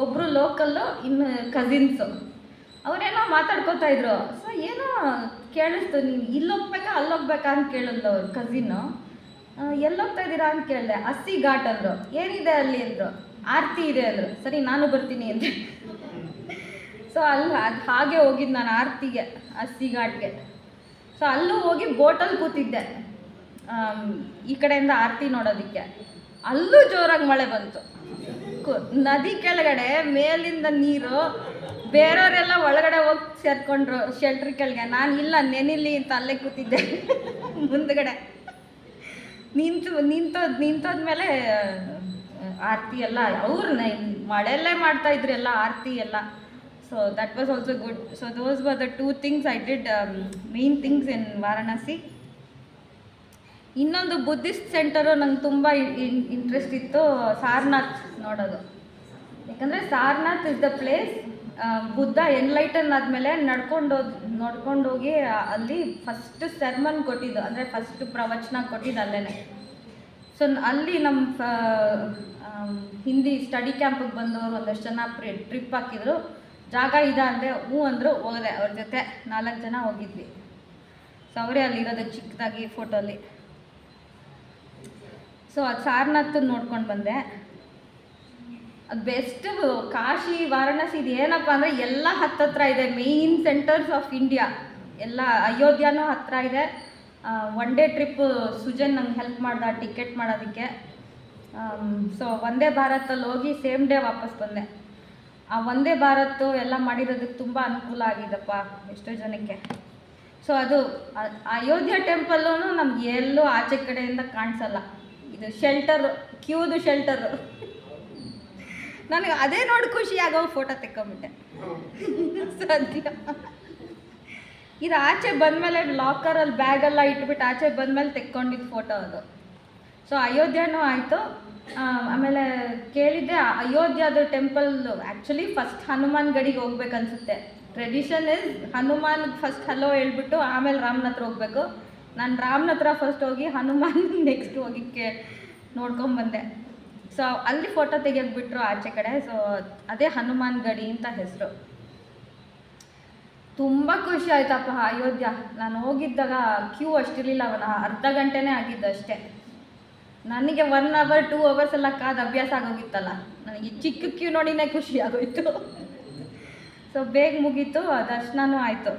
ಒಬ್ಬರು ಲೋಕಲ್ಲು, ಇನ್ನು ಕಸಿನ್ಸು. ಅವರೇನೋ ಮಾತಾಡ್ಕೋತಾ ಇದ್ರು. ಸೊ ಏನೋ ಕೇಳಿಸ್ತು, ನೀನು ಇಲ್ಲೋಗ್ಬೇಕಾ ಅಲ್ಲೋಗ್ಬೇಕಾ ಅಂತ ಕೇಳಿದ್ಲು ಅವ್ರು ಕಸಿನ್ನು. ಎಲ್ಲೋಗ್ತಾ ಇದ್ದೀರಾ ಅಂತ ಕೇಳಿದೆ. ಅಸ್ಸಿ ಘಾಟ್ ಅಂದರು. ಏನಿದೆ ಅಲ್ಲಿ ಅಂದರು. ಆರತಿ ಇದೆ ಅಂದರು. ಸರಿ ನಾನು ಬರ್ತೀನಿ ಅಂದೆ. ಸೊ ಅದು ಹಾಗೆ ಹೋಗಿದ್ದು ನಾನು ಆರತಿಗೆ, ಅಸ್ಸಿ ಘಾಟ್ಗೆ. ಸೊ ಅಲ್ಲೂ ಹೋಗಿ ಬೋಟಲ್ಲಿ ಕೂತಿದ್ದೆ ಈ ಕಡೆಯಿಂದ ಆರತಿ ನೋಡೋದಕ್ಕೆ. ಅಲ್ಲೂ ಜೋರಾಗಿ ಮಳೆ ಬಂತು. ನದಿ ಕೆಳಗಡೆ ಮೇಲಿಂದ ನೀರು, ಬೇರೆಯವರೆಲ್ಲ ಒಳಗಡೆ ಹೋಗಿ ಸೇರ್ಕೊಂಡ್ರು ಶೆಲ್ಟ್ರ್ ಕೆಳಗೆ. ನಾನು ಇಲ್ಲ, ನೆನಿಲಿ ಅಂತ ಅಲ್ಲೇ ಕೂತಿದ್ದೆ ಮುಂದ್ಗಡೆ. ನಿಂತೋದ್ಮೇಲೆ ಆರತಿ ಎಲ್ಲ ಅವ್ರು ಮಳೆಯಲ್ಲೇ ಮಾಡ್ತಾಯಿದ್ರು ಎಲ್ಲ ಆರತಿ ಎಲ್ಲ. So that was also good. So those were the 2 things I did, main things in Varanasi. ಇನ್ನೊಂದು ಬುದ್ಧಿಸ್ಟ್ ಸೆಂಟರು ನಂಗೆ ತುಂಬ ಇಂಟ್ರೆಸ್ಟ್ ಇತ್ತು, ಸಾರನಾಥ್ ನೋಡೋದು. ಯಾಕಂದರೆ Sarnath is the place Buddha enlighten ಆದಮೇಲೆ ನಡ್ಕೊಂಡೋಗಿ ಅಲ್ಲಿ ಫಸ್ಟ್ ಸೆರ್ಮನ್ ಕೊಟ್ಟಿದ್ದು, ಅಂದರೆ ಫಸ್ಟ್ ಪ್ರವಚನ ಕೊಟ್ಟಿದ್ದು ಅಲ್ಲೇ. ಸೊ ಅಲ್ಲಿ ನಮ್ಮ ಹಿಂದಿ ಸ್ಟಡಿ ಕ್ಯಾಂಪಿಗೆ ಬಂದವರು ಒಂದಷ್ಟು ಜನ ಟ್ರಿಪ್ ಹಾಕಿದ್ರು. ಜಾಗ ಇದೆ ಅಂದರೆ ಹ್ಞೂ ಅಂದರು, ಹೋದೆ ಅವ್ರ ಜೊತೆ 4 ಜನ ಹೋಗಿದ್ವಿ. ಸೊ ಅವರೇ ಅಲ್ಲಿರೋದು ಚಿಕ್ಕದಾಗಿ ಫೋಟೋಲಿ. ಸೊ ಅದು ಸಾರನಾಥ್ ನೋಡ್ಕೊಂಡು ಬಂದೆ. ಅದು ಬೆಸ್ಟು. ಕಾಶಿ, ವಾರಣಾಸಿ ಇದು ಏನಪ್ಪ ಅಂದರೆ ಎಲ್ಲ ಹತ್ತತ್ರ ಇದೆ. ಮೇಯ್ನ್ ಸೆಂಟರ್ಸ್ ಆಫ್ ಇಂಡಿಯಾ ಎಲ್ಲ. ಅಯೋಧ್ಯನೂ ಹತ್ತಿರ ಇದೆ. 1 ಡೇ ಟ್ರಿಪ್ಪು ಸುಜನ್ ನಂಗೆ ಹೆಲ್ಪ್ ಮಾಡ್ದ ಟಿಕೆಟ್ ಮಾಡೋದಕ್ಕೆ. ಸೊ ವಂದೇ ಭಾರತಲ್ಲಿ ಹೋಗಿ ಸೇಮ್ ಡೇ ವಾಪಸ್ ಬಂದೆ. ಆ ವಂದೇ ಭಾರತ್ ಎಲ್ಲ ಮಾಡಿರೋದಕ್ಕೆ ತುಂಬ ಅನುಕೂಲ ಆಗಿದೆಪ್ಪ ಎಷ್ಟೋ ಜನಕ್ಕೆ. ಸೊ ಅದು ಅಯೋಧ್ಯ ಟೆಂಪಲ್ಲೂ ನಮ್ಗೆ ಎಲ್ಲೂ ಆಚೆ ಕಡೆಯಿಂದ ಕಾಣಿಸಲ್ಲ. ಇದು ಶೆಲ್ಟರು, ಕ್ಯೂದು ಶೆಲ್ಟರು. ನನಗೆ ಅದೇ ನೋಡಿ ಖುಷಿಯಾಗೋ ಫೋಟೋ ತೆಕ್ಕೊಂಬಿಟ್ಟೆ ಸದ್ಯ. ಇದು ಆಚೆ ಬಂದಮೇಲೆ ಲಾಕರಲ್ಲಿ ಬ್ಯಾಗೆಲ್ಲ ಇಟ್ಬಿಟ್ಟು ಆಚೆ ಬಂದಮೇಲೆ ತೆಕ್ಕೊಂಡಿದ್ದು ಫೋಟೋ ಅದು. ಸೊ ಅಯೋಧ್ಯನೂ ಆಯಿತು. ಆಮೇಲೆ ಕೇಳಿದ್ದೆ ಅಯೋಧ್ಯದ ಟೆಂಪಲ್ ಆ್ಯಕ್ಚುಲಿ ಫಸ್ಟ್ ಹನುಮಾನ್ ಗಡಿಗೆ ಹೋಗ್ಬೇಕನ್ಸುತ್ತೆ. ಟ್ರೆಡಿಷನ್ ಇಸ್ ಹನುಮಾನ್ಗೆ ಫಸ್ಟ್ ಹಲೋ ಹೇಳ್ಬಿಟ್ಟು ಆಮೇಲೆ ರಾಮನ ಹತ್ರ ಹೋಗಬೇಕು. ನಾನು ರಾಮನ ಹತ್ರ ಫಸ್ಟ್ ಹೋಗಿ ಹನುಮಾನ್ ನೆಕ್ಸ್ಟ್ ಹೋಗಿಕ್ಕೆ ನೋಡ್ಕೊಂಬಂದೆ. ಸೊ ಅಲ್ಲಿ ಫೋಟೋ ತೆಗೆಯೋಕ್ಬಿಟ್ರು ಆಚೆ ಕಡೆ. ಸೊ ಅದೇ ಹನುಮಾನ್ ಗಡಿ ಅಂತ ಹೆಸರು. ತುಂಬ ಖುಷಿ ಆಯ್ತಪ್ಪ ಅಯೋಧ್ಯ. ನಾನು ಹೋಗಿದ್ದಾಗ ಕ್ಯೂ ಅಷ್ಟಿರಲಿಲ್ಲ, ಅರ್ಧ ಗಂಟೆನೇ ಆಗಿದ್ದು ಅಷ್ಟೇ. ನನಗೆ 1 hour 2 hours ಎಲ್ಲ ಕಾದು ಅಭ್ಯಾಸ ಆಗೋಗಿತ್ತಲ್ಲ, ನನಗೆ ಚಿಕ್ಕ ಕ್ಯೂ ನೋಡಿನೇ ಖುಷಿ ಆಗೋಯ್ತು. ಸೊ ಬೇಗ ಮುಗೀತು, ದರ್ಶನನೂ ಆಯಿತು.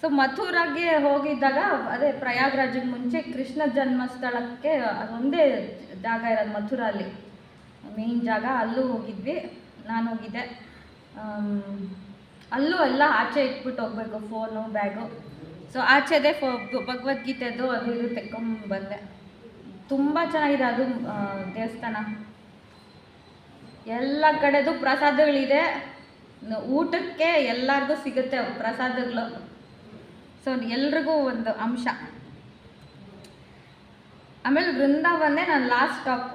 ಸೊ ಮಥುರಾಗೆ ಹೋಗಿದ್ದಾಗ ಅದೇ ಪ್ರಯಾಗ್ರಾಜಿಗೆ ಮುಂಚೆ ಕೃಷ್ಣ ಜನ್ಮಸ್ಥಳಕ್ಕೆ ಅದೊಂದೇ ಜಾಗ ಇರೋದು ಮಥುರಲ್ಲಿ, ಮೇಯ್ನ್ ಜಾಗ. ಅಲ್ಲೂ ಹೋಗಿದ್ವಿ, ನಾನು ಹೋಗಿದ್ದೆ. ಅಲ್ಲೂ ಎಲ್ಲ ಆಚೆ ಇಟ್ಬಿಟ್ಟು ಹೋಗ್ಬೇಕು, ಫೋನು ಬ್ಯಾಗು. ಸೊ ಆಚೆದೇ ಭಗವದ್ಗೀತೆದು ಅದು ಇದು ತೆಕ್ಕೊಂಬಂದೆ. ತುಂಬ ಚೆನ್ನಾಗಿದೆ ಅದು ದೇವಸ್ಥಾನ. ಎಲ್ಲ ಕಡೆದು ಪ್ರಸಾದಗಳಿದೆ, ಊಟಕ್ಕೆ ಎಲ್ಲರಿಗೂ ಸಿಗುತ್ತೆ ಪ್ರಸಾದಗಳು. ಸೊ ಎಲ್ರಿಗೂ ಒಂದು ಅಂಶ. ಆಮೇಲೆ ವೃಂದಾವನ್ನೇ ನಾನು ಲಾಸ್ಟ್ ಸ್ಟಾಪ್.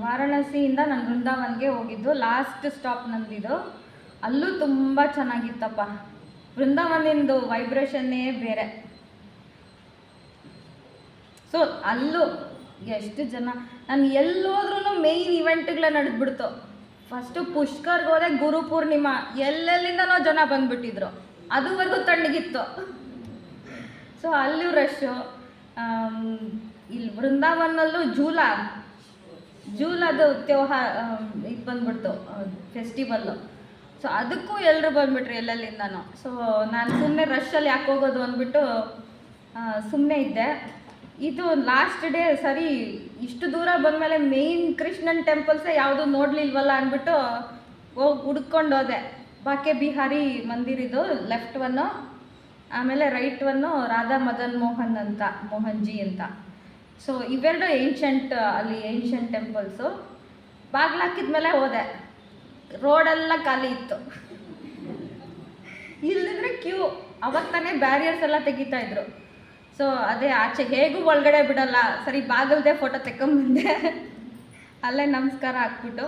ವಾರಣಾಸಿಯಿಂದ ನಾನು ವೃಂದಾವನ್ಗೆ ಹೋಗಿದ್ದು ಲಾಸ್ಟ್ ಸ್ಟಾಪ್ ನಂದಿದ್ದು. ಅಲ್ಲೂ ತುಂಬ ಚೆನ್ನಾಗಿತ್ತಪ್ಪ. ವೃಂದಾವನಿಂದು ವೈಬ್ರೇಷನ್ನೇ ಬೇರೆ. ಸೊ ಅಲ್ಲೂ ಎಷ್ಟು ಜನ, ನಾನು ಎಲ್ಲೋದ್ರೂ ಮೇಯ್ನ್ ಇವೆಂಟ್ಗಳೇ ನಡೆದ್ಬಿಡ್ತು. ಫಸ್ಟು ಪುಷ್ಕರ್ಗೆ ಹೋದೆ, ಗುರು ಪೂರ್ಣಿಮಾ, ಎಲ್ಲೆಲ್ಲಿಂದನೋ ಜನ ಬಂದುಬಿಟ್ಟಿದ್ರು. ಅದುವರೆಗೂ ತಣ್ಣಗಿತ್ತು. ಸೊ ಅಲ್ಲೂ ರಶ್ಶು. ಇಲ್ಲಿ ವೃಂದಾವನಲ್ಲೂ ಜೂಲದು ಇದು ಬಂದ್ಬಿಡ್ತು, ಫೆಸ್ಟಿವಲ್ಲು. ಸೊ ಅದಕ್ಕೂ ಎಲ್ಲರೂ ಬಂದುಬಿಟ್ರು ಎಲ್ಲೆಲ್ಲಿಂದನೂ. ಸೊ ನಾನು ಸುಮ್ಮನೆ ರಶ್ಶಲ್ಲಿ ಯಾಕೆ ಹೋಗೋದು ಅಂದ್ಬಿಟ್ಟು ಸುಮ್ಮನೆ ಇದ್ದೆ. ಇದು ಲಾಸ್ಟ್ ಡೇ ಸರಿ, ಇಷ್ಟು ದೂರ ಬಂದಮೇಲೆ ಮೇಯ್ನ್ ಕೃಷ್ಣನ್ ಟೆಂಪಲ್ಸೇ ಯಾವುದೂ ನೋಡಲಿಲ್ವಲ್ಲ ಅಂದ್ಬಿಟ್ಟು ಹೋಗಿ ಹುಡ್ಕೊಂಡು ಹೋದೆ. ಬಾಕೆ ಬಿಹಾರಿ ಮಂದಿರಿದು ಲೆಫ್ಟ್ ಒನ್ನು, ಆಮೇಲೆ ರೈಟ್ ಒನ್ನು ರಾಧಾ ಮದನ್ ಮೋಹನ್ಜಿ ಅಂತ. ಸೊ ಇವೆರಡು ಅಲ್ಲಿ ಏನ್ಷಂಟ್ ಟೆಂಪಲ್ಸು. ಬಾಗ್ಲಾಕಿದ್ಮೇಲೆ ಹೋದೆ, ರೋಡೆಲ್ಲ ಖಾಲಿ ಇತ್ತು. ಇಲ್ಲಿದ್ರೆ ಕ್ಯೂ, ಅವಾಗ ತಾನೇ ಬ್ಯಾರಿಯರ್ಸ್ ಎಲ್ಲ ತೆಗಿತಾಯಿದ್ರು. ಸೊ ಅದೇ ಆಚೆ ಹೇಗೂ ಒಳಗಡೆ ಬಿಡಲ್ಲ, ಸರಿ ಬಾಗಿಲ್ದೆ ಫೋಟೋ ತೆಕ್ಕೊಂಬಂದೆ. ಅಲ್ಲೇ ನಮಸ್ಕಾರ ಹಾಕ್ಬಿಟ್ಟು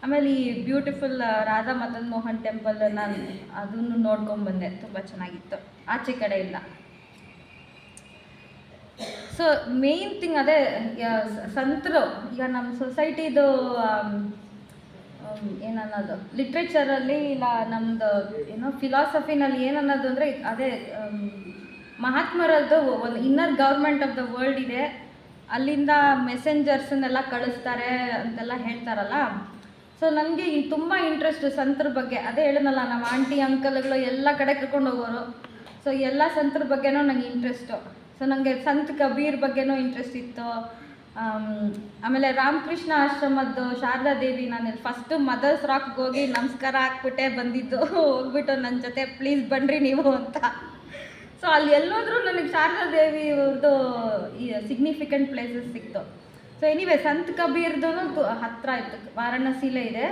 ಆಮೇಲೆ ಈ ಬ್ಯೂಟಿಫುಲ್ ರಾಧಾ ಮದನ್ ಮೋಹನ್ ಟೆಂಪಲ್ ನಾನು ಅದನ್ನು ನೋಡ್ಕೊಂಬಂದೆ. ತುಂಬ ಚೆನ್ನಾಗಿತ್ತು ಆಚೆ ಕಡೆ ಇಲ್ಲ. ಸೊ ಮೇಯ್ನ್ ಥಿಂಗ್ ಅದೇ ಸಂತರು. ಈಗ ನಮ್ಮ ಸೊಸೈಟಿದು ಏನನ್ನೋದು ಲಿಟ್ರೇಚರಲ್ಲಿ ಇಲ್ಲ ನಮ್ಮದು ಫಿಲಾಸಫಿನಲ್ಲಿ ಏನನ್ನೋದು ಅಂದರೆ ಅದೇ ಮಹಾತ್ಮರದ್ದು ಒಂದು inner government of the world ಇದೆ. ಅಲ್ಲಿಂದ ಮೆಸೆಂಜರ್ಸನ್ನೆಲ್ಲ ಕಳಿಸ್ತಾರೆ ಅಂತೆಲ್ಲ ಹೇಳ್ತಾರಲ್ಲ. ಸೊ ನನಗೆ ತುಂಬ ಇಂಟ್ರೆಸ್ಟ್ ಸಂತರ ಬಗ್ಗೆ. ಅದೇ ಹೇಳಿದ್ನಲ್ಲ, ನಮ್ಮ ಆಂಟಿ ಅಂಕಲ್ಗಳು ಎಲ್ಲ ಕಡೆ ಕರ್ಕೊಂಡು ಹೋಗೋರು. ಸೊ ಎಲ್ಲ ಸಂತರ ಬಗ್ಗೆನೂ ನನಗೆ ಇಂಟ್ರೆಸ್ಟು. ಸೊ ನನಗೆ ಸಂತ ಕಬೀರ್ ಬಗ್ಗೆನೂ ಇಂಟ್ರೆಸ್ಟ್ ಇತ್ತು. ಆಮೇಲೆ ರಾಮಕೃಷ್ಣ ಆಶ್ರಮದ್ದು ಶಾರದಾ ದೇವಿ, ನಾನು ಫಸ್ಟು ಮದರ್ಸ್ ರಾಕ್ಗೆ ಹೋಗಿ ನಮಸ್ಕಾರ ಹಾಕ್ಬಿಟ್ಟೆ ಬಂದಿದ್ದು. ಹೋಗ್ಬಿಟ್ಟು ನನ್ನ ಜೊತೆ ಪ್ಲೀಸ್ ಬನ್ನಿರಿ ನೀವು ಅಂತ. ಸೊ ಅಲ್ಲಿ ಎಲ್ಲೋದ್ರೂ ನನಗೆ ಶಾರದಾ ದೇವಿ ಅವ್ರದ್ದು ಈ ಸಿಗ್ನಿಫಿಕೆಂಟ್ ಪ್ಲೇಸಸ್ ಸಿಕ್ತು. ಸೊ ಎನಿವೆ ಸಂತ ಕಬೀರ್ದು ಹತ್ತಿರ ಇತ್ತು, ವಾರಣಾಸಿಲೇ ಇದೆ.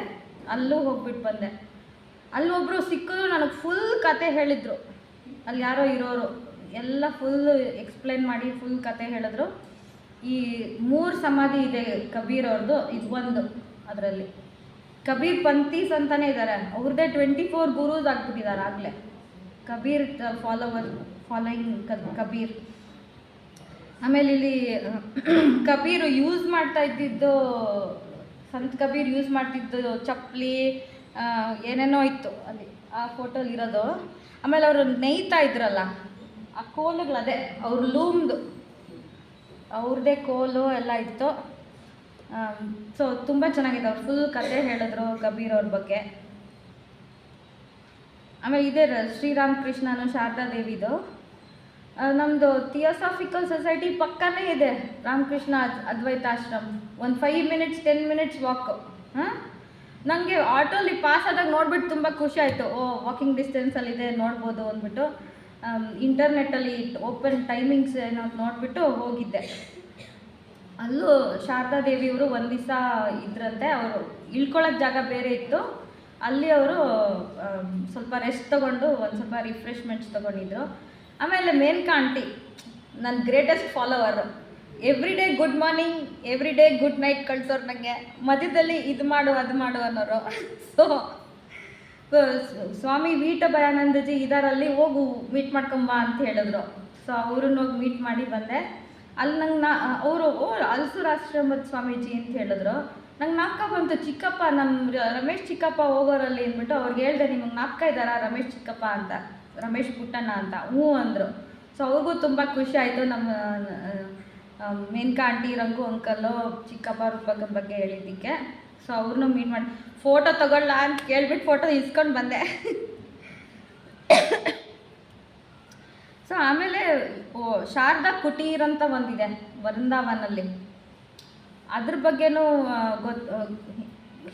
ಅಲ್ಲೂ ಹೋಗ್ಬಿಟ್ಟು ಬಂದೆ. ಅಲ್ಲೊಬ್ಬರು ಸಿಕ್ಕಿದ್ರು, ನನಗೆ ಫುಲ್ ಕತೆ ಹೇಳಿದರು. ಅಲ್ಲಿ ಯಾರೋ ಇರೋರು ಎಲ್ಲ ಫುಲ್ಲು ಎಕ್ಸ್ಪ್ಲೇನ್ ಮಾಡಿ ಫುಲ್ ಕತೆ ಹೇಳಿದ್ರು. ಈ 3 ಸಮಾಧಿ ಇದೆ ಕಬೀರ್ ಅವ್ರದ್ದು, ಇದು ಒಂದು ಅದರಲ್ಲಿ. ಕಬೀರ್ ಪಂಥೀಸ್ ಅಂತಲೇ ಇದ್ದಾರೆ, ಅವ್ರದ್ದೇ 24 ಗುರೂಸ್ ಆಗ್ಬಿಟ್ಟಿದ್ದಾರೆ ಆಗಲೇ. ಕಬೀರ್ ಫಾಲೋಯಿಂಗ್ ಕಬೀರ್. ಆಮೇಲೆ ಇಲ್ಲಿ ಕಬೀರ್ ಯೂಸ್ ಮಾಡ್ತಾ ಇದ್ದಿದ್ದು, ಸಂತ್ ಕಬೀರ್ ಯೂಸ್ ಮಾಡ್ತಿದ್ದು ಚಪ್ಪಲಿ ಏನೇನೋ ಇತ್ತು ಅಲ್ಲಿ ಆ ಫೋಟೋಲಿ ಇರೋದು. ಆಮೇಲೆ ಅವರು ನೇಯ್ತಾ ಇದ್ರಲ್ಲ ಆ ಕೋಲುಗಳದೇ ಅವ್ರ ಲೂಮ್ದು, ಅವ್ರದ್ದೇ ಕೋಲು ಎಲ್ಲ ಇತ್ತು. ಸೊ ತುಂಬ ಚೆನ್ನಾಗಿದೆ. ಅವ್ರು ಫುಲ್ ಕತೆ ಹೇಳಿದ್ರು ಕಬೀರ್ ಅವ್ರ ಬಗ್ಗೆ. ಆಮೇಲೆ ಇದೇ ಶ್ರೀರಾಮಕೃಷ್ಣನು ಶಾರದಾ ದೇವಿದು. ನಮ್ಮದು ಥಿಯೋಸಾಫಿಕಲ್ ಸೊಸೈಟಿ ಪಕ್ಕನೇ ಇದೆ ರಾಮಕೃಷ್ಣ ಅದ್ವೈತಾಶ್ರಮ. ಒಂದು 5 ಮಿನಿಟ್ಸ್ 10 ಮಿನಿಟ್ಸ್ ವಾಕು. ನನಗೆ ಆಟೋಲಿ ಪಾಸ್ ಆದಾಗ ನೋಡ್ಬಿಟ್ಟು ತುಂಬ ಖುಷಿ ಆಯಿತು. ವಾಕಿಂಗ್ ಡಿಸ್ಟೆನ್ಸಲ್ಲಿದೆ ನೋಡ್ಬೋದು ಅಂದ್ಬಿಟ್ಟು ಇಂಟರ್ನೆಟ್ಟಲ್ಲಿ ಓಪನ್ ಟೈಮಿಂಗ್ಸ್ ಏನೋ ನೋಡಿಬಿಟ್ಟು ಹೋಗಿದ್ದೆ. ಅಲ್ಲೂ ಶಾರದಾ ದೇವಿಯವರು ಒಂದು ದಿವಸ ಇದ್ರಂತೆ. ಅವರು ಇಳ್ಕೊಳ್ಳೋಕ್ಕೆ ಜಾಗ ಬೇರೆ ಇತ್ತು, ಅಲ್ಲಿ ಅವರು ಸ್ವಲ್ಪ ರೆಸ್ಟ್ ತೊಗೊಂಡು ಒಂದು ಸ್ವಲ್ಪ ರಿಫ್ರೆಶ್ಮೆಂಟ್ಸ್ ತೊಗೊಂಡಿದ್ರು. ಆಮೇಲೆ ಮೇನಕಾ ಆಂಟಿ ನನ್ನ greatest follower. Every day good morning, every day good night ಕಳ್ಸೋರು ನನಗೆ. ಮಧ್ಯದಲ್ಲಿ ಇದು ಮಾಡು ಅದು ಮಾಡು ಅನ್ನೋರು. ಸೊ ಸ್ವಾಮಿ ವೀಠಭಯಾನಂದಜಿ ಇದರಲ್ಲಿ ಹೋಗು ಮೀಟ್ ಮಾಡ್ಕೊಂಬ ಅಂತ ಹೇಳಿದ್ರು. ಸೊ ಅವ್ರನ್ನ ಹೋಗಿ ಮೀಟ್ ಮಾಡಿ ಬಂದೆ. ಅಲ್ಲಿ ನಂಗೆ ಅವರು ಅಲ್ಸುರಾಶ್ರಮದ ಸ್ವಾಮೀಜಿ ಅಂತ ಹೇಳಿದ್ರು. ನಂಗೆ ನಾಪ್ಕ ಬಂತು, ಚಿಕ್ಕಪ್ಪ ನಮ್ಮ ರಮೇಶ್ ಚಿಕ್ಕಪ್ಪ ಹೋಗೋರಲ್ಲಿ ಅಂದ್ಬಿಟ್ಟು ಅವ್ರಿಗೆ ಹೇಳ್ದೆ, ನಿಮಗೆ ನಾಪ್ಕ ಇದ್ದಾರಾ ರಮೇಶ್ ಚಿಕ್ಕಪ್ಪ ಅಂತ, ರಮೇಶ್ ಪುಟ್ಟಣ್ಣ ಅಂತ. ಹ್ಞೂ ಅಂದರು. ಸೊ ಅವ್ರಿಗೂ ತುಂಬ ಖುಷಿ ಆಯಿತು ನಮ್ಮ ಮೇನಕಾ ಆಂಟಿ, ರಂಗು ಅಂಕಲ್ಲು, ಚಿಕ್ಕಪ್ಪ ರೂಪಕ್ಕನ ಬಗ್ಗೆ ಹೇಳಿದ್ದಕ್ಕೆ. ಸೊ ಅವ್ರನ್ನೂ ಮೀಟ್ ಮಾಡಿ ಫೋಟೋ ತಗೊಳ್ಳ ಅಂತ ಕೇಳ್ಬಿಟ್ಟು ಫೋಟೋ ಇಸ್ಕೊಂಡು ಬಂದೆ. ಸೊ ಆಮೇಲೆ ಶಾರದಾ ಕುಟೀರ್ ಅಂತ ಒಂದಿದೆ ವೃಂದಾವನಲ್ಲಿ. ಅದ್ರ ಬಗ್ಗೆನೂ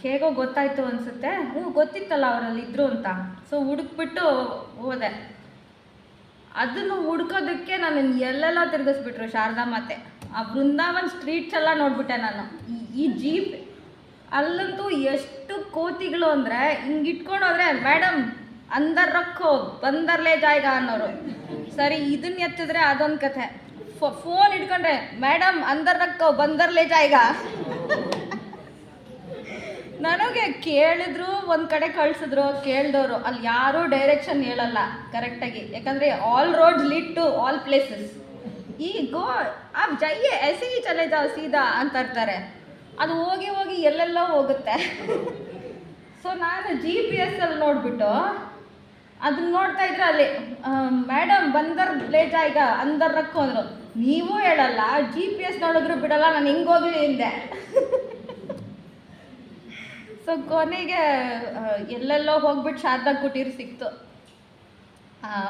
ಹೇಗೋ ಗೊತ್ತಾಯಿತು ಅನಿಸುತ್ತೆ. ಗೊತ್ತಿತ್ತಲ್ಲ ಅವರಲ್ಲಿ ಇದ್ರು ಅಂತ. ಸೊ ಹುಡುಕ್ಬಿಟ್ಟು ಹೋದೆ. ಅದನ್ನು ಹುಡ್ಕೋದಕ್ಕೆ ನಾನು ಎಲ್ಲೆಲ್ಲ ತಿರುಗಿಸ್ಬಿಟ್ರು ಶಾರದಾ ಮಾತೆ. ಆ ಬೃಂದಾವನ್ ಸ್ಟ್ರೀಟ್ಸ್ ಎಲ್ಲ ನೋಡ್ಬಿಟ್ಟೆ ನಾನು. ಈ ಜೀಪ್ ಅಲ್ಲಂತೂ ಎಷ್ಟು ಕೋತಿಗಳು ಅಂದರೆ ಹಿಂಗೆ ಇಟ್ಕೊಂಡು ಹೋದರೆ, ಮೇಡಮ್ ಅಂದರ್ ರಕ್ಕೋ ಬಂದರ್ಲೇ ಜಾಯ್ಗ ಅನ್ನೋರು. ಸರಿ ಇದನ್ನ ಎತ್ತಿದ್ರೆ ಅದೊಂದು ಕಥೆ. ಫೋನ್ ಇಟ್ಕೊಂಡ್ರೆ ಮೇಡಮ್ ಅಂದರ್ ರಕ್ಕೋ ಬಂದರ್ಲೇ ಜಾಯ್ಗ. ನನಗೆ ಕೇಳಿದ್ರು ಒಂದು ಕಡೆ ಕಳಿಸಿದ್ರು, ಕೇಳಿದವರು ಅಲ್ಲಿ ಯಾರೂ ಡೈರೆಕ್ಷನ್ ಹೇಳಲ್ಲ ಕರೆಕ್ಟಾಗಿ. ಯಾಕಂದರೆ all roads lead to all places. ಈ ಗೋ ಆಪ್ ಜೈಯೇ ಐಸೆ ಹಿ ಚಲೆ ಜಾओ ಸೀದಾ ಅಂತ ಇರ್ತಾರೆ. ಅದು ಹೋಗಿ ಹೋಗಿ ಎಲ್ಲೆಲ್ಲೋ ಹೋಗುತ್ತೆ. ಸೊ ನಾನು GPS ಅಲ್ಲಿ ನೋಡಿಬಿಟ್ಟು ಅದನ್ನ ನೋಡ್ತಾ ಇದ್ರೆ ಅಲ್ಲಿ ಮೇಡಮ್ ಬಂದರ್ ಪ್ಲೇಜ್ ಈಗ ಅಂದರ್ ರಕ್ಕು ಅಂದರು. ನೀವು ಹೇಳಲ್ಲ, GPS ನೋಡಿದ್ರು ಬಿಡಲ್ಲ, ನಾನು ಹಿಂಗೆ ಹೋಗಲಿ ಹಿಂದೆ. ಸೊ ಕೊನೆಗೆ ಎಲ್ಲೆಲ್ಲೋ ಹೋಗ್ಬಿಟ್ಟು ಶಾರದಾ ಕುಟೀರ್ ಸಿಕ್ತು.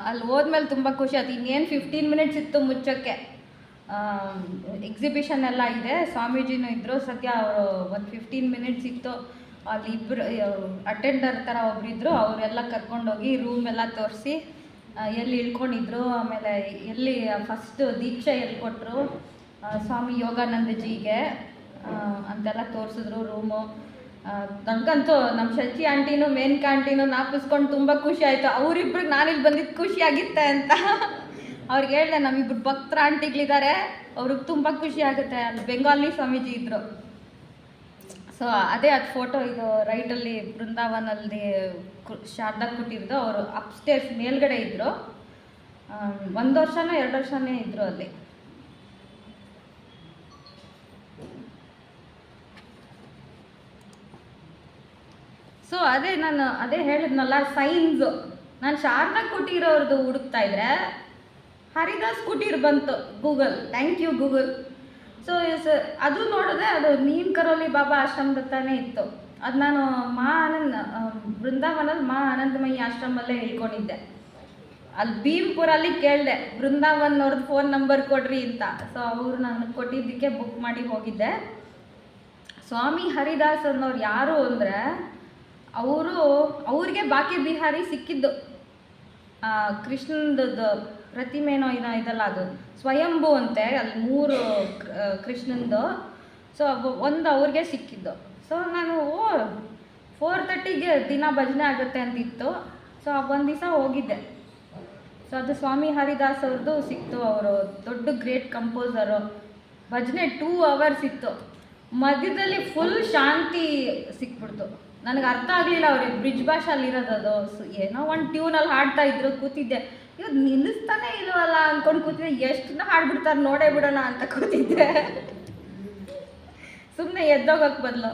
ಅಲ್ಲಿ ಹೋದ್ಮೇಲೆ ತುಂಬ ಖುಷಿ ಆಯ್ತು. ಇನ್ನೇನು 15 ಮಿನಿಟ್ಸ್ ಇತ್ತು ಮುಚ್ಚೋಕ್ಕೆ. ಎಕ್ಸಿಬಿಷನ್ ಎಲ್ಲ ಇದೆ, ಸ್ವಾಮೀಜಿನೂ ಇದ್ದರು. ಸದ್ಯ ಅವರು ಒಂದು 15 ಮಿನಿಟ್ಸ್ ಇತ್ತು. ಅಲ್ಲಿ ಇಬ್ಬರು ಅಟೆಂಡರ್ ಥರ ಒಬ್ಬರಿದ್ದರು, ಅವರೆಲ್ಲ ಕರ್ಕೊಂಡೋಗಿ ರೂಮ್ ಎಲ್ಲ ತೋರಿಸಿ ಎಲ್ಲಿ ಇಳ್ಕೊಂಡಿದ್ರು, ಆಮೇಲೆ ಎಲ್ಲಿ ಫಸ್ಟ್ ದೀಕ್ಷೆ ಎಲ್ಲಿ ಕೊಟ್ಟರು ಸ್ವಾಮಿ ಯೋಗಾನಂದಜಿಗೆ ಅಂತೆಲ್ಲ ತೋರಿಸಿದ್ರು ರೂಮು. ನನಗಂತೂ ನಮ್ಮ ಶಚಿ ಆಂಟಿನೂ ಮೇನಕಾ ಆಂಟಿನೂ ನಾಪಿಸ್ಕೊಂಡು ತುಂಬ ಖುಷಿ ಆಯಿತು. ಅವರಿಬ್ರಿಗೆ ನಾನಿಲ್ಲಿ ಬಂದಿದ್ದು ಖುಷಿಯಾಗಿತ್ತೆ ಅಂತ ಅವ್ರಿಗೆ ಹೇಳಿದೆ. ನಮ್ಮಿಬ್ರು ಭಕ್ತರ ಆಂಟಿಗಳಿದ್ದಾರೆ, ಅವ್ರಿಗೆ ತುಂಬ ಖುಷಿ ಆಗುತ್ತೆ. ಅಲ್ಲಿ ಬೆಂಗಾಲಿ ಸ್ವಾಮೀಜಿ ಇದ್ದರು. ಸೊ ಅದೇ ಅದು ಫೋಟೋ ಇದು ರೈಟಲ್ಲಿ ಬೃಂದಾವನಲ್ಲಿ ಶಾರದಾ ಕುಟೀರ್ದು. ಅವರು ಅಪ್ಸ್ಟೇರ್ಸ್ ಮೇಲ್ಗಡೆ ಇದ್ದರು. 1 ವರ್ಷನೋ 2 ವರ್ಷನೇ ಇದ್ದರು ಅಲ್ಲಿ. ಸೊ ಅದೇ ಹೇಳಿದ್ನಲ್ಲ ಸೈನ್ಸು. ನಾನು ಶಾರದಾ ಕುಟೀರ್ ಅವ್ರದ್ದು ಹುಡುಕ್ತಾ ಇದ್ರೆ ಹರಿದಾಸ್ ಕುಟೀರ್ ಬಂತು Google. Thank you Google. So ಅದು ನೋಡಿದ್ರೆ ಅದು ನೀಮ್ ಕರೋಲಿ ಬಾಬಾ ಆಶ್ರಮದ ತಾನೇ ಇತ್ತು. ಅದು ನಾನು ಬೃಂದಾವನಲ್ಲಿ ಆನಂದಮಯಿ ಆಶ್ರಮಲ್ಲೇ ಹೇಳ್ಕೊಂಡಿದ್ದೆ. ಅಲ್ಲಿ ಭೀಮ್ಪುರಲ್ಲಿ ಕೇಳಿದೆ, ಬೃಂದಾವನ್ ಅವ್ರದ್ದು ಫೋನ್ ನಂಬರ್ ಕೊಡ್ರಿ ಅಂತ. ಸೊ ಅವರು ನನಗೆ ಕೊಟ್ಟಿದ್ದಕ್ಕೆ ಬುಕ್ ಮಾಡಿ ಹೋಗಿದ್ದೆ. ಸ್ವಾಮಿ ಹರಿದಾಸ್ ಅನ್ನೋರು ಯಾರು ಅಂದರೆ, ಅವ್ರಿಗೆ ಬಾಕಿ ಬಿಹಾರಿ ಸಿಕ್ಕಿದ್ದು ಕೃಷ್ಣಂದು ಪ್ರತಿಮೆನೋ ಇದಲ್ಲ, ಅದು ಸ್ವಯಂಭೂ ಅಂತೆ. ಅಲ್ಲಿ 3 ಕೃಷ್ಣಂದು. ಸೊ ಒಂದು ಅವ್ರಿಗೆ ಸಿಕ್ಕಿದ್ದು. ಸೊ ನಾನು 4:30ಗೆ ದಿನ ಭಜನೆ ಆಗುತ್ತೆ ಅಂತಿತ್ತು. ಸೊ ಒಂದು ದಿವಸ ಹೋಗಿದ್ದೆ. ಸೊ ಅದು ಸ್ವಾಮಿ ಹರಿದಾಸ್ ಅವ್ರದ್ದು ಸಿಕ್ತು. ಅವರು ದೊಡ್ಡ ಗ್ರೇಟ್ ಕಂಪೋಸರು. ಭಜನೆ 2 ಅವರ್ಸ್ ಇತ್ತು. ಮಧ್ಯದಲ್ಲಿ ಫುಲ್ ಶಾಂತಿ ಸಿಕ್ಬಿಡ್ತು. ನನಗೆ ಅರ್ಥ ಆಗಲಿಲ್ಲ ಅವ್ರಿಗೆ ಬ್ರಿಡ್ಜ್ ಭಾಷೆಯಲ್ಲಿ ಇರೋದು ಅದು. ಏನೋ ಒಂದು ಟ್ಯೂನಲ್ಲಿ ಹಾಡ್ತಾ ಇದ್ರು, ಕೂತಿದ್ದೆ. ಇವ್ರು ನಿಲ್ಲಿಸ್ತಾನೆ ಇಲ್ವಲ್ಲ ಅಂದ್ಕೊಂಡು ಕೂತಿದ್ದೆ. ಎಷ್ಟು ಹಾಡ್ಬಿಡ್ತಾರೆ ನೋಡೇ ಬಿಡೋಣ ಅಂತ ಕೂತಿದ್ದೆ. ಸುಮ್ಮನೆ ಎದ್ದೋಗಕ್ಕೆ ಬದಲು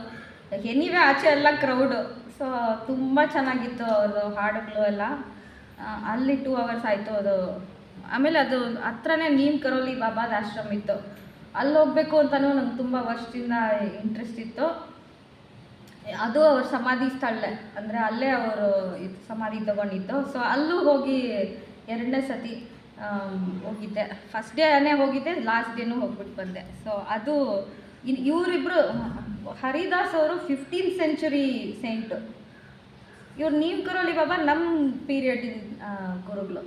ಎನಿವೇ ಆಚೆ ಎಲ್ಲ ಕ್ರೌಡು. ಸೊ ತುಂಬ ಚೆನ್ನಾಗಿತ್ತು ಅದು ಹಾಡುಗಳು ಎಲ್ಲ. ಅಲ್ಲಿ 2 hours ಆಯಿತು ಅದು. ಆಮೇಲೆ ಅದು ಹತ್ರನೇ ನೀಮ್ ಕರೋಲಿ ಬಾಬಾದ ಆಶ್ರಮ ಇತ್ತು, ಅಲ್ಲಿ ಹೋಗ್ಬೇಕು ಅಂತಲೂ ನಂಗೆ ತುಂಬ ವರ್ಷದಿಂದ ಇಂಟ್ರೆಸ್ಟ್ ಇತ್ತು. ಅದು ಅವ್ರ ಸಮಾಧಿ ಸ್ಥಳ, ಅಂದರೆ ಅಲ್ಲೇ ಅವರು ಸಮಾಧಿ ತಗೊಂಡಿದ್ದು. ಸೊ ಅಲ್ಲೂ ಹೋಗಿ 2ನೇ ಸತಿ ಹೋಗಿದ್ದೆ. ಫಸ್ಟ್ ಡೇನೇ ಹೋಗಿದ್ದೆ, ಲಾಸ್ಟ್ ಡೇನೂ ಹೋಗ್ಬಿಟ್ಟು ಬಂದೆ. ಸೊ ಅದು ಇವರಿಬ್ಬರು ಹರಿದಾಸ್ ಅವರು 15th century ಸೈಂಟು. ಇವ್ರು ನೀಮ್ ಕರೋಲಿ ಬಾಬಾ ನಮ್ಮ ಪೀರಿಯಡಿನ ಗುರುಗಳು.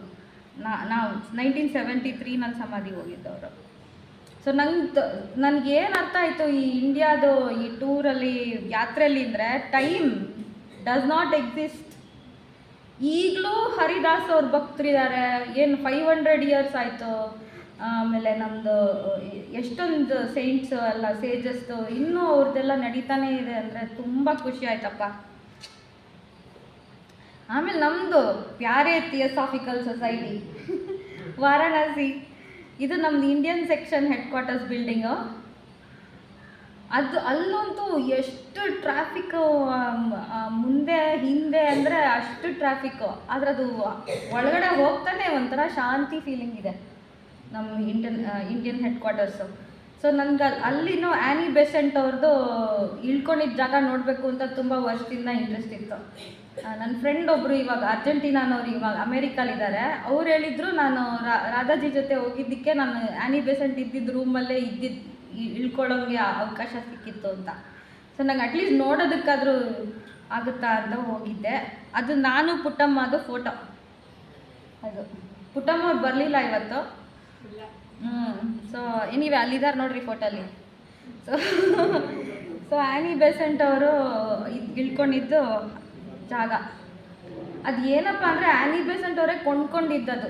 ನಾವು 1973 ನನ್ನ ಸಮಾಧಿಗೆ ಹೋಗಿದ್ದವರು. ಸೊ ನನಗೇನು ಅರ್ಥ ಆಯಿತು ಈ ಇಂಡಿಯಾದು ಈ ಟೂರಲ್ಲಿ ಯಾತ್ರೆಯಲ್ಲಿ ಅಂದರೆ, ಟೈಮ್ ಡಸ್ ನಾಟ್ ಎಕ್ಸಿಸ್ಟ್. ಈಗಲೂ ಹರಿದಾಸ್ ಅವ್ರ ಭಕ್ತರಿದ್ದಾರೆ. ಏನು 500 years ಆಯಿತು. ಆಮೇಲೆ ನಮ್ಮದು ಎಷ್ಟೊಂದು ಸೈಂಟ್ಸು ಎಲ್ಲ ಸೇಜಸ್ಸು ಇನ್ನೂ ಅವ್ರದ್ದೆಲ್ಲ ನಡೀತಾನೇ ಇದೆ ಅಂದರೆ ತುಂಬ ಖುಷಿ ಆಯ್ತಪ್ಪ. ಆಮೇಲೆ ನಮ್ಮದು ಪ್ಯಾರೆ ಥಿಯೋಸಾಫಿಕಲ್ ಸೊಸೈಟಿ ವಾರಾಣಸಿ, ಇದು ನಮ್ಮದು Indian section head quarters building. ಅದು ಅಲ್ಲಂತೂ ಎಷ್ಟು ಟ್ರಾಫಿಕ್ಕು, ಮುಂದೆ ಹಿಂದೆ ಅಂದರೆ ಅಷ್ಟು ಟ್ರಾಫಿಕ್ಕು. ಆದರೆ ಅದು ಒಳಗಡೆ ಹೋಗ್ತಾನೆ ಒಂಥರ ಶಾಂತಿ ಫೀಲಿಂಗ್ ಇದೆ ನಮ್ಮ ಇಂಡಿಯನ್ ಹೆಡ್ ಕ್ವಾರ್ಟರ್ಸು. ಸೊ ನನಗೆ ಅಲ್ಲಿನೂ ಆ್ಯನಿ ಬೆಸೆಂಟ್ ಅವ್ರದ್ದು ಇಳ್ಕೊಂಡಿದ್ದ ಜಾಗ ನೋಡಬೇಕು ಅಂತ ತುಂಬ ವರ್ಷದಿಂದ ಇಂಟ್ರೆಸ್ಟ್ ಇತ್ತು. ನನ್ನ ಫ್ರೆಂಡ್ ಒಬ್ಬರು ಇವಾಗ ಅರ್ಜೆಂಟೀನಾನವ್ರು, ಇವಾಗ ಅಮೇರಿಕಲ್ಲಿದ್ದಾರೆ. ಅವ್ರು ಹೇಳಿದರು, ನಾನು ರಾಧಾಜಿ ಜೊತೆ ಹೋಗಿದ್ದಕ್ಕೆ ನಾನು ಆ್ಯನಿ ಬೆಸೆಂಟ್ ಇದ್ದಿದ್ದು ರೂಮಲ್ಲೇ ಇಳ್ಕೊಳ್ಳೋಂಗೆ ಅವಕಾಶ ಸಿಕ್ಕಿತ್ತು ಅಂತ. ಸೊ ನಂಗೆ ಅಟ್ಲೀಸ್ಟ್ ನೋಡೋದಕ್ಕಾದರೂ ಆಗುತ್ತಾ ಅಂತ ಹೋಗಿದ್ದೆ. ಅದು ನಾನು ಪುಟ್ಟಮ್ಮದು ಫೋಟೋ. ಅದು ಪುಟ್ಟಮ್ಮ ಅವ್ರು ಬರಲಿಲ್ಲ ಇವತ್ತು. ಸೊ ಎನಿವೆ ಅಲ್ಲಿದ್ದಾರೆ ನೋಡ್ರಿ ಫೋಟೋಲ್ಲಿ. ಸೊ ಆ್ಯನಿ ಬೆಸೆಂಟ್ ಅವರು ಇಳ್ಕೊಂಡಿದ್ದು ಜಾಗ. ಅದು ಏನಪ್ಪ ಅಂದರೆ ಆ್ಯನಿ ಬೆಸೆಂಟ್ ಅವರೇ ಕೊಂಡ್ಕೊಂಡಿದ್ದದು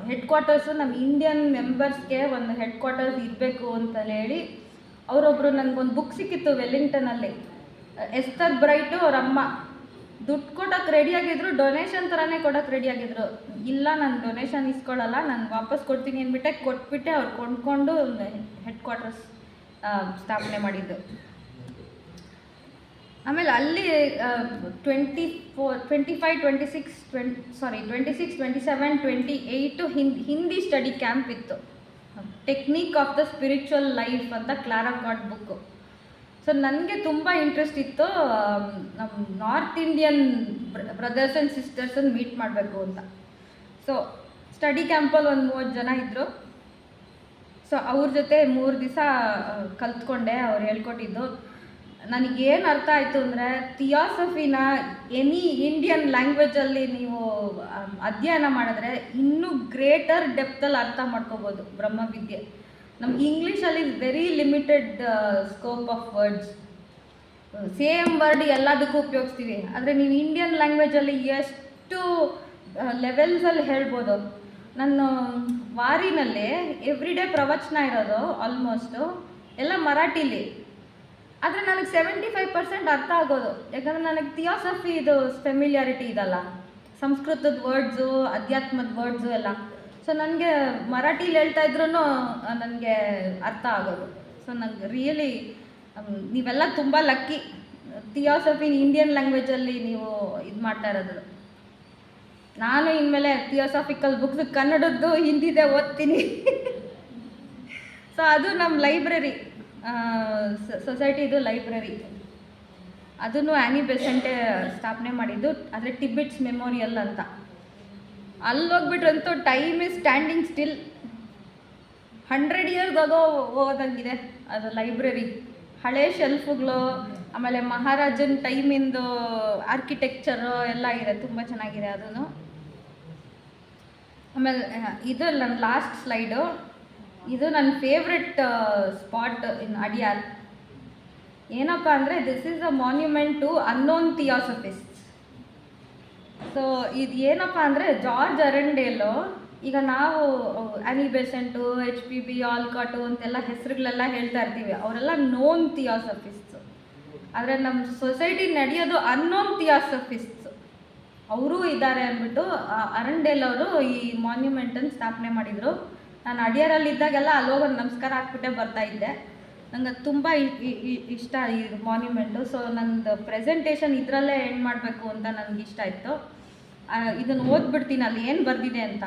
ಹೆಡ್ ಕ್ವಾರ್ಟರ್ಸು. ನಮ್ಮ ಇಂಡಿಯನ್ ಮೆಂಬರ್ಸ್ಗೆ ಒಂದು ಹೆಡ್ ಕ್ವಾರ್ಟರ್ಸ್ ಇರಬೇಕು ಅಂತಲೇ ಹೇಳಿ ಅವರೊಬ್ಬರು, ನನಗೊಂದು ಬುಕ್ ಸಿಕ್ಕಿತ್ತು ವೆಲ್ಲಿಂಗ್ಟನಲ್ಲಿ. ಎಸ್ತರ್ ಬ್ರೈಟು ಅವ್ರ ಅಮ್ಮ ದುಡ್ಡು ಕೊಡೋಕ್ಕೆ ರೆಡಿಯಾಗಿದ್ರು, ಡೊನೇಷನ್ ಥರನೇ ಕೊಡೋಕ್ಕೆ ರೆಡಿಯಾಗಿದ್ರು. ಇಲ್ಲ ನಾನು ಡೊನೇಷನ್ ಇಸ್ಕೊಳ್ಳಲ್ಲ, ನಾನು ವಾಪಸ್ ಕೊಡ್ತೀನಿ ಅಂದ್ಬಿಟ್ಟೆ ಕೊಟ್ಬಿಟ್ಟೆ ಅವ್ರು ಕೊಂಡ್ಕೊಂಡು ಹೆಡ್ ಕ್ವಾರ್ಟರ್ಸ್ ಸ್ಥಾಪನೆ ಮಾಡಿದ್ದು. ಆಮೇಲೆ ಅಲ್ಲಿ 26, 27, 28 ಹಿಂದಿ ಸ್ಟಡಿ ಕ್ಯಾಂಪ್ ಇತ್ತು. Technique of the spiritual life ಅಂತ ಕ್ಲಾರಾ ಗಾಡ್ ಬುಕ್ಕು. ಸೊ ನನಗೆ ತುಂಬ ಇಂಟ್ರೆಸ್ಟ್ ಇತ್ತು ನಮ್ಮ ನಾರ್ತ್ ಇಂಡಿಯನ್ ಬ್ರದರ್ಸ್ ಆ್ಯಂಡ್ ಸಿಸ್ಟರ್ಸನ್ನು ಮೀಟ್ ಮಾಡಬೇಕು ಅಂತ. ಸೊ ಸ್ಟಡಿ ಕ್ಯಾಂಪಲ್ಲಿ ಒಂದು 30 ಜನ ಇದ್ದರು. ಸೊ ಅವ್ರ ಜೊತೆ 3 ದಿವಸ ಕಲ್ತ್ಕೊಂಡೆ. ಅವ್ರು ಹೇಳ್ಕೊಟ್ಟಿದ್ದು ನನಗೇನು ಅರ್ಥ ಆಯಿತು ಅಂದರೆ, ಥಿಯಾಸಫಿನ ಎನಿ ಇಂಡಿಯನ್ ಲ್ಯಾಂಗ್ವೇಜಲ್ಲಿ ನೀವು ಅಧ್ಯಯನ ಮಾಡಿದ್ರೆ ಇನ್ನೂ ಗ್ರೇಟರ್ ಡೆಪ್ತಲ್ಲಿ ಅರ್ಥ ಮಾಡ್ಕೋಬೋದು ಬ್ರಹ್ಮವಿದ್ಯೆ. ನಮ್ಮ ಇಂಗ್ಲೀಷಲ್ಲಿ very limited scope of words. Same word ಎಲ್ಲದಕ್ಕೂ ಉಪಯೋಗಿಸ್ತೀವಿ. ಆದರೆ ನೀವು ಇಂಡಿಯನ್ ಲ್ಯಾಂಗ್ವೇಜಲ್ಲಿ ಎಷ್ಟು ಲೆವೆಲ್ಸಲ್ಲಿ ಹೇಳ್ಬೋದು. ನಾನು ವಾರಿನಲ್ಲಿ ಎವ್ರಿ ಡೇ ಪ್ರವಚನ ಇರೋದು ಆಲ್ಮೋಸ್ಟು ಎಲ್ಲ ಮರಾಠಿಲಿ. ಆದರೆ ನನಗೆ 75% ಅರ್ಥ ಆಗೋದು, ಯಾಕಂದರೆ ನನಗೆ ಥಿಯಾಸಫಿ ಇದು ಫೆಮಿಲಿಯಾರಿಟಿ ಇದಲ್ಲ, ಸಂಸ್ಕೃತದ ವರ್ಡ್ಸು, ಅಧ್ಯಾತ್ಮದ ವರ್ಡ್ಸು ಎಲ್ಲ. ಸೊ ನನಗೆ ಮರಾಠಿಲಿ ಹೇಳ್ತಾ ಇದ್ರೂ ನನಗೆ ಅರ್ಥ ಆಗೋದು. ಸೊ ನನಗೆ ರಿಯಲಿ ನೀವೆಲ್ಲ ತುಂಬ ಲಕ್ಕಿ, ಥಿಯಾಸಫಿನ ಇಂಡಿಯನ್ ಲ್ಯಾಂಗ್ವೇಜಲ್ಲಿ ನೀವು ಇದು ಮಾಡ್ತಾ ಇರೋದು. ನಾನು ಇನ್ಮೇಲೆ ಥಿಯೋಸಾಫಿಕಲ್ ಬುಕ್ಸ್ ಕನ್ನಡದ್ದು ಹಿಂದಿದೆ ಓದ್ತೀನಿ. ಸೊ ಅದು ನಮ್ಮ ಲೈಬ್ರರಿ, ಸೊಸೈಟಿದು ಲೈಬ್ರರಿ, ಅದನ್ನು ಆ್ಯನಿ ಬೆಸೆಂಟೇ ಸ್ಥಾಪನೆ ಮಾಡಿದ್ದು. ಆದರೆ ಟಿಬೆಟ್ಸ್ ಮೆಮೋರಿಯಲ್ ಅಂತ. ಅಲ್ಲಿ ಹೋಗ್ಬಿಟ್ರಂತೂ time is standing still. 100 years ಆಗೋ ಹೋದಂಗಿದೆ ಅದು ಲೈಬ್ರರಿ. ಹಳೆ ಶೆಲ್ಫುಗಳು, ಆಮೇಲೆ ಮಹಾರಾಜನ ಟೈಮಿಂದು ಆರ್ಕಿಟೆಕ್ಚರು ಎಲ್ಲ ಇದೆ, ತುಂಬ ಚೆನ್ನಾಗಿದೆ ಅದನ್ನು. ಆಮೇಲೆ ಇದು ನನ್ನ ಲಾಸ್ಟ್ ಸ್ಲೈಡು. ಇದು ನನ್ನ ಫೇವ್ರೆಟ್ ಸ್ಪಾಟ್ ಇನ್ ಅಡಿಯಾರ್. ಏನಪ್ಪ ಅಂದರೆ, this is a monument to unknown theosophists. So ಇದು ಏನಪ್ಪ ಅಂದರೆ, ಜಾರ್ಜ್ ಅರಂಡೇಲು ಈಗ ನಾವು ಆ್ಯನಿ ಬೆಸೆಂಟು, HPB, ಆಲ್ಕಾಟು ಅಂತೆಲ್ಲ ಹೆಸರುಗಳೆಲ್ಲ ಹೇಳ್ತಾ ಇರ್ತೀವಿ, ಅವರೆಲ್ಲ ನೋನ್ ಥಿಯಾಸಫಿಸ್ಟ್ಸು. ಆದರೆ ನಮ್ಮ ಸೊಸೈಟಿ ನಡೆಯೋದು ಅನ್ನೋನ್ ಥಿಯಾಸಫಿಸ್ಟ್ಸು. ಅವರೂ ಇದ್ದಾರೆ ಅಂದ್ಬಿಟ್ಟು ಅರಂಡೇಲ್ ಅವರು ಈ ಮಾನ್ಯುಮೆಂಟನ್ನು ಸ್ಥಾಪನೆ ಮಾಡಿದರು. ನಾನು ಅಡಿಯಾರಲ್ಲಿದ್ದಾಗೆಲ್ಲ ಅಲ್ಲೋಗಿ ನಮಸ್ಕಾರ ಹಾಕ್ಬಿಟ್ಟೆ ಬರ್ತಾಯಿದ್ದೆ. ನಂಗೆ ಅದು ತುಂಬ ಇಷ್ಟ ಈ ಮಾನ್ಯುಮೆಂಟು. ಸೊ ನಂದು ಪ್ರೆಸೆಂಟೇಷನ್ ಇದರಲ್ಲೇ ಎಂಡ್ ಮಾಡಬೇಕು ಅಂತ ನನಗೆ ಇಷ್ಟ ಇತ್ತು. ಇದನ್ನು ಓದ್ಬಿಡ್ತೀನಿ ಅಲ್ಲಿ ಏನು ಬರೆದಿದೆ ಅಂತ.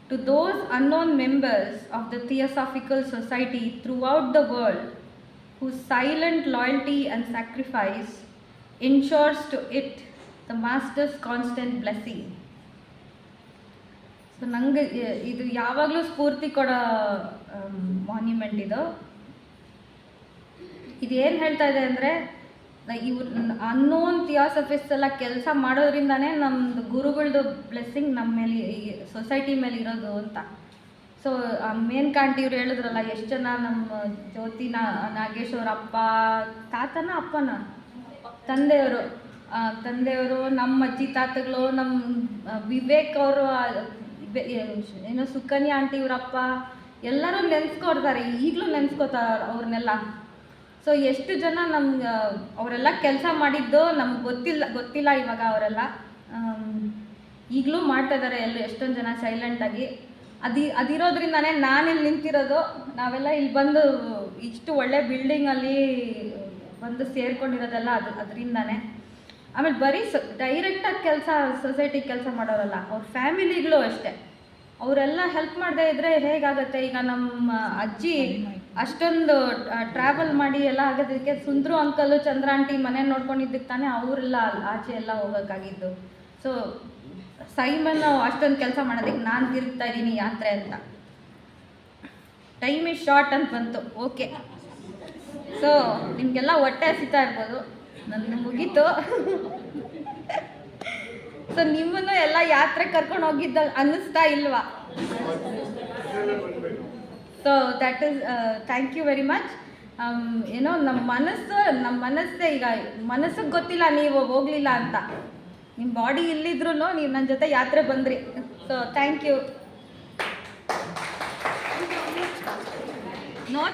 To those unknown members of the Theosophical Society throughout the world whose silent loyalty and sacrifice ensures to it the Master's constant blessing. So ನನಗೆ ಇದು ಯಾವಾಗಲೂ ಸ್ಫೂರ್ತಿ ಕೊಡೋ ಮಾನ್ಯುಮೆಂಟ್ ಇದು. ಇದೇನು ಹೇಳ್ತಾ ಇದೆ ಅಂದರೆ, ಇವ್ರು ಅನ್ನೋನ್ ಥಿಯಾಸಫಿಸ್ಟ್ ಎಲ್ಲ ಕೆಲಸ ಮಾಡೋದ್ರಿಂದಾನೇ ನಮ್ಮದು ಗುರುಗಳದ್ದು ಬ್ಲೆಸ್ಸಿಂಗ್ ನಮ್ಮ ಮೇಲೆ, ಈ ಸೊಸೈಟಿ ಮೇಲೆ ಇರೋದು ಅಂತ. ಸೊ ಮೇನ್ಕಾಂಟ್ ಇವ್ರು ಹೇಳಿದ್ರಲ್ಲ, ಎಷ್ಟು ಜನ ನಮ್ಮ ಜ್ಯೋತಿ ನಾಗೇಶ್ವರ ಅಪ್ಪ, ತಾತನ ಅಪ್ಪನ ತಂದೆಯವರು, ನಮ್ಮ ಅಜ್ಜಿ ತಾತಗಳು, ನಮ್ಮ ವಿವೇಕ್ ಅವರು, ಏನೋ ಸುಕನ್ಯಾ ಆಂಟಿ ಇವರಪ್ಪ, ಎಲ್ಲರೂ ನೆನೆಸ್ಕೊಡ್ತಾರೆ, ಈಗಲೂ ನೆನೆಸ್ಕೋತಾರೆ ಅವ್ರನ್ನೆಲ್ಲ. ಸೊ ಎಷ್ಟು ಜನ ನಮ್ಗೆ ಅವರೆಲ್ಲ ಕೆಲಸ ಮಾಡಿದ್ದು ನಮ್ಗೆ ಗೊತ್ತಿಲ್ಲ ಇವಾಗ. ಅವರೆಲ್ಲ ಈಗಲೂ ಮಾಡ್ತಾಯಿದ್ದಾರೆ ಎಷ್ಟೊಂದು ಜನ ಸೈಲೆಂಟಾಗಿ. ಅದಿರೋದ್ರಿಂದಾನೇ ನಾನಿಲ್ಲಿ ನಿಂತಿರೋದು. ನಾವೆಲ್ಲ ಇಲ್ಲಿ ಬಂದು ಇಷ್ಟು ಒಳ್ಳೆ ಬಿಲ್ಡಿಂಗಲ್ಲಿ ಬಂದು ಸೇರ್ಕೊಂಡಿರೋದೆಲ್ಲ ಅದರಿಂದಾನೇ. ಆಮೇಲೆ ಬರೀ ಡೈರೆಕ್ಟಾಗಿ ಸೊಸೈಟಿಗೆ ಕೆಲಸ ಮಾಡೋರಲ್ಲ, ಅವ್ರ ಫ್ಯಾಮಿಲಿಗಳು ಅಷ್ಟೇ. ಅವರೆಲ್ಲ ಹೆಲ್ಪ್ ಮಾಡದೇ ಇದ್ದರೆ ಹೇಗಾಗುತ್ತೆ? ಈಗ ನಮ್ಮ ಅಜ್ಜಿ ಅಷ್ಟೊಂದು ಟ್ರಾವೆಲ್ ಮಾಡಿ ಎಲ್ಲ ಆಗೋದಕ್ಕೆ ಸುಂದ್ರು ಅಂಕಲು, ಚಂದ್ರ ಆಂಟಿ ಮನೆ ನೋಡ್ಕೊಂಡಿದ್ದಕ್ಕೆ ತಾನೇ ಅವರೆಲ್ಲ ಆಚೆ ಎಲ್ಲ ಹೋಗೋಕ್ಕಾಗಿದ್ದು. ಸೊ ಸೈಮನ್ ಅಷ್ಟೊಂದು ಕೆಲಸ ಮಾಡೋದಕ್ಕೆ ನಾನು ತಿರುಗ್ತಾ ಇದ್ದೀನಿ ಯಾತ್ರೆ ಅಂತ. ಟೈಮ್ ಇಸ್ ಶಾರ್ಟ್ ಅಂತ ಬಂತು. ಓಕೆ, ಸೊ ನಿಮಗೆಲ್ಲ ಹೊಟ್ಟೆ ಹಸಿತಾ ಇರ್ಬೋದು, ನನ್ನ ಮುಗೀತು. ಸೊ ನಿಮ್ಮನ್ನು ಎಲ್ಲ ಯಾತ್ರೆ ಕರ್ಕೊಂಡು ಹೋಗಿದ್ದ ಅನ್ನಿಸ್ತಾ ಇಲ್ವಾ? So that is thank you very much. ಏನೋ ನಮ್ಮ ಮನಸ್ಸೇ, ಈಗ ಮನಸ್ಸಿಗೆ ಗೊತ್ತಿಲ್ಲ ನೀವು ಹೋಗಲಿಲ್ಲ ಅಂತ. ನಿಮ್ಮ ಬಾಡಿ ಇಲ್ಲಿದ್ರೂ ನೀವು ನನ್ನ ಜೊತೆ ಯಾತ್ರೆ ಬಂದ್ರಿ. So thank you.